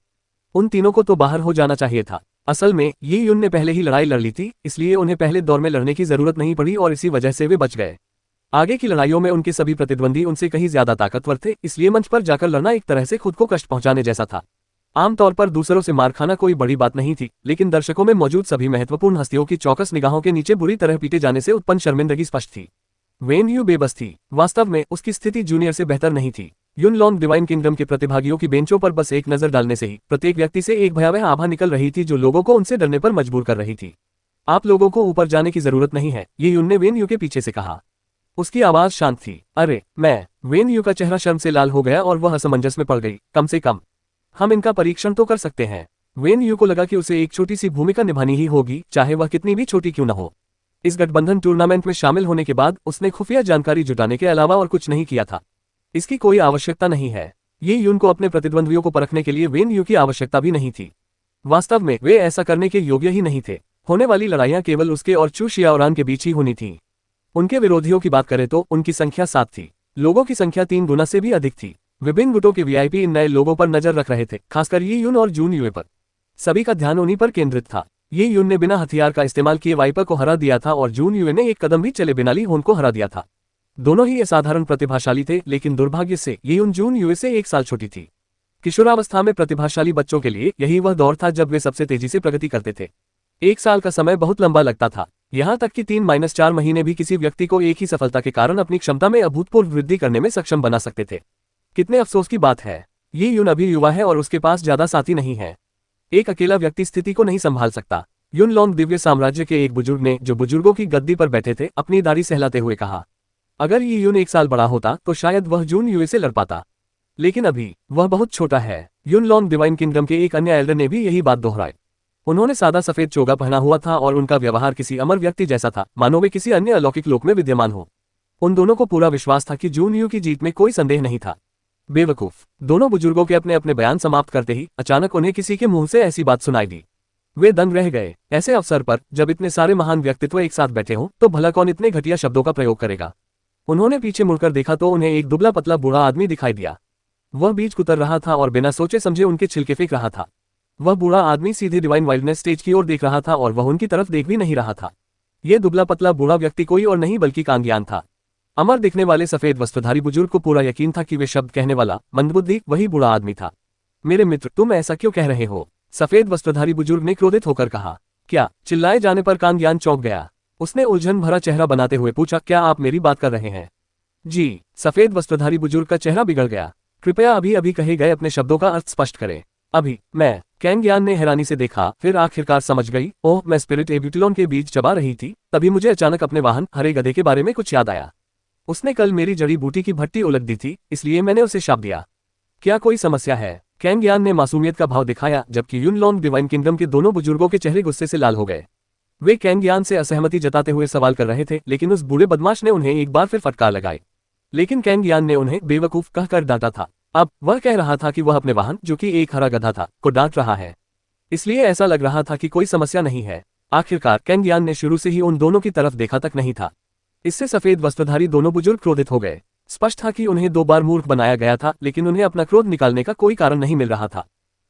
Speaker 2: उन तीनों को तो बाहर हो जाना चाहिए था। असल में ये युन ने पहले ही लड़ाई लड़ ली थी, इसलिए उन्हें पहले दौर में लड़ने की जरूरत नहीं पड़ी और इसी वजह से वे बच गए। आगे की लड़ाइयों में उनके सभी प्रतिद्वंदी उनसे कहीं ज्यादा ताकतवर थे, इसलिए मंच पर जाकर लड़ना एक तरह से खुद को कष्ट पहुंचाने जैसा था। आमतौर पर दूसरों से मार खाना कोई बड़ी बात नहीं थी, लेकिन दर्शकों में मौजूद सभी महत्वपूर्ण हस्तियों की चौकस निगाहों के नीचे बुरी तरह पीटे जाने से उत्पन्न शर्मिंदगी स्पष्ट थी। वेन यू बेबस थी। वास्तव में उसकी स्थिति जूनियर से बेहतर नहीं थी। युन लॉन्ग डिवाइन किंगडम के प्रतिभागियों की बेंचों पर बस एक नजर डालने से ही प्रत्येक व्यक्ति से एक भयावह आभा निकल रही थी जो लोगों को उनसे डरने पर मजबूर कर रही थी। आप लोगों को ऊपर जाने की जरूरत नहीं है, ये युन ने वेन यू के पीछे से कहा। उसकी आवाज शांत थी। अरे मैं। वेन यू का चेहरा शर्म से लाल हो गया और वह असमंजस में पड़ गई। कम से कम हम इनका परीक्षण तो कर सकते हैं। वेन यू को लगा कि उसे एक छोटी सी भूमिका निभानी ही होगी, चाहे वह कितनी भी छोटी क्यों न हो। इस गठबंधन टूर्नामेंट में शामिल होने के बाद उसने खुफिया जानकारी जुटाने के अलावा और कुछ नहीं किया था। इसकी कोई आवश्यकता नहीं है। ये युन को अपने प्रतिद्वंदियों को परखने के लिए वेन यू की आवश्यकता भी नहीं थी। वास्तव में वे ऐसा करने के योग्य ही नहीं थे। होने वाली लड़ाइयां केवल उसके और चू शियाओरान के बीच ही होनी थी। उनके विरोधियों की बात करें तो उनकी संख्या 7 थी। लोगों की संख्या 3 गुना से भी अधिक थी। विभिन्न गुटों के वीआईपी इन नए लोगों पर नजर रख रहे थे, खासकर ये युन और जून युए पर। सभी का ध्यान उन्हीं पर केंद्रित था। ये युन ने बिना हथियार का इस्तेमाल किए वाइपर को हरा दिया था और जून युए ने एक कदम भी चले बिना ली होन को हरा दिया था। दोनों ही असाधारण प्रतिभाशाली थे, लेकिन दुर्भाग्य से ये युन जून युए से 1 साल छोटी थी। किशोरावस्था में प्रतिभाशाली बच्चों के लिए यही वह दौर था जब वे सबसे तेजी से प्रगति करते थे। 1 साल का समय बहुत लंबा लगता था, यहाँ तक कि 3-4 महीने भी किसी व्यक्ति को एक ही सफलता के कारण अपनी क्षमता में अभूतपूर्व वृद्धि करने में सक्षम बना सकते थे। कितने अफसोस की बात है, ये युन अभी युवा है और उसके पास ज्यादा साथी नहीं है। एक अकेला व्यक्ति स्थिति को नहीं संभाल सकता। युन लॉन्ग दिव्य साम्राज्य के एक बुजुर्ग ने, जो बुजुर्गों की गद्दी पर बैठे थे, अपनी दाढ़ी सहलाते हुए कहा। अगर ये युन 1 साल बड़ा होता तो शायद वह जून युए से लड़ पाता, लेकिन अभी वह बहुत छोटा है। युन लॉन्ग डिवाइन किंगडम के एक अन्य एल्डर ने भी यही बात दोहराई। उन्होंने सादा सफेद चोगा पहना हुआ था और उनका व्यवहार किसी अमर व्यक्ति जैसा था, मानो वे किसी अन्य अलौकिक लोक में विद्यमान हो। उन दोनों को पूरा विश्वास था कि जून यू की जीत में कोई संदेह नहीं था। बेवकूफ। दोनों बुजुर्गों के अपने अपने बयान समाप्त करते ही अचानक उन्हें किसी के मुंह से ऐसी बात सुनाई दी। वे दंग रह गए। ऐसे अवसर पर जब इतने सारे महान व्यक्तित्व एक साथ बैठे हों तो भला कौन इतने घटिया शब्दों का प्रयोग करेगा। उन्होंने पीछे मुड़कर देखा तो उन्हें एक दुबला पतला बूढ़ा आदमी दिखाई दिया। वह बीज कुतर रहा था और बिना सोचे समझे उनके छिलके फेंक रहा था। वह बूढ़ा आदमी सीधे डिवाइन वाइल्डनेस स्टेज की ओर देख रहा था और वह उनकी तरफ देख भी नहीं रहा था। यह दुबला पतला बूढ़ा व्यक्ति कोई और नहीं बल्कि कांग्यान था। अमर दिखने वाले सफेद वस्त्रधारी बुजुर्ग को पूरा यकीन था कि वे शब्द कहने वाला मंदबुद्धि वही बूढ़ा आदमी था। मेरे मित्र, तुम ऐसा क्यों कह रहे हो? सफेद वस्त्रधारी बुजुर्ग ने क्रोधित होकर कहा। क्या? चिल्लाए जाने पर कांग्यान चौंक गया। उसने उलझन भरा चेहरा बनाते हुए पूछा, क्या आप मेरी बात कर रहे हैं? जी। सफेद वस्त्रधारी बुजुर्ग का चेहरा बिगड़ गया। कृपया अभी अभी कहे गए अपने शब्दों का अर्थ स्पष्ट करें। अभी मैं। कांग्यान ने हैरानी से देखा, फिर आखिरकार समझ गई। ओह, मैं स्पिरिट एब्यूटिलोन के बीज चबा रही थी, तभी मुझे अचानक अपने वाहन हरे गधे के बारे में कुछ याद आया। उसने कल मेरी जड़ी बूटी की भट्टी उलट दी थी, इसलिए मैंने उसे शाप दिया। क्या कोई समस्या है? कांग्यान ने मासूमियत का भाव दिखाया, जबकि युन लॉन्ग डिवाइन किंगडम के दोनों बुजुर्गों के चेहरे गुस्से से लाल हो गए। वे कांग्यान से असहमति जताते हुए सवाल कर रहे थे, लेकिन उस बूढ़े बदमाश ने उन्हें एक बार फिर फटकार लगाई। लेकिन कांग्यान ने उन्हें बेवकूफ कहकर डांटा था। अब वह कह रहा था कि वह अपने वाहन, जो कि एक हरा गधा था, को डांट रहा है, इसलिए ऐसा लग रहा था कि कोई समस्या नहीं है। आखिरकार कांग्यान ने शुरू से ही उन दोनों की तरफ देखा तक नहीं था। इससे सफेद वस्त्रधारी दोनों बुजुर्ग क्रोधित हो गए। स्पष्ट था कि उन्हें 2 बार मूर्ख बनाया गया था, लेकिन उन्हें अपना क्रोध निकालने का कोई कारण नहीं मिल रहा था।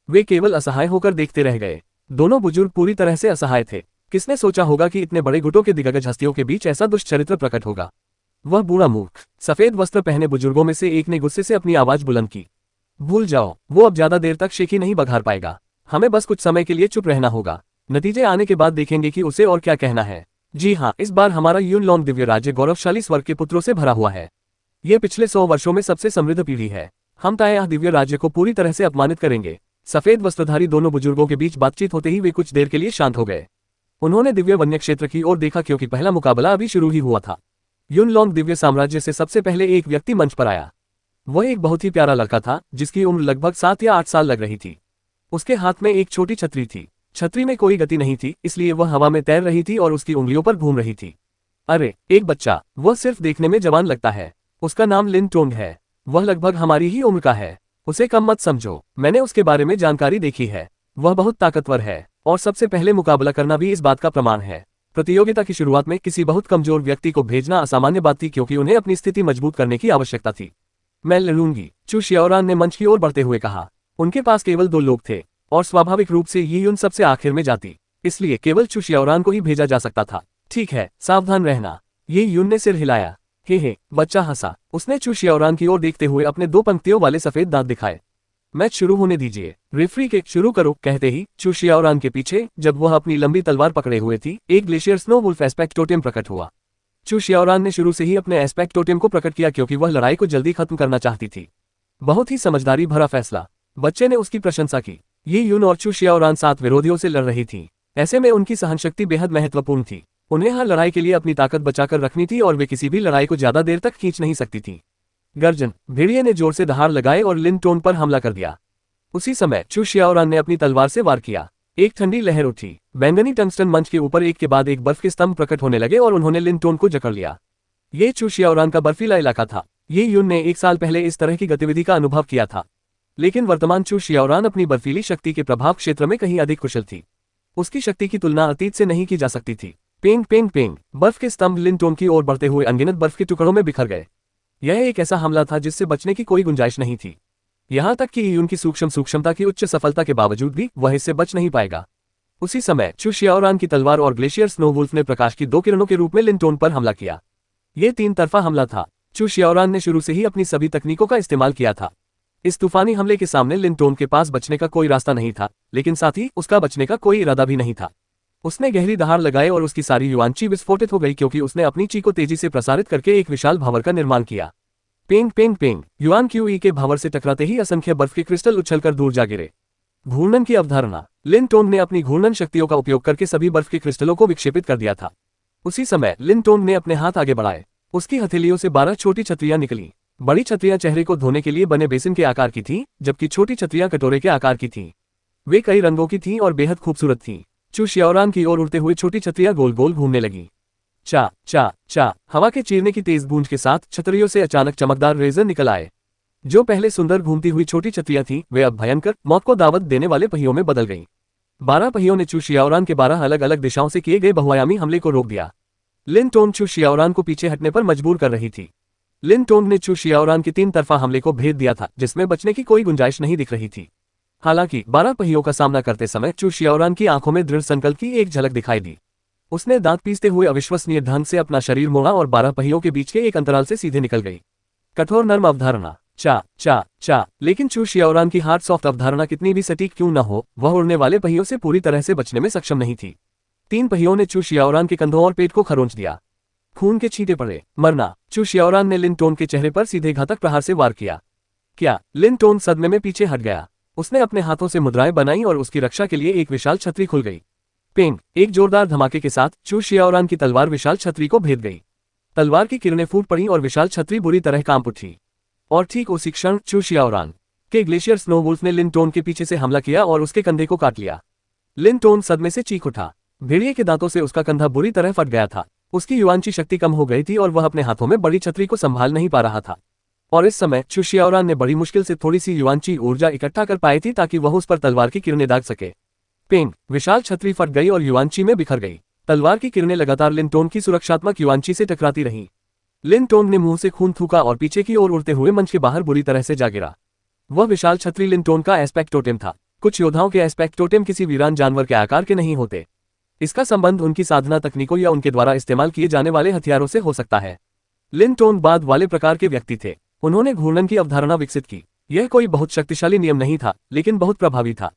Speaker 2: वे केवल असहाय होकर देखते रह गए। दोनों बुजुर्ग पूरी तरह से असहाय थे। किसने सोचा होगा कि इतने बड़े गुटों के दिग्गज हस्तियों के बीच ऐसा दुष्ट चरित्र प्रकट होगा। वह बूढ़ा मूर्ख सफेद वस्त्र पहने बुजुर्गों में से एक ने गुस्से से अपनी आवाज बुलंद की। भूल जाओ, वो अब ज्यादा देर तक शेखी नहीं बघार पाएगा। हमें बस कुछ समय के लिए चुप रहना होगा। नतीजे आने के बाद देखेंगे कि उसे और क्या कहना है। जी हाँ, इस बार हमारा युनलॉन्ग दिव्य राज्य गौरवशाली स्वर्ग के पुत्रों से भरा हुआ है। ये पिछले 100 वर्षों में सबसे समृद्ध पीढ़ी है। हम ताया दिव्य राज्य को पूरी तरह से अपमानित करेंगे। सफेद वस्त्रधारी दोनों बुजुर्गों के बीच बातचीत होते ही वे कुछ देर के लिए शांत हो गए। उन्होंने दिव्य वन्य क्षेत्र की ओर देखा क्योंकि पहला मुकाबला अभी शुरू ही हुआ था। युनलॉन्ग दिव्य साम्राज्य से सबसे पहले एक व्यक्ति मंच पर आया। वह एक बहुत ही प्यारा लड़का था जिसकी उम्र लगभग 7 या 8 साल लग रही थी। उसके हाथ में एक छोटी छतरी थी। छतरी में कोई गति नहीं थी, इसलिए वह हवा में तैर रही थी और उसकी उंगलियों पर घूम रही थी। अरे, एक बच्चा। वह सिर्फ देखने में जवान लगता है। उसका नाम लिन टोंग है। वह लगभग हमारी ही उम्र का है। उसे कम मत समझो, मैंने उसके बारे में जानकारी देखी है। वह बहुत ताकतवर है और सबसे पहले मुकाबला करना भी इस बात का प्रमाण है। प्रतियोगिता की शुरुआत में किसी बहुत कमजोर व्यक्ति को भेजना असामान्य बात थी क्योंकि उन्हें अपनी स्थिति मजबूत करने की आवश्यकता थी। मैं लड़ूंगी, चू शियाओरान ने मंच की ओर बढ़ते हुए कहा। उनके पास केवल 2 लोग थे और स्वाभाविक रूप से ये युन सबसे आखिर में जाती, इसलिए केवल चू शियाओरान को ही भेजा जा सकता था। ठीक है, सावधान रहना। ये युन ने सिर हिलाया। हे, बच्चा हंसा। उसने चू शियाओरान की ओर देखते हुए अपने 2 पंक्तियों वाले सफेद दांत दिखाए। मैच शुरू होने दीजिए। रेफरी के शुरू करो कहते ही चू शियाओरान के पीछे, जब वह अपनी लंबी तलवार पकड़े हुए थी, एक glacier snow wolf aspect totem प्रकट हुआ। चू शियाओरान ने शुरू से ही अपने एस्पेक्ट टोटेम को प्रकट किया क्योंकि वह लड़ाई को जल्दी खत्म करना चाहती थी। बहुत ही समझदारी भरा फैसला। बच्चे ने उसकी प्रशंसा की। ये युन और चू शियाओरान 7 विरोधियों से लड़ रही थी। ऐसे में उनकी सहनशक्ति बेहद महत्वपूर्ण थी। उन्हें हर लड़ाई के लिए अपनी ताकत बचाकर रखनी थी और वे किसी भी लड़ाई को ज्यादा देर तक खींच नहीं सकती थी। गर्जन। भेड़िए ने जोर से दहाड़ लगाए और लिन टोन पर हमला कर दिया। उसी समय चू शियाओरान ने अपनी तलवार से वार किया। एक ठंडी लहर उठी। बैंगनी टंगस्टन मंच के ऊपर एक के बाद एक बर्फ के स्तंभ प्रकट होने लगे और उन्होंने लिन टोन को जकड़ लिया। ये चू शियाओरान का बर्फीला इलाका था। ये युन ने 1 साल पहले इस तरह की गतिविधि का अनुभव किया था, लेकिन वर्तमान चू शियाओरान अपनी बर्फीली शक्ति के प्रभाव क्षेत्र में कहीं अधिक कुशल थी। उसकी शक्ति की तुलना अतीत से नहीं की जा सकती थी। पेंग पेंग पेंग। बर्फ के स्तंभ लिन टोन की ओर बढ़ते हुए अनगिनत बर्फ के टुकड़ों में बिखर गए। यह एक ऐसा हमला था जिससे बचने की कोई गुंजाइश नहीं थी। यहां तक कि उनकी सूक्ष्मता की उच्च सफलता के बावजूद भी वह इससे बच नहीं पाएगा। उसी समय चू शियाओरान की तलवार और ग्लेशियर स्नो वुल्फ ने प्रकाश की 2 किरणों के रूप में लिन टोन पर हमला किया। यह 3 तरफा हमला था। चू शियाओरान ने शुरू से ही अपनी सभी तकनीकों का इस्तेमाल किया था। इस तूफानी हमले के सामने लिन टोन के पास बचने का कोई रास्ता नहीं था, लेकिन साथ ही उसका बचने का कोई इरादा भी नहीं था। उसने गहरी दहाड़ लगाई और उसकी सारी युआनची विस्फोटित हो गई क्योंकि उसने अपनी ची को तेजी से प्रसारित करके एक विशाल भंवर का निर्माण किया। पेंग पेंग पेंग। युआन क्यूई के भंवर से टकराते ही असंख्य बर्फ के क्रिस्टल उछलकर दूर जा गिरे। घूर्णन की अवधारणा। लिन टोन ने अपनी घूर्णन शक्तियों का उपयोग करके सभी बर्फ के क्रिस्टलों को विक्षेपित कर दिया था। उसी समय लिन टोन ने अपने हाथ आगे बढ़ाए। उसकी हथेलियों से 12 छोटी छतरियां निकली। बड़ी छतरियां चेहरे को धोने के लिए बने बेसिन के आकार की थी, जबकि छोटी छतरियां कटोरे के आकार की थीं। वे कई रंगों की थीं और बेहद खूबसूरत थीं। चू शियाओरान की ओर उड़ते हुए छोटी छतरियां गोल गोल घूमने लगी। चा चा चा। हवा के चीरने की तेज गूंज के साथ छतरियों से अचानक चमकदार रेजर निकल आए। जो पहले सुंदर घूमती हुई छोटी छतरियां थीं, वे अब भयंकर मौत को दावत देने वाले पहियों में बदल गईं। 12 पहियों ने चू शियाओरान के 12 अलग अलग दिशाओं से किए गए बहुआयामी हमले को रोक दिया। लिन टोंग चू शियाओरान को पीछे हटने पर मजबूर कर रही थी। लिन टोंग ने चू शियाओरान के 3 तरफा हमले को भेद दिया था, जिसमें बचने की कोई गुंजाइश नहीं दिख रही थी। हालांकि 12 पहियों का सामना करते समय चू शियाओरान की आंखों में दृढ़ संकल्प की एक झलक दिखाई दी। उसने दांत पीसते हुए अविश्वसनीय ढंग से अपना शरीर मोड़ा और 12 पहियों के बीच के एक अंतराल से सीधे निकल गई। कठोर नर्म अवधारणा। चा चा चा। लेकिन चू शियाओरान की हार्ड सॉफ्ट अवधारणा कितनी भी सटीक क्यों न हो, वह उड़ने वाले पहियों से पूरी तरह से बचने में सक्षम नहीं थी। 3 पहियों ने चू शियाओरान के कंधों और पेट को खरोंच दिया। खून के छींटे पड़े। मरना। चू शियाओरान ने लिन टोन के चेहरे पर सीधे घातक प्रहार से वार किया। क्या? लिन टोन सदमे में पीछे हट गया। उसने अपने हाथों से मुद्राएं बनाई और उसकी रक्षा के लिए एक विशाल छतरी खुल गई। पेंग। एक जोरदार धमाके के साथ चू शियाओरान की तलवार विशाल छतरी को भेद गई। तलवार की किरणें फूट पड़ी और विशाल छतरी बुरी तरह कांप उठी। और ठीक उसी क्षण चू शियाओरान के ग्लेशियर स्नो वुल्फ ने लिन टोन के पीछे से हमला किया और उसके कंधे को काट लिया। लिन टोन सदमे से चीख उठा। भेड़िए के दांतों से उसका कंधा बुरी तरह फट गया था। उसकी युआनची शक्ति कम हो गई थी और वह अपने हाथों में बड़ी छतरी को संभाल नहीं पा रहा था। और इस समय चू शियाओरान ने बड़ी मुश्किल से थोड़ी सी युआनची ऊर्जा इकट्ठा कर पाई थी ताकि वह उस पर तलवार की किरणें दाग सके। पेंग। विशाल छतरी फट गई और युआनची में बिखर गई। तलवार की किरणें लगातार लिन टोन की सुरक्षात्मक युआनची से टकराती रहीं। लिन टोंग ने मुंह से खून थूका और पीछे की ओर उड़ते हुए मंच के बाहर बुरी तरह से जा गिरा। वह विशाल छतरी लिन टोंग का एस्पेक्ट टोटेम था। कुछ योद्धाओं के एस्पेक्ट टोटेम किसी वीरान जानवर के आकार के नहीं होते। इसका संबंध उनकी साधना तकनीकों या उनके द्वारा इस्तेमाल किए जाने वाले हथियारों से हो सकता है। लिन टोंग बाद वाले प्रकार के व्यक्ति थे। उन्होंने घूर्णन की अवधारणा विकसित की। यह कोई बहुत शक्तिशाली नियम नहीं था, लेकिन बहुत प्रभावी था।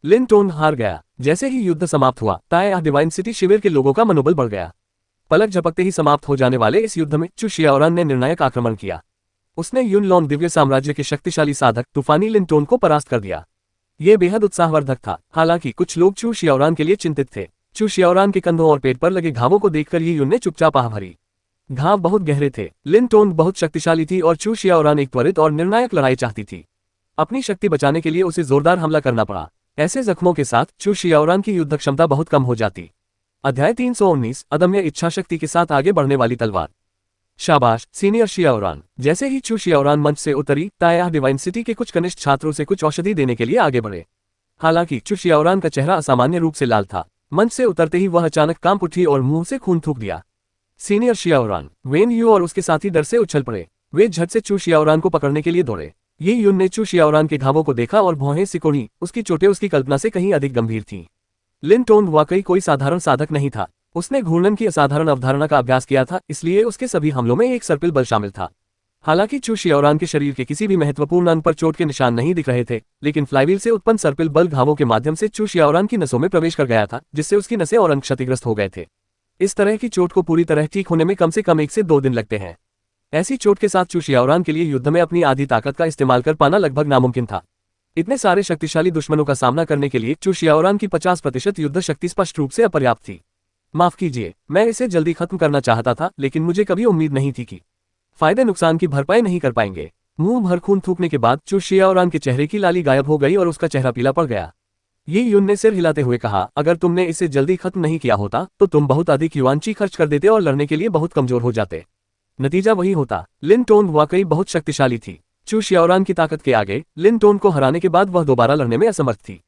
Speaker 2: लिन टोंग हार गया। जैसे ही युद्ध समाप्त हुआ, ताया डिवाइन सिटी शिविर के लोगों का मनोबल बढ़ गया। पलक झपकते ही समाप्त हो जाने वाले इस युद्ध में चू शियाओरान ने निर्णायक आक्रमण किया। उसने युनलॉन्ग दिव्य साम्राज्य के शक्तिशाली साधक तूफानी लिन टोंग को परास्त कर दिया। यह बेहद उत्साहवर्धक था। हालांकि कुछ लोग चू शियाओरान के लिए चिंतित थे। चू शियाओरान के कंधों और पेट पर लगे घावों को देखकर ये युन ने चुपचाप आह भरी। घाव बहुत गहरे थे। लिन टोंग बहुत शक्तिशाली थी और चू शियाओरान एक त्वरित और निर्णायक लड़ाई चाहती थी। अपनी शक्ति बचाने के लिए उसे जोरदार हमला करना पड़ा। ऐसे जख्मों के साथ चू शियाओरान की युद्ध क्षमता बहुत कम हो जाती। अध्याय 319 अदम्य इच्छाशक्ति के साथ आगे बढ़ने वाली तलवार। शाबाश सीनियर शियाओरान। जैसे ही चू शियाओरान मंच से उतरी, ताया डिवाइन सिटी के कुछ कनिष्ठ छात्रों से कुछ औषधि देने के लिए आगे बढ़े। हालांकि चू शियाओरान का चेहरा असामान्य रूप से लाल था। मंच से उतरते ही वह अचानक कांप उठी और मुंह से खून थूक दिया। सीनियर शियाओरान वेन यू और उसके साथी डर से उछल पड़े। वे झट से चू शियाओरान को पकड़ने के लिए दौड़े। ये युन ने चू शियाओरान के घावों को देखा और भौहें सिकोड़ी। उसकी चोटें उसकी कल्पना से कहीं अधिक गंभीर थीं। लिन टोंग वाकई कोई साधारण साधक नहीं था। उसने घूर्णन की असाधारण अवधारणा का अभ्यास किया था, इसलिए उसके सभी हमलों में एक सर्पिल बल शामिल था। हालांकि चू शियाओरान के शरीर के किसी भी महत्वपूर्ण अंग पर चोट के निशान नहीं दिख रहे थे, लेकिन फ्लाईव्हील से उत्पन्न सर्पिल बल घावों के माध्यम से चू शियाओरान की नसों में प्रवेश कर गया था, जिससे उसकी नसें और अंग क्षतिग्रस्त हो गए थे। इस तरह की चोट को पूरी तरह ठीक होने में कम से कम 1 से 2 दिन लगते हैं। ऐसी चोट के साथ चू शियाओरान के लिए युद्ध में अपनी आधी ताकत का इस्तेमाल कर पाना लगभग नामुमकिन था। इतने सारे शक्तिशाली दुश्मनों का सामना करने के लिए चू शियाओरान की 50% युद्ध शक्ति स्पष्ट रूप से अपर्याप्त थी। माफ कीजिए, मैं इसे जल्दी खत्म करना चाहता था, लेकिन मुझे कभी उम्मीद नहीं थी कि फायदे नुकसान की भरपाई नहीं कर पाएंगे। मुंह भर खून थूकने के बाद चू शियाओरान के चेहरे की लाली गायब हो गई और उसका चेहरा पीला पड़ गया। ये युन ने सिर हिलाते हुए कहा, अगर तुमने इसे जल्दी खत्म नहीं किया होता तो तुम बहुत अधिक युआनची खर्च कर देते और लड़ने के लिए बहुत कमजोर हो जाते। नतीजा वही होता। लिन टोंग वाकई बहुत शक्तिशाली थी। चू शियाओरान की ताकत के आगे लिन टोंग को हराने के बाद वह दोबारा लड़ने में असमर्थ थी।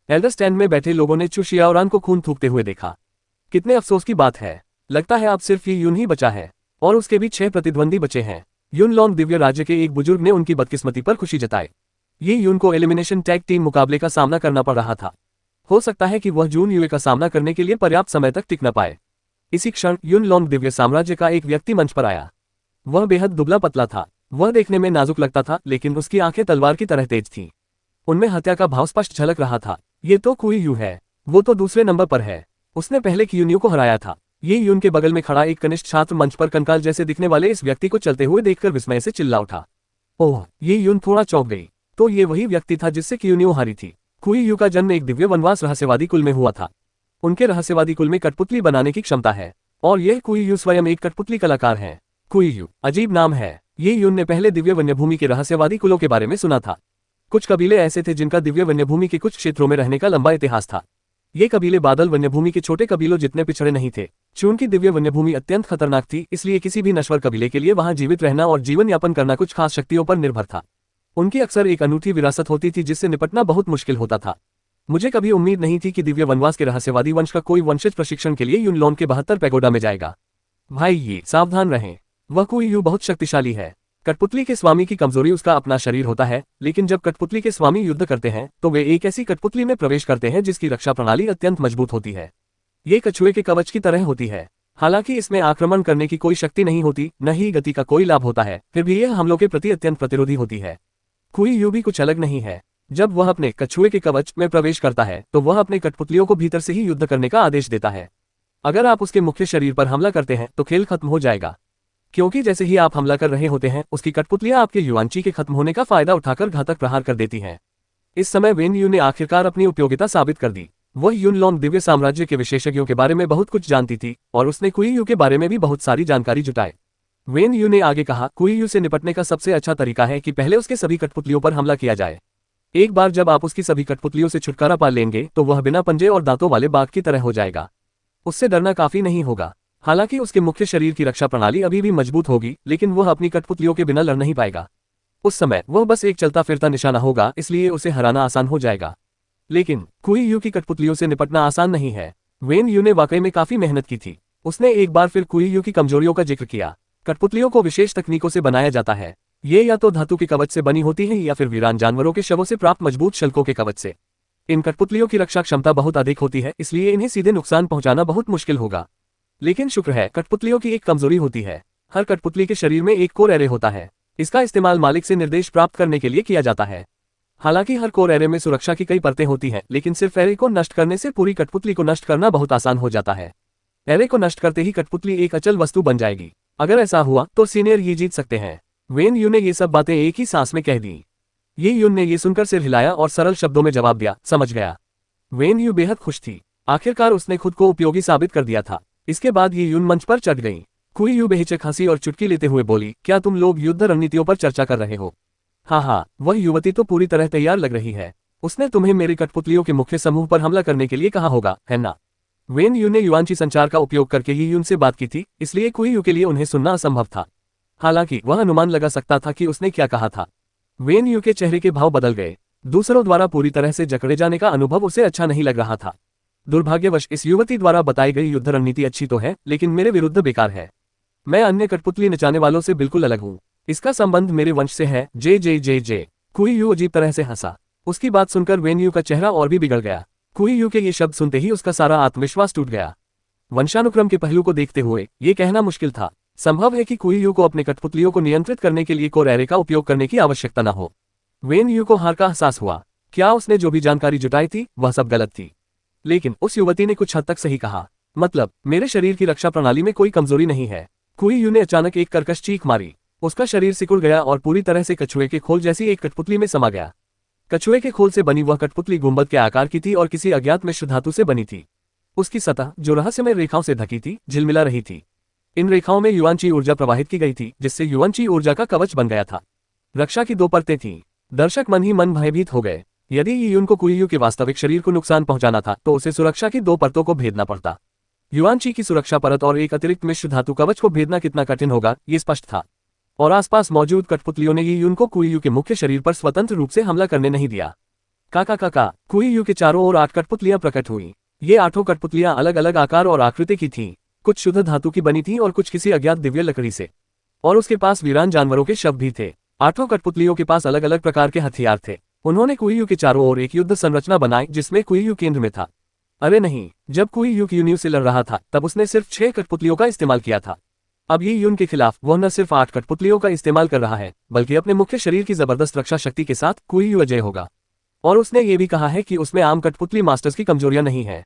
Speaker 2: एल्डर स्टैंड में बैठे लोगों ने चू शियाओरान को खून थूकते हुए देखा। कितने अफसोस की बात है। लगता है अब सिर्फ ये युन ही बचा है, और उसके भी 6 प्रतिद्वंदी बचे हैं। युनलॉन्ग दिव्य राज्य के एक बुजुर्ग ने उनकी बदकिस्मती पर खुशी जताई। ये युन को एलिमिनेशन टैग टीम मुकाबले का सामना करना पड़ रहा था। हो सकता है कि वह जून युए का सामना करने के लिए पर्याप्त समय तक टिक न पाए। इसी क्षण युनलॉन्ग दिव्य साम्राज्य का एक व्यक्ति मंच पर आया। वह बेहद दुबला पतला था। वह देखने में नाजुक लगता था, लेकिन उसकी आंखें तलवार की तरह तेज थीं। उनमें हत्या का भाव स्पष्ट झलक रहा था। ये तो कुई यू है। वो तो दूसरे नंबर पर है। उसने पहले क्यूनियो को हराया था। ये युन के बगल में खड़ा एक कनिष्ठ छात्र मंच पर कंकाल जैसे दिखने वाले इस व्यक्ति को चलते हुए देखकर विस्मय से चिल्ला उठा। ओह, ये युन थोड़ा चौंक गई। तो ये वही व्यक्ति था जिससे क्यूनियो हारी थी। कुई यू का जन्म एक दिव्य वनवास रहस्यवादी कुल में हुआ था। उनके रहस्यवादी कुल में कठपुतली बनाने की क्षमता है, और यह कुई यू स्वयं एक कठपुतली कलाकार है। कुई यू अजीब नाम है। ये युन ने पहले दिव्य वन्यभूमि के रहस्यवादी कुलों के बारे में सुना था। कुछ कबीले ऐसे थे जिनका दिव्य वन्यभूमि के कुछ क्षेत्रों में रहने का लंबा इतिहास था। ये कबीले बादल वन्यभूमि के छोटे कबीलों जितने पिछड़े नहीं थे। चूंकि दिव्य वन्यभूमि अत्यंत खतरनाक थी, इसलिए किसी भी नश्वर कबीले के लिए वहां जीवित रहना और जीवन यापन करना कुछ खास शक्तियों पर निर्भर था। उनकी अक्सर एक अनूठी विरासत होती थी जिससे निपटना बहुत मुश्किल होता था। मुझे कभी उम्मीद नहीं थी कि दिव्य वनवास के रहस्यवादी वंश का कोई वंशज प्रशिक्षण के लिए युनलॉन्ग के 72 पैगोडा में जाएगा। भाई ये सावधान रहें, वह कुई यू बहुत शक्तिशाली है। कठपुतली के स्वामी की कमजोरी उसका अपना शरीर होता है, लेकिन जब कठपुतली के स्वामी युद्ध करते हैं तो वे एक ऐसी कठपुतली में प्रवेश करते हैं जिसकी रक्षा प्रणाली अत्यंत मजबूत होती है। ये कछुए के कवच की तरह होती है। हालांकि इसमें आक्रमण करने की कोई शक्ति नहीं होती, न ही गति का कोई लाभ होता है, फिर भी यह हमलों के प्रति अत्यंत प्रतिरोधी होती है। कुई यू भी कुछ अलग नहीं है। जब वह अपने कछुए के कवच में प्रवेश करता है तो वह अपने कठपुतलियों को भीतर से ही युद्ध करने का आदेश देता है। अगर आप उसके मुख्य शरीर पर हमला करते हैं तो खेल खत्म हो जाएगा, क्योंकि जैसे ही आप हमला कर रहे होते हैं उसकी कठपुतलियां आपके युआनची के खत्म होने का फायदा उठाकर घातक प्रहार कर देती हैं। इस समय वेन यू ने आखिरकार अपनी उपयोगिता साबित कर दी। वह युनलॉन्ग दिव्य साम्राज्य के विशेषज्ञों के बारे में बहुत कुछ जानती थी, और उसने कुई यू के बारे में भी बहुत सारी जानकारी जुटाई। वेन यू ने आगे कहा, कुई यू से निपटने का सबसे अच्छा तरीका है कि पहले उसके सभी कठपुतलियों पर हमला किया जाए। एक बार जब आप उसकी सभी कठपुतलियों से छुटकारा पा लेंगे तो वह बिना पंजे और दांतों वाले बाघ की तरह हो जाएगा। उससे डरना काफी नहीं होगा। हालांकि उसके मुख्य शरीर की रक्षा प्रणाली अभी भी मजबूत होगी, लेकिन वह अपनी कठपुतलियों के बिना लड़ नहीं पाएगा। उस समय वह बस एक चलता फिरता निशाना होगा, इसलिए उसे हराना आसान हो जाएगा। लेकिन कुई यू की कठपुतलियों से निपटना आसान नहीं है। वेन यू ने वाकई में काफी मेहनत की थी। उसने एक बार फिर कुई यू की कमजोरियों का जिक्र किया। कठपुतलियों को विशेष तकनीकों से बनाया जाता है। ये या तो धातु के कवच से बनी होती है या फिर वीरान जानवरों के शवों से प्राप्त मजबूत शल्कों के कवच से। इन कठपुतलियों की रक्षा क्षमता बहुत अधिक होती है, इसलिए इन्हें सीधे नुकसान पहुंचाना बहुत मुश्किल होगा। लेकिन शुक्र है, कठपुतलियों की एक कमजोरी होती है। हर कठपुतली के शरीर में एक कोर एरे होता है। इसका इस्तेमाल मालिक से निर्देश प्राप्त करने के लिए किया जाता है। हालांकि हर कोर एरे में सुरक्षा की कई परतें होती हैं, लेकिन सिर्फ एरे को नष्ट करने से पूरी कठपुतली को नष्ट करना बहुत आसान हो जाता है। एरे को नष्ट करते ही कठपुतली एक अचल वस्तु बन जाएगी। अगर ऐसा हुआ तो सीनियर ये जीत सकते हैं। वेन यू ने ये सब बातें एक ही सांस में कह दी। ये यून ने ये सुनकर सिर हिलाया और सरल शब्दों में जवाब दिया, समझ गया। वेन यू बेहद खुश थी। आखिरकार उसने खुद को उपयोगी साबित कर दिया था। इसके बाद ये यून मंच पर चढ़ गई। कुई यू बेहिचक हंसी और चुटकी लेते हुए बोली, क्या तुम लोग युद्ध रणनीतियों पर चर्चा कर रहे हो? हाँ, वह युवती तो पूरी तरह तैयार लग रही है। उसने तुम्हें मेरी कठपुतलियों के मुख्य समूह पर हमला करने के लिए कहा होगा, है ना? वेन यू ने युआनची संचार का उपयोग करके ये यून से बात की थी, इसलिए कुई यू के लिए उन्हें सुनना असंभव था। हालांकि वह अनुमान लगा सकता था कि उसने क्या कहा था। वेन यू के चेहरे के भाव बदल गए। दूसरों द्वारा पूरी तरह से जकड़े जाने का अनुभव उसे अच्छा नहीं लग रहा था। दुर्भाग्यवश इस युवती द्वारा बताई गई युद्ध रणनीति अच्छी तो है, लेकिन मेरे विरुद्ध बेकार है। मैं अन्य कठपुतली नचाने वालों से बिल्कुल अलग हूँ। इसका संबंध मेरे वंश से है। जे जे जे जे। कुई यू अजीब तरह से हंसा। उसकी बात सुनकर वेन यू का चेहरा और भी बिगड़ गया। कुई यू के ये शब्द सुनते ही उसका सारा आत्मविश्वास टूट गया। वंशानुक्रम के पहलू को देखते हुए ये कहना मुश्किल था। संभव है कि कुई यू को अपने कठपुतलियों को नियंत्रित करने के लिए कोर एरे का उपयोग करने की आवश्यकता न हो। वेन यू को हार का एहसास हुआ। क्या उसने जो भी जानकारी जुटाई थी वह सब गलत थी? लेकिन उस युवती ने कुछ हद तक सही कहा। मतलब, मेरे शरीर की रक्षा प्रणाली में कोई कमजोरी नहीं है। कुई यू ने अचानक एक कर्कश चीख मारी। उसका शरीर सिकुड़ गया और पूरी तरह से कछुए के खोल जैसी एक कठपुतली में समा गया। कछुए के खोल से बनी वह कठपुतली गुंबद के आकार की थी और किसी अज्ञात मिश्र धातु से बनी थी। उसकी सतह, जो रहस्यमय रेखाओं से ढकी थी, झिलमिला रही थी। इन रेखाओं में युआनची ऊर्जा प्रवाहित की गई थी, जिससे युआनची ऊर्जा का कवच बन गया था। रक्षा की 2 परतें थीं। दर्शक मन ही मन भयभीत हो गए। यदि यून को कुई यू के वास्तविक शरीर को नुकसान पहुंचाना था तो उसे सुरक्षा की 2 परतों को भेदना पड़ता। युआनची की सुरक्षा परत और एक अतिरिक्त मिश्र धातु कवच को भेदना कितना कठिन होगा, ये स्पष्ट था। और आसपास मौजूद कठपुतलियों ने यून को कुई यू के मुख्य शरीर पर स्वतंत्र रूप से हमला करने नहीं दिया। काका कुई यू के चारों ओर 8 कठपुतलियां प्रकट हुई। ये 8 कठपुतलियां अलग अलग आकार और आकृति की थीं। कुछ शुद्ध धातु की बनी थीं और कुछ किसी अज्ञात दिव्य लकड़ी से। और उसके पास वीरान जानवरों के शव भी थे। 8 कठपुतलियों के पास अलग अलग प्रकार के हथियार थे। उन्होंने कुई यू के चारों ओर एक युद्ध संरचना बनाई, जिसमें कुई यू केंद्र में था। अरे नहीं, जब कुई यू यून से लड़ रहा था तब उसने सिर्फ 6 कठपुतलियों का इस्तेमाल किया था। अब ये यून के खिलाफ वह न सिर्फ 8 कठपुतलियों का इस्तेमाल कर रहा है, बल्कि अपने मुख्य शरीर की जबरदस्त रक्षा शक्ति के साथ कुई यू अजय होगा। और उसने ये भी कहा है कि उसमें आम कठपुतली मास्टर्स की कमजोरियां नहीं है।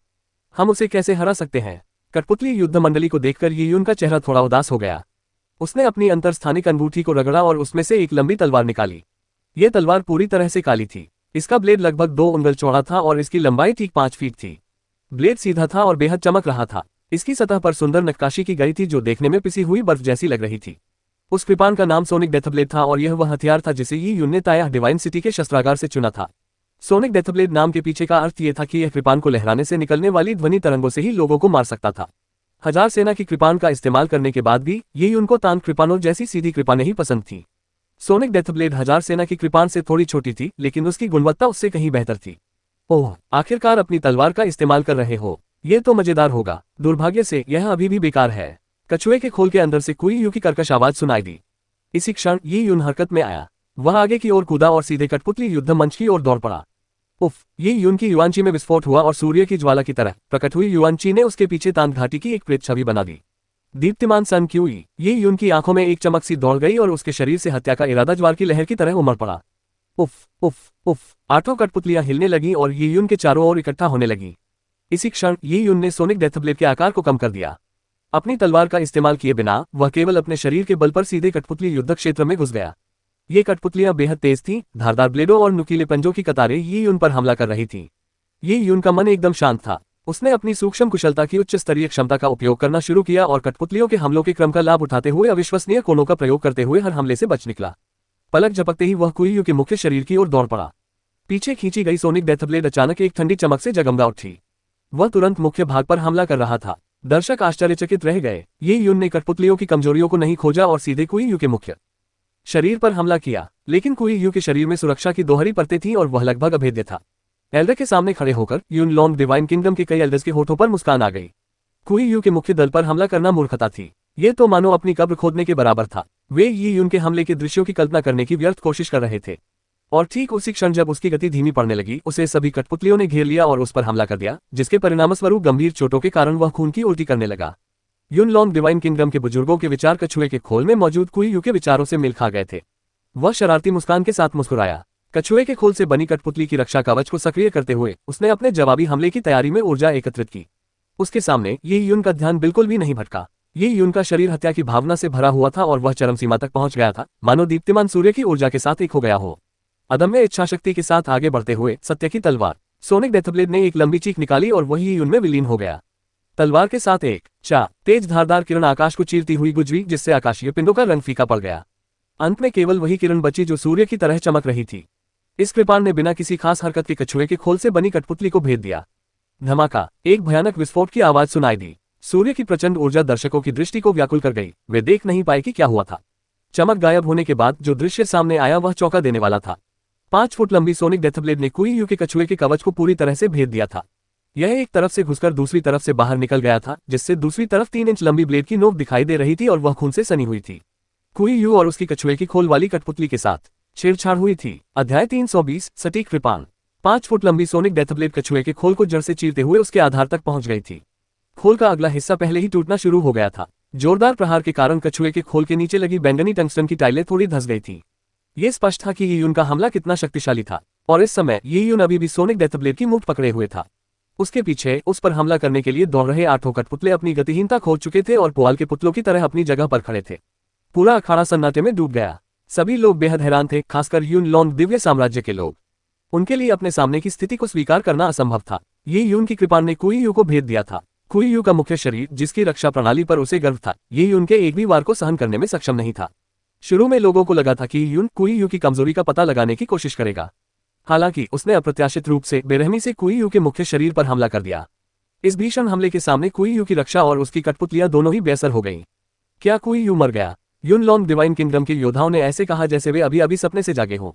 Speaker 2: हम उसे कैसे हरा सकते हैं? कठपुतली युद्ध मंडली को देखकर ये यून का चेहरा थोड़ा उदास हो गया। उसने अपनी अंतरस्थानिक अंगूठी को रगड़ा और उसमें से एक लंबी तलवार निकाली। ये तलवार पूरी तरह से काली थी। इसका ब्लेड लगभग 2 उंगल चौड़ा था और इसकी लंबाई ठीक 5 फीट थी। ब्लेड सीधा था और बेहद चमक रहा था। इसकी सतह पर सुंदर नक्काशी की गई थी, जो देखने में पिसी हुई बर्फ जैसी लग रही थी। उस कृपाण का नाम सोनिक डेथब्लेड था और यह वह हथियार था जिसे ये यून ने ताया डिवाइन सिटी के शस्त्रागार से चुना था। सोनिक डेथब्लेड नाम के पीछे का अर्थ यह था कि यह कृपाण को लहराने से निकलने वाली ध्वनि तरंगों से ही लोगों को मार सकता था। 1000 सेना की कृपाण का इस्तेमाल करने के बाद भी ये उनको तांत कृपाणों जैसी सीधी कृपाणें ही पसंद थी। सोनिक डेथब्लेड 1000 सेना की कृपाण से थोड़ी छोटी थी, लेकिन उसकी गुणवत्ता उससे कहीं बेहतर थी। ओह, आखिरकार अपनी तलवार का इस्तेमाल कर रहे हो, ये तो मजेदार होगा। दुर्भाग्य से यह अभी भी बेकार है। कछुए के खोल के अंदर से कुई यू की कर्कश आवाज सुनाई दी। इसी क्षण ये यून हरकत में आया। वह आगे की ओर कूदा और सीधे कठपुतली युद्ध मंच की ओर दौड़ पड़ा। उफ, ये यून की युआनची में विस्फोट हुआ और सूर्य की ज्वाला की तरह प्रकट हुई युआनची ने उसके पीछे तांत घाटी की एक प्रेत छवि बना दी। दीप्तिमान सन क्यूई। ये यून की आंखों में एक चमक सी दौड़ गई और उसके शरीर से हत्या का इरादा ज्वार की लहर की तरह उमड़ पड़ा। उफ उफ उफ, 8 कठपुतलियां हिलने लगी और ये यून के चारों ओर इकट्ठा होने लगी। इसी क्षण ये यून ने सोनिक डेथब्लेड के आकार को कम कर दिया। अपनी तलवार का इस्तेमाल किए बिना वह केवल अपने शरीर के बल पर सीधे कठपुतली युद्ध क्षेत्र में घुस गया। ये कठपुतलियां बेहद तेज थीं, धारदार ब्लेडों और नुकीले पंजों की कतारें ये यून पर हमला कर रही थीं। ये यून का मन एकदम शांत था। उसने अपनी सूक्ष्म कुशलता की उच्च स्तरीय क्षमता का उपयोग करना शुरू किया और कठपुतलियों के हमलों के क्रम का लाभ उठाते हुए अविश्वसनीय कोणों का प्रयोग करते हुए हर हमले से बच निकला। पलक झपकते ही वह कुई यू के मुख्य शरीर की ओर दौड़ पड़ा। पीछे खींची गई सोनिक डेथब्लेड अचानक एक ठंडी चमक से जगमगा उठी। वह तुरंत मुख्य भाग पर हमला कर रहा था। दर्शक आश्चर्यचकित रह गए। ये यून ने कठपुतलियों की कमजोरियों को नहीं खोजा और सीधे कुई यू के मुख्य शरीर पर हमला किया। लेकिन कुई यू के शरीर में सुरक्षा की दोहरी परतें थीं और वह लगभग अभेद्य था। एल्डर के सामने खड़े होकर यून लॉन्ग डिवाइन किंगडम के कई एल्डर्स के होठों पर मुस्कान आ गई। कुई यू के मुख्य दल पर हमला करना मूर्खता थी। ये तो मानो अपनी कब्र खोदने के बराबर था। वे यी यून के हमले के दृश्यों की कल्पना करने की व्यर्थ कोशिश कर रहे थे। और ठीक उसी क्षण जब उसकी गति धीमी पड़ने लगी, उसे सभी कठपुतलियों ने घेर लिया और उस पर हमला कर दिया, जिसके परिणामस्वरूप गंभीर चोटों के कारण वह खून की उल्टी करने लगा। युन लॉन्ग डिवाइन किंगडम के बुजुर्गों के विचार कछुए के खोल में मौजूद कुई यू के विचारों से मिल खा गए थे। वह शरारती मुस्कान के साथ मुस्कुराया। कछुए के खोल से बनी कठपुतली की रक्षा कवच को सक्रिय करते हुए उसने अपने जवाबी हमले की तैयारी में ऊर्जा एकत्रित की। उसके सामने ये यून का ध्यान बिल्कुल भी नहीं भटका। ये यून का शरीर हत्या की भावना से भरा हुआ था और वह चरम सीमा तक पहुंच गया था, मानो दीप्तिमान सूर्य की ऊर्जा के साथ एक हो गया हो। अदम्य इच्छाशक्ति के साथ आगे बढ़ते हुए सत्य की तलवार सोनिक डेथब्लेड ने एक लंबी चीख निकाली और वही यून में विलीन हो गया। तलवार के साथ एक तेज धारदार किरण आकाश को चीरती हुई गुजरी, जिससे आकाशीय पिंडों का रंग फीका पड़ गया। अंत में केवल वही किरण बची जो सूर्य की तरह चमक रही थी। इस कृपाण ने बिना किसी खास हरकत के कछुए के खोल से बनी कठपुतली को भेद दिया। धमाका, एक भयानक विस्फोट की आवाज सुनाई दी। सूर्य की प्रचंड ऊर्जा दर्शकों की दृष्टि को व्याकुल कर गई। वे देख नहीं पाए कि क्या हुआ था। चमक गायब होने के बाद जो दृश्य सामने आया वह चौंका देने वाला था। 5 फुट लंबी सोनिक डेथब्लेड ने कुई यू के कछुए के कवच को पूरी तरह से भेद दिया था। यह एक तरफ से घुसकर दूसरी तरफ से बाहर निकल गया था, जिससे दूसरी तरफ 3 इंच लंबी ब्लेड की नोक दिखाई दे रही थी और वह खून से सनी हुई थी। कुई यू और उसकी कछुए की खोल वाली कठपुतली के साथ छेड़छाड़ हुई थी। अध्याय 320 सटीक कृपाण। 5 फुट लंबी सोनिक डेथब्लेड कछुए के खोल को जड़ से चीरते हुए उसके आधार तक पहुंच गई थी। खोल का अगला हिस्सा पहले ही टूटना शुरू हो गया था। जोरदार प्रहार के कारण कछुए के खोल के नीचे लगी बैंगनी टंगस्टन की टाइलें थोड़ी धंस गई थी। ये स्पष्ट था कि ये यून का हमला कितना शक्तिशाली था, और इस समय ये यून अभी भी सोनिक डेथब्लेड की मुठ पकड़े हुए था। उसके पीछे उस पर हमला करने के लिए दौड़ रहे 8 कठपुतले अपनी गतिहीनता खो चुके थे और पुआल के पुतलों की तरह अपनी जगह पर खड़े थे। पूरा अखाड़ा सन्नाटे में डूब गया। सभी लोग बेहद हैरान थे, खासकर यून लॉन्ग दिव्य साम्राज्य के लोग। उनके लिए अपने सामने की स्थिति को स्वीकार करना असंभव था। ये यून की कृपा ने कुई यू को भेद दिया था। कुई यू का मुख्य शरीर, जिसकी रक्षा प्रणाली पर उसे गर्व था, ये यून के एक भी वार को सहन करने में सक्षम नहीं था। शुरू में लोगों को लगा था कि यून कुई यू की कमजोरी का पता लगाने की कोशिश करेगा। हालांकि उसने अप्रत्याशित रूप से बेरहमी से कुई यू के मुख्य शरीर पर हमला कर दिया। इस भीषण हमले के सामने कुई यू की रक्षा और उसकी कठपुतलियां दोनों ही बेअसर हो गईं। क्या कुई यू मर गया? युन लॉन्ग डिवाइन किंगडम के योद्धाओं ने ऐसे कहा जैसे वे अभी अभी सपने से जागे हों।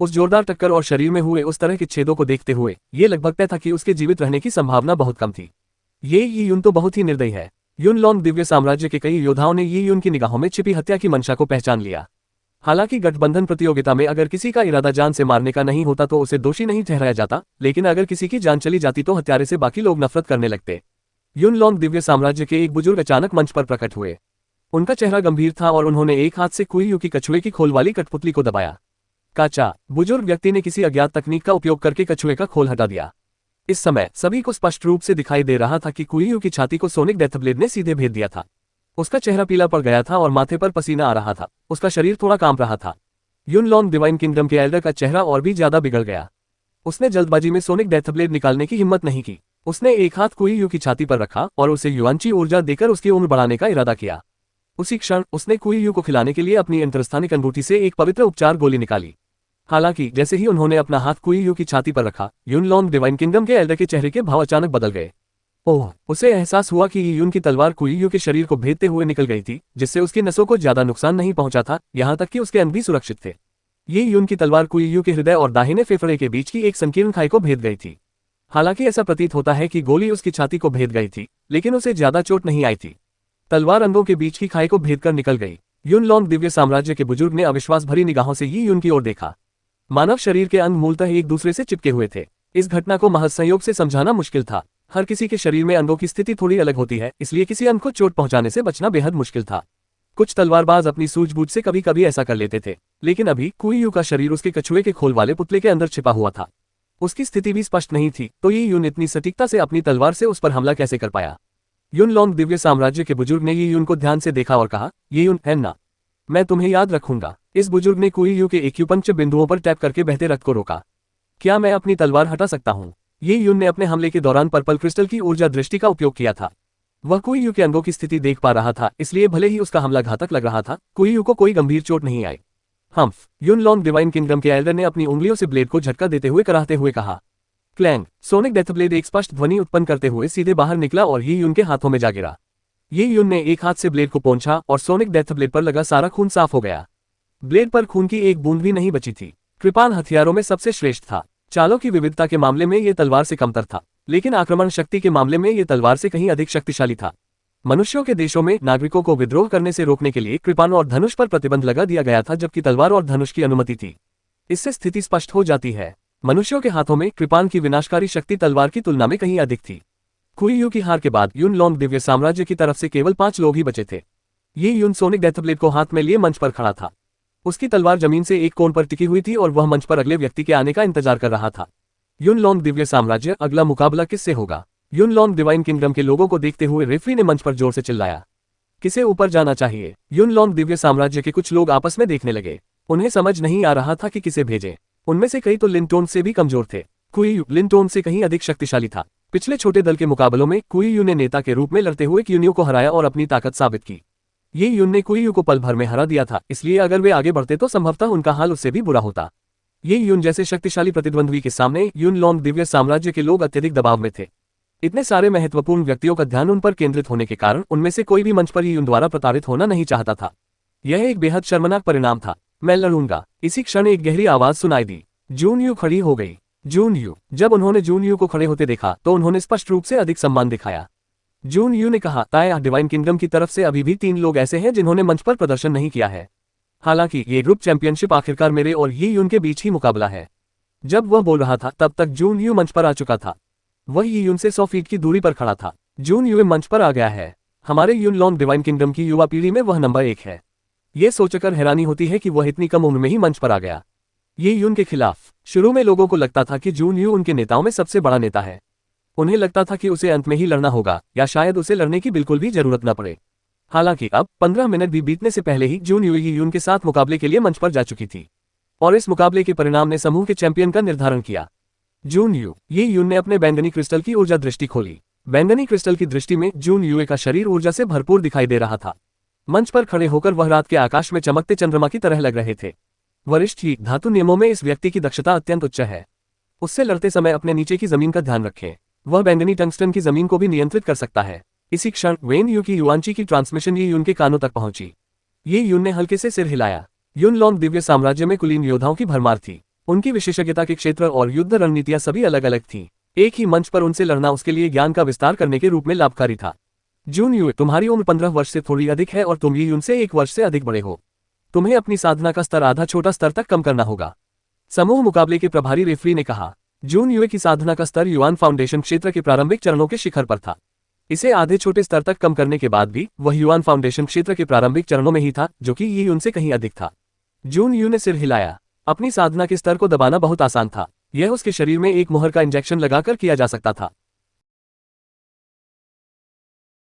Speaker 2: उस जोरदार टक्कर और शरीर में हुए उस तरह के छेदों को देखते हुए ये लगभग तय था कि उसके जीवित रहने की संभावना बहुत कम थी। ये यून तो बहुत ही निर्दयी है। युन लॉन्ग दिव्य साम्राज्य के कई योद्धाओं ने ये यून की निगाहों में छिपी हत्या की मंशा को पहचान लिया। हालांकि गठबंधन प्रतियोगिता में अगर किसी का इरादा जान से मारने का नहीं होता तो उसे दोषी नहीं ठहराया जाता, लेकिन अगर किसी की जान चली जाती तो हत्यारे से बाकी लोग नफरत करने लगते। युन लॉन्ग दिव्य साम्राज्य के एक बुजुर्ग अचानक मंच पर प्रकट हुए। उनका चेहरा गंभीर था और उन्होंने एक हाथ से कुई यू की कछुए की खोल वाली कठपुतली को दबाया। काचा, बुजुर्ग व्यक्ति ने किसी अज्ञात तकनीक का उपयोग करके कछुए का खोल हटा दिया। इस समय सभी को स्पष्ट रूप से दिखाई दे रहा था कि कुई यू की छाती को सोनिक डेथब्लेड ने सीधे भेद दिया था। उसका चेहरा पीला पड़ गया था और माथे पर पसीना आ रहा था। उसका शरीर थोड़ा कांप रहा था। युन लॉन्ग डिवाइन किंगडम के एल्डर का चेहरा और भी ज्यादा बिगड़ गया। उसने जल्दबाजी में सोनिक डेथब्लेड निकालने की हिम्मत नहीं की। उसने एक हाथ कुई यू की छाती पर रखा और उसे युआंची ऊर्जा देकर उसकी उम्र बढ़ाने का इरादा किया। उसी क्षण उसने कुई यू को खिलाने के लिए अपनी अंतरस्थानिक अंगूठी से एक पवित्र उपचार गोली निकाली। हालांकि जैसे ही उन्होंने अपना हाथ कुई यू की छाती पर रखा, युन लॉन्ग डिवाइन किंगडम के एल्डर के चेहरे के भाव अचानक बदल गए। ओह, उसे एहसास हुआ कि यून की तलवार कुई यू के शरीर को भेदते हुए निकल गई थी, जिससे उसकी नसों को ज्यादा नुकसान नहीं पहुंचा था, यहां तक कि उसके अंग भी सुरक्षित थे। ये यून की तलवार कुई यू के हृदय और दाहिने फेफड़े के बीच की एक संकीर्ण खाई को भेद गई थी। हालांकि ऐसा प्रतीत होता है कि गोली उसकी छाती को भेद गई थी, लेकिन उसे ज्यादा चोट नहीं आई थी। तलवार अंगों के बीच की खाई को भेदकर निकल गई। युन लॉन्ग दिव्य साम्राज्य के बुजुर्ग ने अविश्वास भरी निगाहों से ये यून की ओर देखा। मानव शरीर के अंग मूलतः एक दूसरे से चिपके हुए थे। इस घटना को महज संयोग से समझाना मुश्किल था। हर किसी के शरीर में अंगों की स्थिति थोड़ी अलग होती है, इसलिए किसी अंग को चोट पहुंचाने से बचना बेहद मुश्किल था। कुछ तलवारबाज अपनी सूझबूझ से कभी कभी ऐसा कर लेते थे, लेकिन अभी कुई यू का शरीर उसके कछुए के खोल वाले पुतले के अंदर छिपा हुआ था। उसकी स्थिति भी स्पष्ट नहीं थी, तो ये यून इतनी सटीकता से अपनी तलवार से उस पर हमला कैसे कर पाया। युन लॉन्ग दिव्य साम्राज्य के बुजुर्ग ने ये यून को ध्यान से देखा और कहा, ये यून है ना, मैं तुम्हें याद रखूंगा। इस बुजुर्ग ने कुई यू के एक्यूपंक्चर बिंदुओं पर टैप करके बहते रक्त को रोका। क्या मैं अपनी तलवार हटा सकता हूँ? ये यून ने अपने हमले के दौरान पर्पल क्रिस्टल की ऊर्जा दृष्टि का उपयोग किया था। वह कुई यू के अंगों की स्थिति देख पा रहा था, इसलिए भले ही उसका हमला घातक लग रहा था, कुई यू को कोई गंभीर चोट नहीं आई। हम्फ, युन लॉन्ग डिवाइन किंगडम के एल्डर ने अपनी उंगलियों से ब्लेड को झटका देते हुए कराहते हुए कहा। क्लैंग, सोनिक डेथब्लेड एक स्पष्ट ध्वनि उत्पन्न करते हुए सीधे बाहर निकला और ये यून के हाथों में जा गिरा। ये यून ने एक हाथ से ब्लेड को पोंछा और सोनिक डेथब्लेड पर लगा सारा खून साफ हो गया। ब्लेड पर खून की एक बूंद भी नहीं बची थी। कृपाण हथियारों में सबसे श्रेष्ठ था। चालों की विविधता के मामले में ये तलवार से कमतर था, लेकिन आक्रमण शक्ति के मामले में ये तलवार से कहीं अधिक शक्तिशाली था। मनुष्यों के देशों में नागरिकों को विद्रोह करने से रोकने के लिए कृपाण और धनुष पर प्रतिबंध लगा दिया गया था, जबकि तलवार और धनुष की अनुमति थी। इससे स्थिति स्पष्ट हो जाती है। मनुष्यों के हाथों में कृपाण की विनाशकारी शक्ति तलवार की तुलना में कहीं अधिक थी। कुई की हार के बाद युन लोंग दिव्य साम्राज्य की तरफ से केवल 5 लोग ही बचे थे। ये युन सोनिक डेथब्लेड को हाथ में लिए मंच पर खड़ा था। उसकी तलवार जमीन से एक कोण पर टिकी हुई थी और वह मंच पर अगले व्यक्ति के आने का इंतजार कर रहा था। युन लोंग दिव्य साम्राज्य, अगला मुकाबला किससे होगा? युन लोंग डिवाइन किंगडम के लोगों को देखते हुए रेफरी ने मंच पर जोर से चिल्लाया। किसे ऊपर जाना चाहिए? युन लोंग दिव्य साम्राज्य के कुछ लोग आपस में देखने लगे। उन्हें समझ नहीं आ रहा था कि किसे भेजें। उनमें से कई तो लिनटोन से भी कमजोर थे। कुई लिनटोन से कहीं अधिक शक्तिशाली था। पिछले छोटे दल के मुकाबलों में कुई ने नेता के रूप में लड़ते हुए क्यूनियो को हराया और अपनी ताकत साबित की। ये युन ने कुई को पल भर में हरा दिया था, इसलिए अगर वे आगे बढ़ते तो संभवतः उनका हाल उससे भी बुरा होता। ये युन जैसे शक्तिशाली प्रतिद्वंद्वी के सामने युन लोंग दिव्य साम्राज्य के लोग अत्यधिक दबाव में थे। इतने सारे महत्वपूर्ण व्यक्तियों का ध्यान उन पर केंद्रित होने के कारण उनमें से कोई भी मंच पर युन द्वारा प्रताड़ित होना नहीं चाहता था। यह एक बेहद शर्मनाक परिणाम था। मैं लड़ूंगा। इसी क्षण एक गहरी आवाज सुनाई दी। जून यू खड़ी हो गई। जून यू। जब उन्होंने जून यू को खड़े होते देखा तो उन्होंने स्पष्ट रूप से अधिक सम्मान दिखाया। जून यू ने कहा, ताया डिवाइन किंगडम की तरफ से अभी भी 3 लोग ऐसे हैं जिन्होंने मंच पर प्रदर्शन नहीं किया है। हालांकि ये ग्रुप चैंपियनशिप आखिरकार मेरे और ये यून के बीच ही मुकाबला है। जब वह बोल रहा था तब तक जून यू मंच पर आ चुका था। वह ये यून से 100 फीट की दूरी पर खड़ा था। जून यू मंच पर आ गया है। हमारे युन लोंग डिवाइन किंगडम की युवा पीढ़ी में वह नंबर 1 है। ये सोचकर हैरानी होती है कि वह इतनी कम उम्र में ही मंच पर आ गया। ये यून के खिलाफ। शुरू में लोगों को लगता था कि जून यू उनके नेताओं में सबसे बड़ा नेता है। उन्हें लगता था कि उसे अंत में ही लड़ना होगा या शायद उसे लड़ने की बिल्कुल भी जरूरत न पड़े। हालांकि अब 15 मिनट भी बीतने से पहले ही जून यून के साथ मुकाबले के लिए मंच पर जा चुकी थी और इस मुकाबले के परिणाम ने समूह के चैंपियन का निर्धारण किया। जून यून ने अपने बैंगनी क्रिस्टल की ऊर्जा दृष्टि खोली। बैंगनी क्रिस्टल की दृष्टि में जून यू का शरीर ऊर्जा से भरपूर दिखाई दे रहा था। मंच पर खड़े होकर वह रात के आकाश में चमकते चंद्रमा की तरह लग रहे थे। वरिष्ठ ही धातु नियमों में इस व्यक्ति की दक्षता अत्यंत उच्च है। उससे लड़ते समय अपने नीचे की जमीन का ध्यान रखें। वह बैंगनी टंगस्टन की जमीन को भी नियंत्रित कर सकता है। इसी क्षण वेन यू की युआनची की ट्रांसमिशन ये यून के कानों तक पहुंची। ये यून ने हल्के से सिर हिलाया। युन लोंग दिव्य साम्राज्य में कुलीन योद्धाओं की भरमार थी। उनकी विशेषज्ञता के क्षेत्र और युद्ध रणनीतियां सभी अलग अलग थीं। एक ही मंच पर उनसे लड़ना उसके लिए ज्ञान का विस्तार करने के रूप में लाभकारी था। जून यू, तुम्हारी उम्र 15 वर्ष से थोड़ी अधिक है और तुम ये यून से 1 वर्ष से अधिक बड़े हो। तुम्हें अपनी साधना का स्तर आधा छोटा स्तर तक कम करना होगा। समूह मुकाबले के प्रभारी रेफरी ने कहा। जून यू की साधना का स्तर युआन फाउंडेशन क्षेत्र के प्रारंभिक चरणों के शिखर पर था। इसे आधे छोटे स्तर तक कम करने के बाद भी वह युआन फाउंडेशन क्षेत्र के प्रारंभिक चरणों में ही था, जो कि ये उनसे कहीं अधिक था। जून यू ने सिर हिलाया। अपनी साधना के स्तर को दबाना बहुत आसान था। यह उसके शरीर में एक मुहर का इंजेक्शन लगाकर किया जा सकता था।